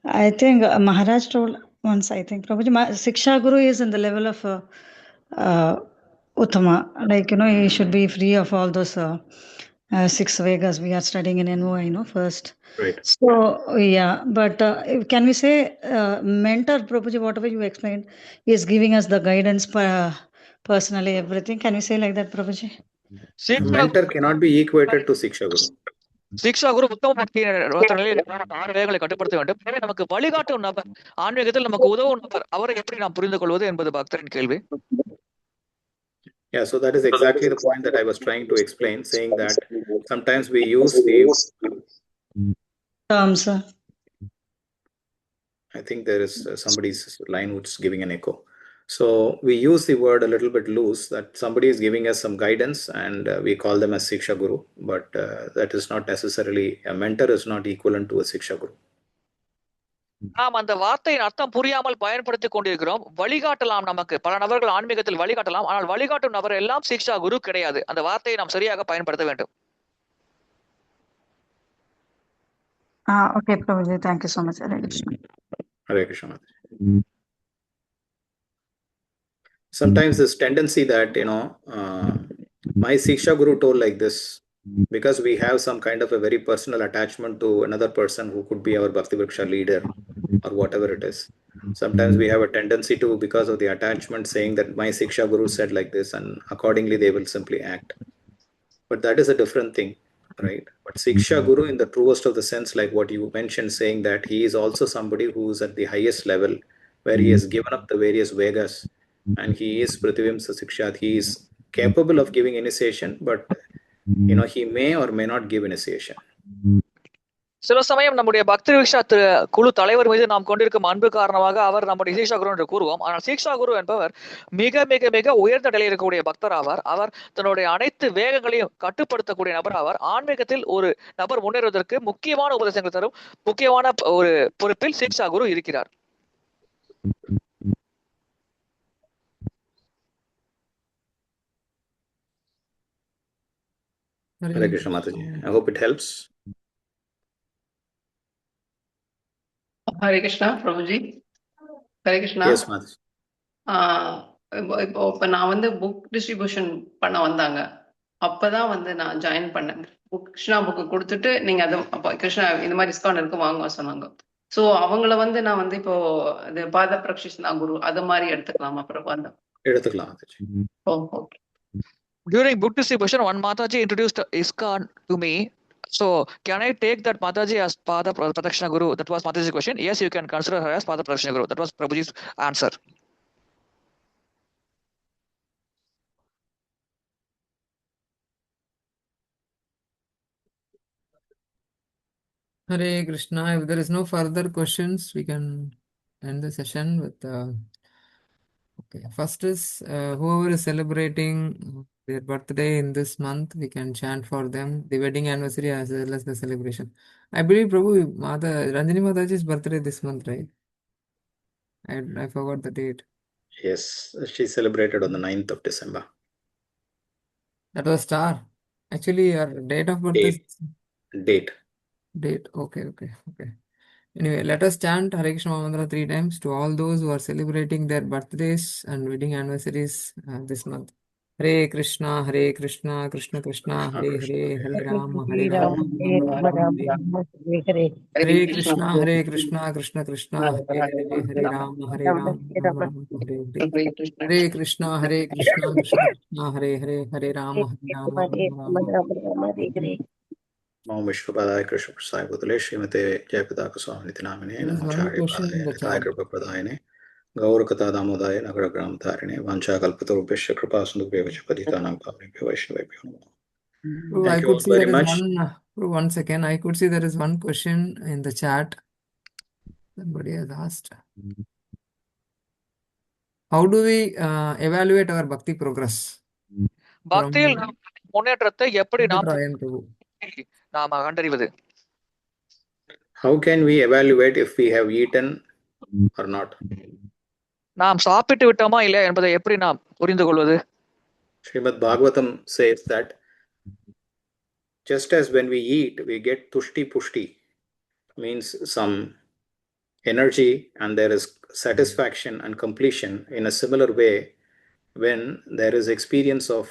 I think Maharaj told once, Prabhuji, Siksha Guru is in the level of Uttama. Like, he should be free of all those 6 Vegas we are studying in NOI, first. Right. So, yeah, but can we say mentor, Prabhuji, whatever you explained, is giving us the guidance personally, everything. Can we say like that, Prabhuji? Mentor cannot be equated to Siksha Guru. சீக்ஷா குரு உத்தம பக்தி நிலையில் 6 வேகங்களை கட்டுப்படுத்த வேண்டும். எனவே நமக்கு வழிகாட்டும் நபர், ஆன்மீகத்தில் நமக்கு உதவும் நபர், அவரை எப்படி நாம் புரிந்து கொள்வது என்பது பக்தரின் கேள்வி. Yeah, so that is exactly the point that I was trying to explain, saying that sometimes we use the terms. I think there is somebody's line which is giving an echo. So we use the word a little bit loose, that somebody is giving us some guidance and we call them as Siksha Guru, but that is not necessarily, a mentor is not equivalent to a Siksha Guru. நாம் அந்த வார்த்தையின் அர்த்தம் புரியாமல் பயன்படுத்தி கொண்டிருக்கிறோம். வழிகாட்டலாம், நமக்கு பல நபர்கள் ஆன்மீகத்தில் வழிகாட்டலாம், ஆனால் வழிகாட்டும் நபர் எல்லாம் சிக்ஷா குரு கிடையாது. அந்த வார்த்தையை நாம் சரியாக பயன்படுத்த வேண்டும். Okay, Prabhuji, thank you so much. Hare Krishna. Hare Krishna. Sometimes this tendency that, my Siksha Guru told like this, because we have some kind of a very personal attachment to another person who could be our Bhakti Vriksha leader or whatever it is. Sometimes we have a tendency to, because of the attachment, saying that my Siksha Guru said like this, and accordingly they will simply act. But that is a different thing, right? But Siksha Guru in the truest of the sense, like what you mentioned, saying that he is also somebody who is at the highest level, where he has given up the various Vedas, and he is Prithivimsa Sikshat. He is capable of giving initiation, but he may or may not give initiation. சில சமயம் நம்முடைய பக்தி விக்ஷா குழு தலைவர் மீது நாம் கொண்டிருக்கும் அன்பு காரணமாக அவர் நம்முடைய சீக்ஷா குரு என்று கூறுவோம். ஆனால் சீக்ஷா குரு என்பவர் மிக மிக மிக உயர்ந்த நிலையில் இருக்கக்கூடிய பக்தர் ஆவார். அவர் தன்னுடைய அனைத்து வேகங்களையும் கட்டுப்படுத்தக்கூடிய நபர் ஆவார். ஆன்மீகத்தில் ஒரு நபர் முன்னேறுவதற்கு முக்கியமான உபதேசங்கள் தரும் முக்கியமான ஒரு பொறுப்பில் சீக்ஷா குரு இருக்கிறார். Hare Krishna Mataji. I hope it helps. Hare Krishna, Prabhuji. Hare Krishna. Yes, Mataji. இப்போ நான் புக் டிஸ்ட்ரிபியூஷன் பண்ண வந்தாங்க. அப்பதான் நான் ஜாயின் பண்ணேன். கிருஷ்ணா புக்கு கொடுத்துட்டு நீங்க அது கிருஷ்ணா இந்த மாதிரி இஸ்கான் இருக்கு வாங்க சொன்னாங்க. ஸோ அவங்கள நான் இப்போ இது பாத பிரக்ஷிஷ்ணா குரு அது மாதிரி எடுத்துக்கலாமா பிரபு? எடுத்துக்கலாம். ஓ, okay. During book distribution, one Mataji introduced ISKCON to me. So, can I take that Mataji as Pada Pradakshina Guru? That was Mataji's question. Yes, you can consider her as Pada Pradakshina Guru. That was Prabhuji's answer. Hare Krishna. If there is no further questions, we can end the session with. Okay, first is whoever is celebrating their birthday in this month, we can chant for them the wedding anniversary as well as the celebration. I believe Prabhu Ranjani Mataji's birthday this month, right? I forgot the date. Yes, she celebrated on the 9th of December. That was star. Actually, her date of birth is Date. Okay. Anyway, let us chant Hare Krishna Mantra 3 times to all those who are celebrating their birthdays and wedding anniversaries this month. Hare Krishna, Krishna Krishna, Hare Hare, Hare Rama, Hare Rama, Rama Rama, Hare Hare Krishna, Krishna Krishna, Hare Hare, Hare Rama, Hare Rama, Rama Rama, Hare Hare. Hare Krishna, Krishna Krishna, Hare Hare, Hare Rama, Hare Rama, Rama Rama, Hare Hare. Namo Vishnupadaya Krishna Prasaya Bhutale Srimate Jayapataka Swamiti Namine Namo Acharya Padaya Nitaya Kripa Pradayane Gaurakata Damodaya Nagaragram Tarine Vancha Kalpatarubhishya Kripa Sindhubhya Patitanam Pavnebhyo Vaishnavebhyo Namo. Thank you all very much. One second, I could see there is one question in the chat. Somebody has asked. How do we evaluate our bhakti progress? பக்தியில் முன்னேற்றத்தை எப்படி நாம் கண்டறிவது? How can we evaluate if we have eaten or not? நாம் சாப்பிட்டு விட்டோமா இல்லையா என்பதை எப்படி நாம் புரிந்து கொள்வது? Srimad Bhagavatam says that just as when we eat, we get tushti pushti, means some energy and there is satisfaction and completion. In a similar way, when there is experience of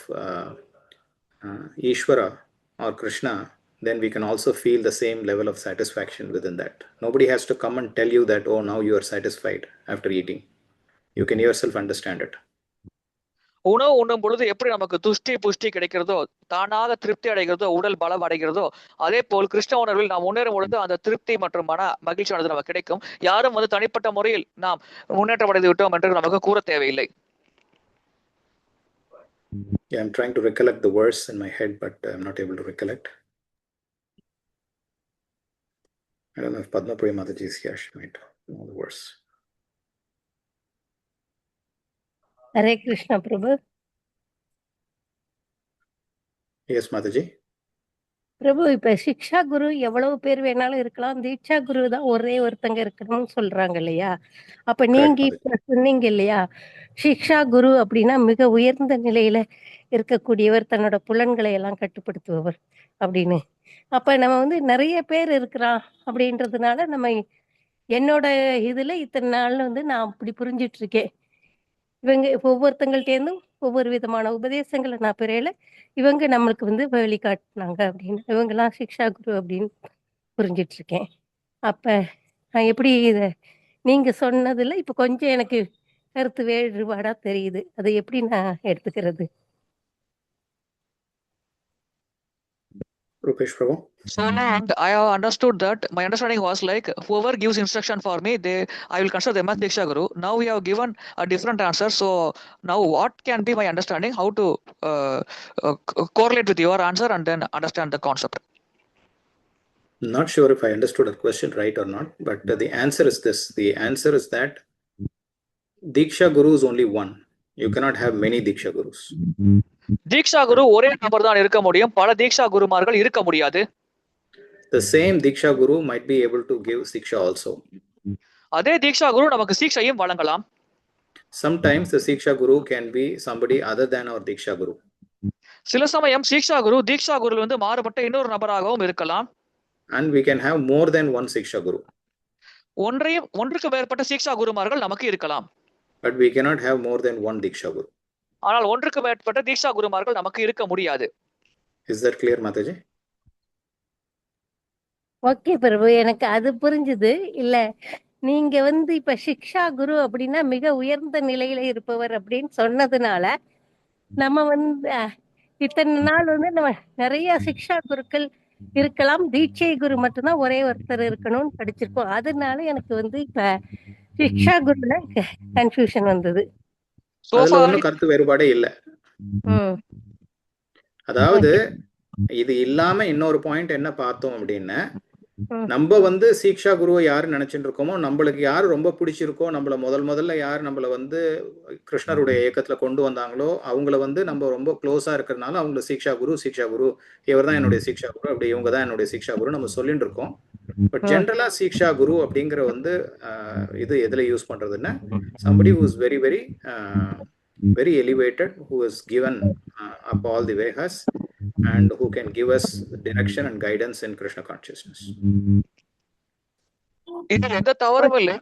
Ishvara or Krishna, then we can also feel the same level of satisfaction within that. Nobody has to come and tell you that, oh, now you are satisfied after eating. You can yourself understand it. உணவு உண்ணும் பொழுது எப்படி நமக்கு துஷ்டி புஷ்டி கிடைக்கிறதோ, தானாக திருப்தி அடைகிறதோ, உடல் பலம் அடைகிறதோ, அதே போல் கிருஷ்ண உணர்வில் நாம் முன்னேறும் பொழுது அந்த திருப்தி மற்றும் மன மகிழ்ச்சியானது நமக்கு கிடைக்கும். யாரும் தனிப்பட்ட முறையில் நாம் முன்னேற்றம் அடைந்து விட்டோம் என்று நமக்கு கூற தேவையில்லை. Yeah, I'm trying to recollect the verse in my head, but I'm not able to recollect. I don't know if Padma Priya Mataji is here. She might know the verse. Hare Krishna Prabhu. Yes, Mataji. பிரபு இப்ப சிக்ஷா குரு எவ்வளவு பேர் வேணாலும் இருக்கலாம், தீட்சா குரு தான் ஒரே ஒருத்தங்க இருக்கணும்னு சொல்றாங்க இல்லையா? அப்ப நீங்க இப்ப சொன்னீங்க இல்லையா, சிக்ஷா குரு அப்படின்னா மிக உயர்ந்த நிலையில இருக்கக்கூடியவர், தன்னோட புலன்களை எல்லாம் கட்டுப்படுத்துபவர் அப்படின்னு. அப்ப நம்ம வந்து நிறைய பேர் இருக்கிறான் அப்படின்றதுனால நம்ம என்னோட இதுல இத்தனை நாள் வந்து நான் அப்படி புரிஞ்சிட்டு இருக்கேன். இவங்க ஒவ்வொருத்தங்கள்ட்டேருந்தும் ஒவ்வொரு விதமான உபதேசங்களை நான் பெறையில இவங்க நம்மளுக்கு வந்து வழிகாட்டினாங்க அப்படின்னு, இவங்கெல்லாம் சிக்ஷா குரு அப்படின்னு புரிஞ்சிட்டு இருக்கேன். அப்ப நான் எப்படி இத நீங்க சொன்னதுல இப்ப கொஞ்சம் எனக்கு கருத்து வேறுபாடா தெரியுது. அதை எப்படி நான் எடுத்துக்கிறது? Rupesh Prabhu. So I have understood that my understanding was like whoever gives instruction for me, I will consider them as Diksha Guru. Now we have given a different answer. So now what can be my understanding? How to correlate with your answer and then understand the concept? Not sure if I understood the question right or not, but the answer is this. The answer is that Diksha Guru is only one. You cannot have many Diksha Gurus. Diksha Guru ஒரே நபர் தான் இருக்க முடியும், பல தீக்ஷா குருமார்கள் இருக்க முடியாது. The same Diksha Guru might be able to give Siksha also. அதே தீக்ஷா குரு நமக்கு சீக்ஷையும் வழங்கலாம். Sometimes the Siksha Guru can be somebody other than our Diksha Guru. சில சமயம் சீக்ஷா குரு தீக்ஷா குருல இருந்து மாறுபட்ட இன்னொரு நபராகவும் இருக்கலாம். And we can have more than one Siksha Guru. ஒன்றுக்கு மேற்பட்ட சீக்ஷா குருமார்கள் நமக்கு இருக்கலாம். But we cannot have more than one Diksha Guru. ஆனால் ஒன்றுக்கு மேற்பட்ட தீக்ஷா குருமார்கள் நமக்கு இருக்க முடியாது. Is that clear, Mataji? Okay Prabhu, எனக்கு அது புரிஞ்சுது. இல்ல நீங்க வந்து இப்ப சிக்ஷா குரு அப்படின்னா மிக உயர்ந்த நிலையில இருப்பவர் அப்படின்னு சொன்னதுனால நம்ம வந்து இத்தனை நாள் வந்து நம்ம நிறைய சிக்ஷா குருக்கள் இருக்கலாம், தீட்சை குரு மட்டும்தான் ஒரே ஒருத்தர் இருக்கணும்னு படிச்சிருக்கோம். அதனால எனக்கு வந்து இப்ப சிக்ஷா குருல கன்ஃபியூஷன் வந்தது. அதுல ஒன்றும் கருத்து வேறுபாடே இல்ல. அதாவது இது இல்லாம இன்னொரு பாயிண்ட் என்ன பார்த்தோம் அப்படின்னா, நம்ம வந்து சீக்ஷா குருவை யாரு நினைச்சுட்டு இருக்கோமோ, நம்மளுக்கு யாரு ரொம்ப பிடிச்சிருக்கோ, நம்மள முதல்ல யார் நம்மள வந்து கிருஷ்ணருடைய இயக்கத்துல கொண்டு வந்தாங்களோ அவங்கள வந்து நம்ம ரொம்ப க்ளோஸா இருக்கிறதுனால அவங்கள சீக்ஷா குரு இவர் தான் என்னுடைய சீக்ஷா குரு, அப்படி இவங்க தான் என்னுடைய சீக்ஷா குரு நம்ம சொல்லிட்டு இருக்கோம். பட் ஜென்ரலா சீக்ஷா குரு அப்படிங்கிற வந்து இது எதுல யூஸ் பண்றதுன்னா, somebody who is very very very elevated, who is given up all the Vedas and who can give us direction and guidance in Krishna consciousness. இதில் எந்த தவறும் இல்லை.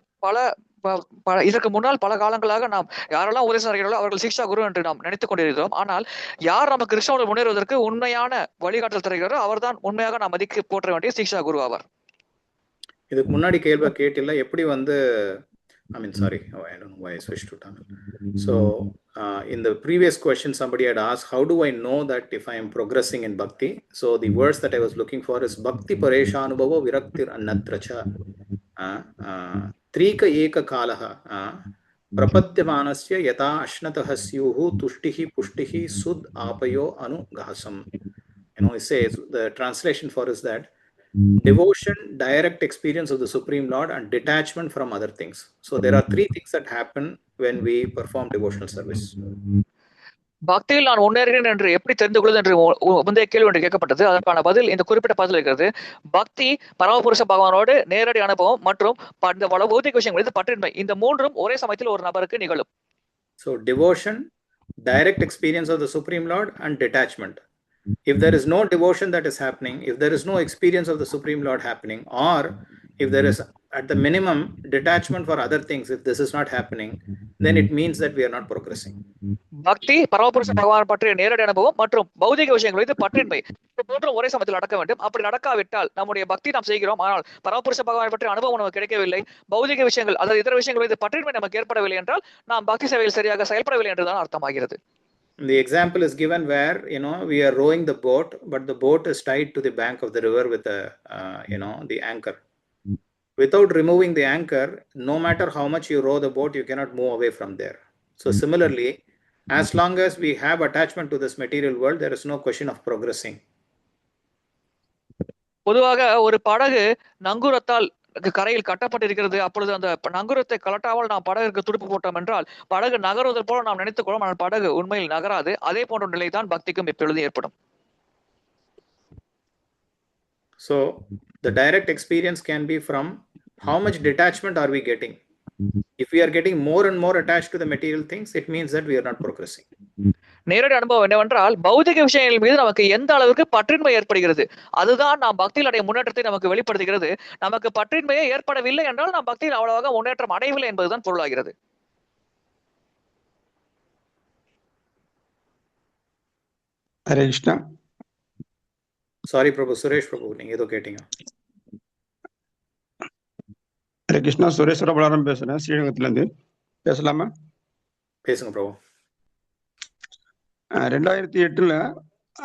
இதற்கு முன்னால் பல காலங்களாக நாம் யாரெல்லாம் உபதேசம் செய்கிறார்களோ அவர்கள் சீக்ஷா குரு என்று நாம் நினைத்துக் கொண்டிருக்கிறோம். ஆனால் யார் நம்ம கிருஷ்ணாவில் முன்னேறுவதற்கு உண்மையான வழிகாட்டல் தருகிறாரோ அவர்தான் உண்மையாக நாம் மதிக்க போற்ற வேண்டிய சீக்ஷா குரு ஆவார். இதுக்கு முன்னாடி கேள்வி கேட்டில்ல, எப்படி வந்து I mean, sorry, I don't know why I switched to Tamil. So, in the previous question, somebody had asked, how do I know that if I am progressing in bhakti? So, the words that I was looking for is Bhakti Paresha Anubhava Viraktir Annatracha Trika Eka Kalaha Prapatyamanasya Yata Ashnataha Syuhu Tushtihi Pushtihi Sud Apayo Anu Gahasam. You know, it says, the translation for is that devotion, direct experience of the Supreme Lord, and detachment from other things. So there are three things that happen when we perform devotional service. பக்தியில் நான் முன்னேறுகிறேன் என்று எப்படி தெரிந்து கொள்வது என்று முந்தைய கேள்வி ஒன்று கேட்கப்பட்டது. அதற்கான பதில் இந்த குறிப்பிட்ட பதில் இருக்கிறது. பக்தி, பரமபுருஷ பகவானோடு நேரடி அனுபவம் மற்றும் இந்த பௌதிக விஷயங்கள் மீது பற்றின்மை, இந்த மூன்றும் ஒரே சமயத்தில் ஒரு நபருக்கு நிகழும். So devotion, direct experience of the Supreme Lord, and detachment. If there is no devotion that is happening, if there is no experience of the Supreme Lord happening, or if there is at the minimum detachment for other things, if this is not happening, then it means that we are not progressing. பக்தி, பரமபுருஷ பகவான் பற்றிய நேரடி அனுபவம் மற்றும் பௌதிக விஷயங்கள் மீது பற்றின்மை, மூன்றும் ஒரே சமயத்தில் நடக்க வேண்டும். அப்படி நடக்காவிட்டால் நம்முடைய பக்தி நாம் செய்கிறோம், ஆனால் பரமபுருஷ பகவான் பற்றிய அனுபவம் நமக்கு கிடைக்கவில்லை, பௌதிக விஷயங்கள் அதாவது இதர விஷயங்கள் மீது பற்றின்மை நமக்கு ஏற்படவில்லை என்றால் நாம் பக்தி சேவையில் சரியாக செயல்படவில்லை என்றுதான் அர்த்தமாகிறது. The example is given where, you know, we are rowing the boat, but the boat is tied to the bank of the river with a, the anchor. Without removing the anchor, no matter how much you row the boat, you cannot move away from there. So similarly, As long as we have attachment to this material world, there is no question of progressing. பொதுவாக ஒரு படகு நங்கூரத்தால் கரையில் கட்டப்பட்டிருக்கிறது. அப்பொழுது அந்த நங்கூரத்தை கலட்டாமல் நாம் படகுக்கு துடுப்பு போட்டோம் என்றால் படகு நகருவது போல நாம் நினைத்துக் கொள்ளும். ஆனால் படகு உண்மையில் நகராது. அதே போன்ற நிலைதான் பக்திக்கும் எப்பொழுதும் ஏற்படும். So the direct experience can be from how much detachment are we getting. If we are getting more and more attached to the material things, it means that we are not progressing. நேரடி அனுபவம் என்னவென்றால் பௌதிக விஷயங்கள் மீது நமக்கு எந்த அளவுக்கு பற்றின்மை ஏற்படுகிறது அதுதான் நாம் பக்தியில் அடைய முன்னேற்றத்தை நமக்கு வெளிப்படுத்துகிறது. நமக்கு பற்றின்மையே ஏற்படவில்லை என்றால் நாம் பக்தியில் அவ்வளவாக முன்னேற்றம் அடையவில்லை என்பதுதான் பொருளாகிறது. Hare Krishna. Sorry Prabhu, Suresh Prabhu, நீங்க ஏதோ கேட்டீங்க. ஹரே கிருஷ்ணா, சுரேஸ்வர பலாரம் பேசுறேன், ஸ்ரீரங்கத்திலேருந்து. பேசலாமா? பேசுங்க பிரபு. 2008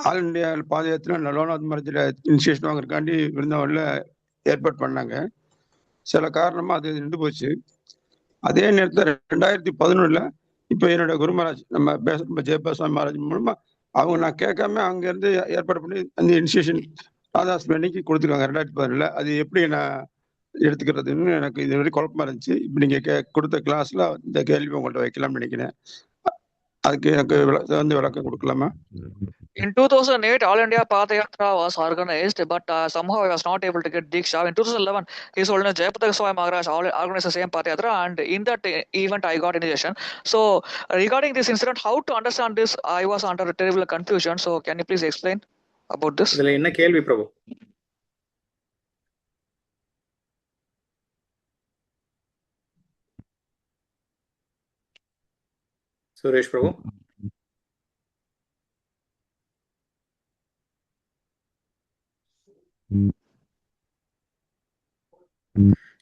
ஆல் இண்டியா பாத யாத்திரை லோகநாத் மஹாராஜில் இனிஷியேஷன் வாங்குறதுக்காண்டி விருந்தாவனில் ஏற்பாடு பண்ணாங்க. சில காரணமாக அது நின்று போச்சு. அதே நேரத்தில் 2011 இப்போ என்னோட குரு மகாராஜ் நம்ம ஜெயபாஸ்வாமி மகாராஜ் மூலமாக அவங்க நான் கேட்காம அங்கேருந்து ஏற்பாடு பண்ணி அந்த இனிஷியேஷன் ராதாஸ்மி அன்னைக்கு கொடுத்துருக்காங்க 2011. அது எப்படி நான் எடுத்துக்கிறதுன்னு எனக்கு இது வரைக்கும் குழப்பமா இருந்துச்சு. இப்போ நீங்கள் கொடுத்த கிளாஸில் இந்த கேள்வி உங்கள்கிட்ட வைக்கலாம்னு நினைக்கிறேன். அதுக்கு எனக்கு வந்து விளக்கம் கொடுக்கலாமா? In 2008, All India Padayatra was organized, but somehow I was not able to get Diksha. In 2011, His Holiness Jayapataka Swami Maharaj organized the same Padayatra, and in that event, I got initiation. So, regarding this incident, how to understand this, I was under a terrible confusion. So, can you please explain about this? இதுல என்ன கேள்வி பிரபு? Suresh Prabhu.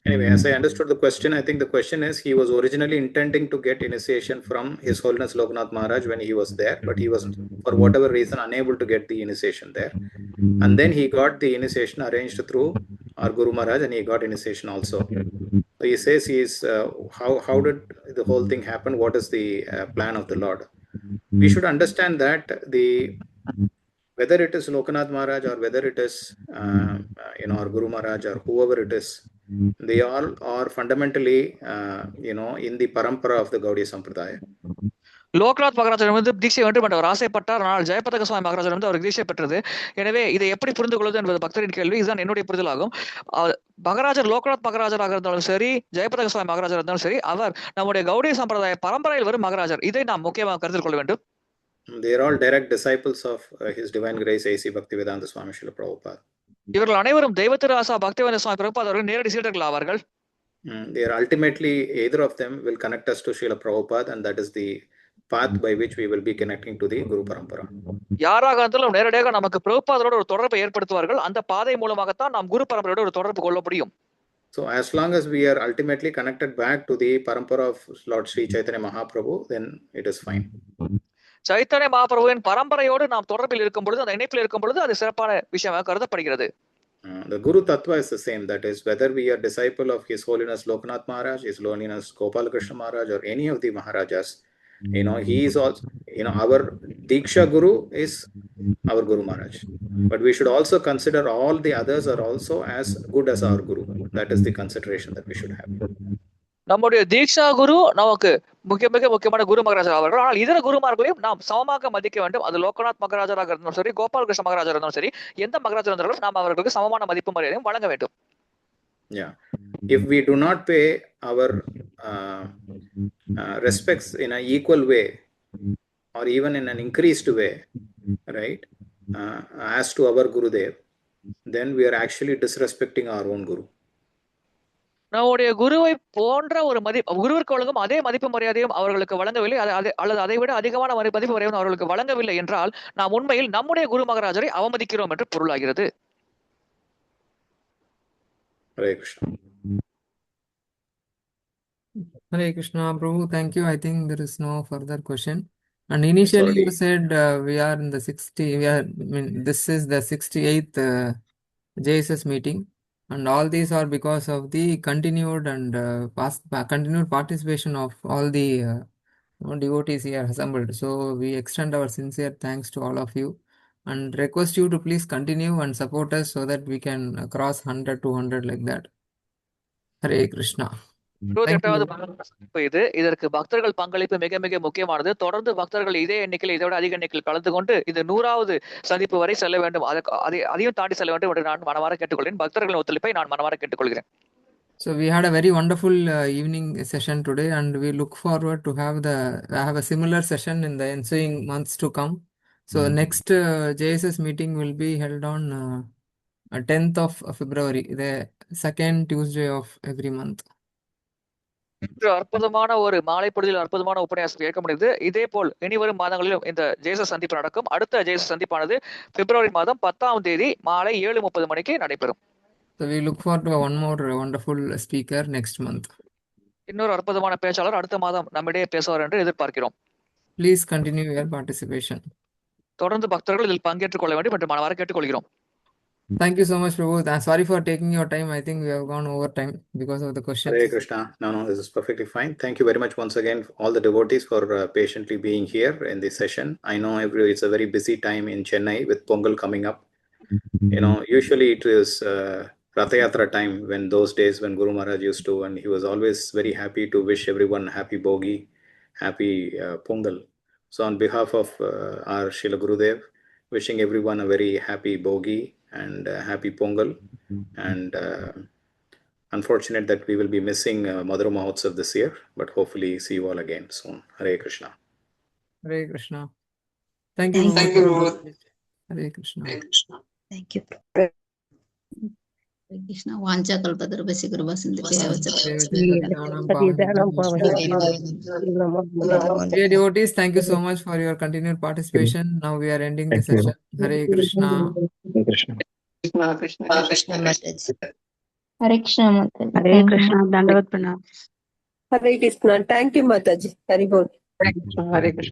Anyway, as I understood the question, I think the question is he was originally intending to get initiation from His Holiness Lokanath Maharaj when he was there, but he was for whatever reason unable to get the initiation there. And then he got the initiation arranged through our Guru Maharaj, and he got initiation also. So he says he is how did the whole thing happen? What is the plan of the Lord? We should understand that whether it is Lokanath Maharaj or whether it is our Guru Maharaj or whoever it is, they all are fundamentally in the parampara of the Gaudiya Sampradaya. Loknath மகாராஜர் வந்து தீட்சை வேண்டும் என்று அவர் ஆசைப்பட்டார். ஆனால் ஜெயபதக சுவாமி மகாராஜர் வந்து அவருக்கு தீட்சை பெற்றது. எனவே இதை எப்படி புரிந்து கொள்வது என்பது பக்தரின் கேள்வி. இதுதான் என்னுடைய புரிதலாகும். மகாராஜர் லோக்நாத் மகாராஜராக இருந்தாலும் சரி, ஜெயபதக சுவாமி மகாராஜர் இருந்தாலும் சரி, அவர் நம்முடைய கௌடிய சம்பிரதாய பரம்பரையில் வரும் மகாராஜர். இதை நாம் முக்கியமாக கருத்தில் கொள்ள வேண்டும். They are all direct disciples of His Divine Grace A.C. Bhaktivedanta Swami Srila Prabhupada. இவர்கள் அனைவரும் தெய்வத்திராசா பக்திவேதாந்த சுவாமி பிரபுபாத் அவர்கள் நேரடி சீடர்கள் ஆவார்கள். They are ultimately, either of them will connect us to Srila Prabhupada, and that is the path by which we will be connecting to the Guru Parampara. யாராக இருந்தாலும் நேரடியாக நமக்கு பிரபுபாதரோட ஒரு தொடர்பை ஏற்படுத்துவார்கள். அந்த பாதை மூலமாகத்தான் நாம் குரு பரம்பரையோட ஒரு தொடர்பு கொள்ள முடியும். So as long as we are ultimately connected back to the parampara of Lord Sri Chaitanya Mahaprabhu, then it is fine. Chaitanya மகாபிரபுவின் பரம்பரையோடு நாம் தொடர்பில் இருக்கும் பொழுது, அந்த இணைப்பில் இருக்கும் பொழுது அது சிறப்பான விஷயமாக கருதப்படுகிறது. The Guru Tattva is the same. That is, whether we are disciple of His Holiness Lokanath Maharaj, His Holiness Gopalakrishna Maharaj, or any of the Maharajas, he is also, our Diksha Guru is our Guru Maharaj. But we should also consider all the others are also as good as our Guru. That is the consideration that we should have. நம்முடைய தீக்ஷா குரு நமக்கு மிக முக்கியமான குரு மகாராஜர் அவர்கள். ஆனால் இதர குருமார்களையும் நாம் சமமாக மதிக்க வேண்டும். அது லோகநாத் மகாராஜராக இருந்தாலும் சரி, கோபாலகிருஷ்ண மகாராஜர் இருந்தாலும் சரி, எந்த மகாராஜர் இருந்தாலும் நாம் அவர்களுக்கு சமமான மதிப்பு மரியாதையும் வழங்க வேண்டும். Yeah, if we do not pay our respects in an equal way or even in an increased way, right, as to our Gurudev, then we are actually disrespecting our own Guru. நம்முடைய குருவை போன்ற ஒரு குருவிற்கு வழங்கும் அதே மதிப்பு மரியாதையும் அவர்களுக்கு வழங்கவில்லை, அல்லது அதை விட அதிகமான மதிப்பு மரியாதையும் அவர்களுக்கு வழங்கவில்லை என்றால் நாம் உண்மையில் நம்முடைய குரு மகாராஜரை அவமதிக்கிறோம் என்று பொருளாகிறது. Hare Krishna. Hare Krishna, Prabhu. Thank you. I think there is no further question. And initially you said we are in the 60. This is the 68th JSS meeting, and all these are because of the continued and continued participation of all the devotees here assembled. So we extend our sincere thanks to all of you and request you to please continue and support us so that we can cross 100 to 100 like that. Hare Krishna. 28வது பங்களிப்பு இதற்கு பக்தர்கள் பங்களிப்பு மிக மிக முக்கியமானது. தொடர்ந்து பக்தர்கள் இதே எண்ணிக்கையில் இதை விட அதிக எண்ணிக்கையில் கலந்து கொண்டு இது 100வது சந்திப்பு வரை செல்ல வேண்டும், அதையும் தாண்டி செல்ல வேண்டும் என்று நான் மனமாற கேட்டுக்கொள்கிறேன். பக்தர்களின் ஒத்துழைப்பை நான் மனமாற கேட்டுக்கொள்கிறேன். So we had a very wonderful evening session today, and we look forward to have a similar session in the ensuing months to come. So next JSS meeting will be held on 10th of February, the second Tuesday of every month. அற்புதமான ஒரு மாலை பொழுதில் அற்புதமான உபன்யாசம் கேட்க முடியுது. இதே போல் இனிவரும் மாதங்களிலும் இந்த ஜேசஸ் சந்திப்பு நடக்கும். அடுத்த ஜேசஸ் சந்திப்பானது பிப்ரவரி மாதம் 10ஆம் தேதி மாலை 7:30 மணிக்கு நடைபெறும். So we look forward to one more wonderful speaker next month. இன்னொரு அற்புதமான பேச்சாளர் அடுத்த மாதம் நம்மிடையே பேசுவார் என்று எதிர்பார்க்கிறோம். Please continue your participation. தொடர்ந்து பக்தர்கள் இதில் பங்கேற்றுக் கொள்ள வேண்டும் என்று மனமாற கேட்டுக்கொள்கிறோம். Thank you so much, Prabhu. Sorry for taking your time. I think we have gone over time because of the questions. Hare Krishna. No, this is perfectly fine. Thank you very much once again, all the devotees, for patiently being here in this session. I know it's a very busy time in Chennai with Pongal coming up. Usually it is Ratha Yatra time, when those days when Guru Maharaj used to, and he was always very happy to wish everyone happy Bogi, happy Pongal. So on behalf of our Srila Gurudev, wishing everyone a very happy Bogi and happy Pongal, and unfortunate that we will be missing Madhura Mahotsav this year, but hopefully see you all again soon. Hare Krishna. Hare Krishna. Thank you. Hare Krishna. Thank you. Hare Krishna. Vancha kalpatarupasi kripa sindhya Dear devotees, thank you so much for your continued participation. Now we are ending the session. Hare Krishna. Hare Krishna. Krishna Krishna Mataji. Hare Krishna Mataji. Hare Krishna. Dandavat Pranam. Hare Krishna. Thank you, Mataji. Hari Bol. Hare Krishna.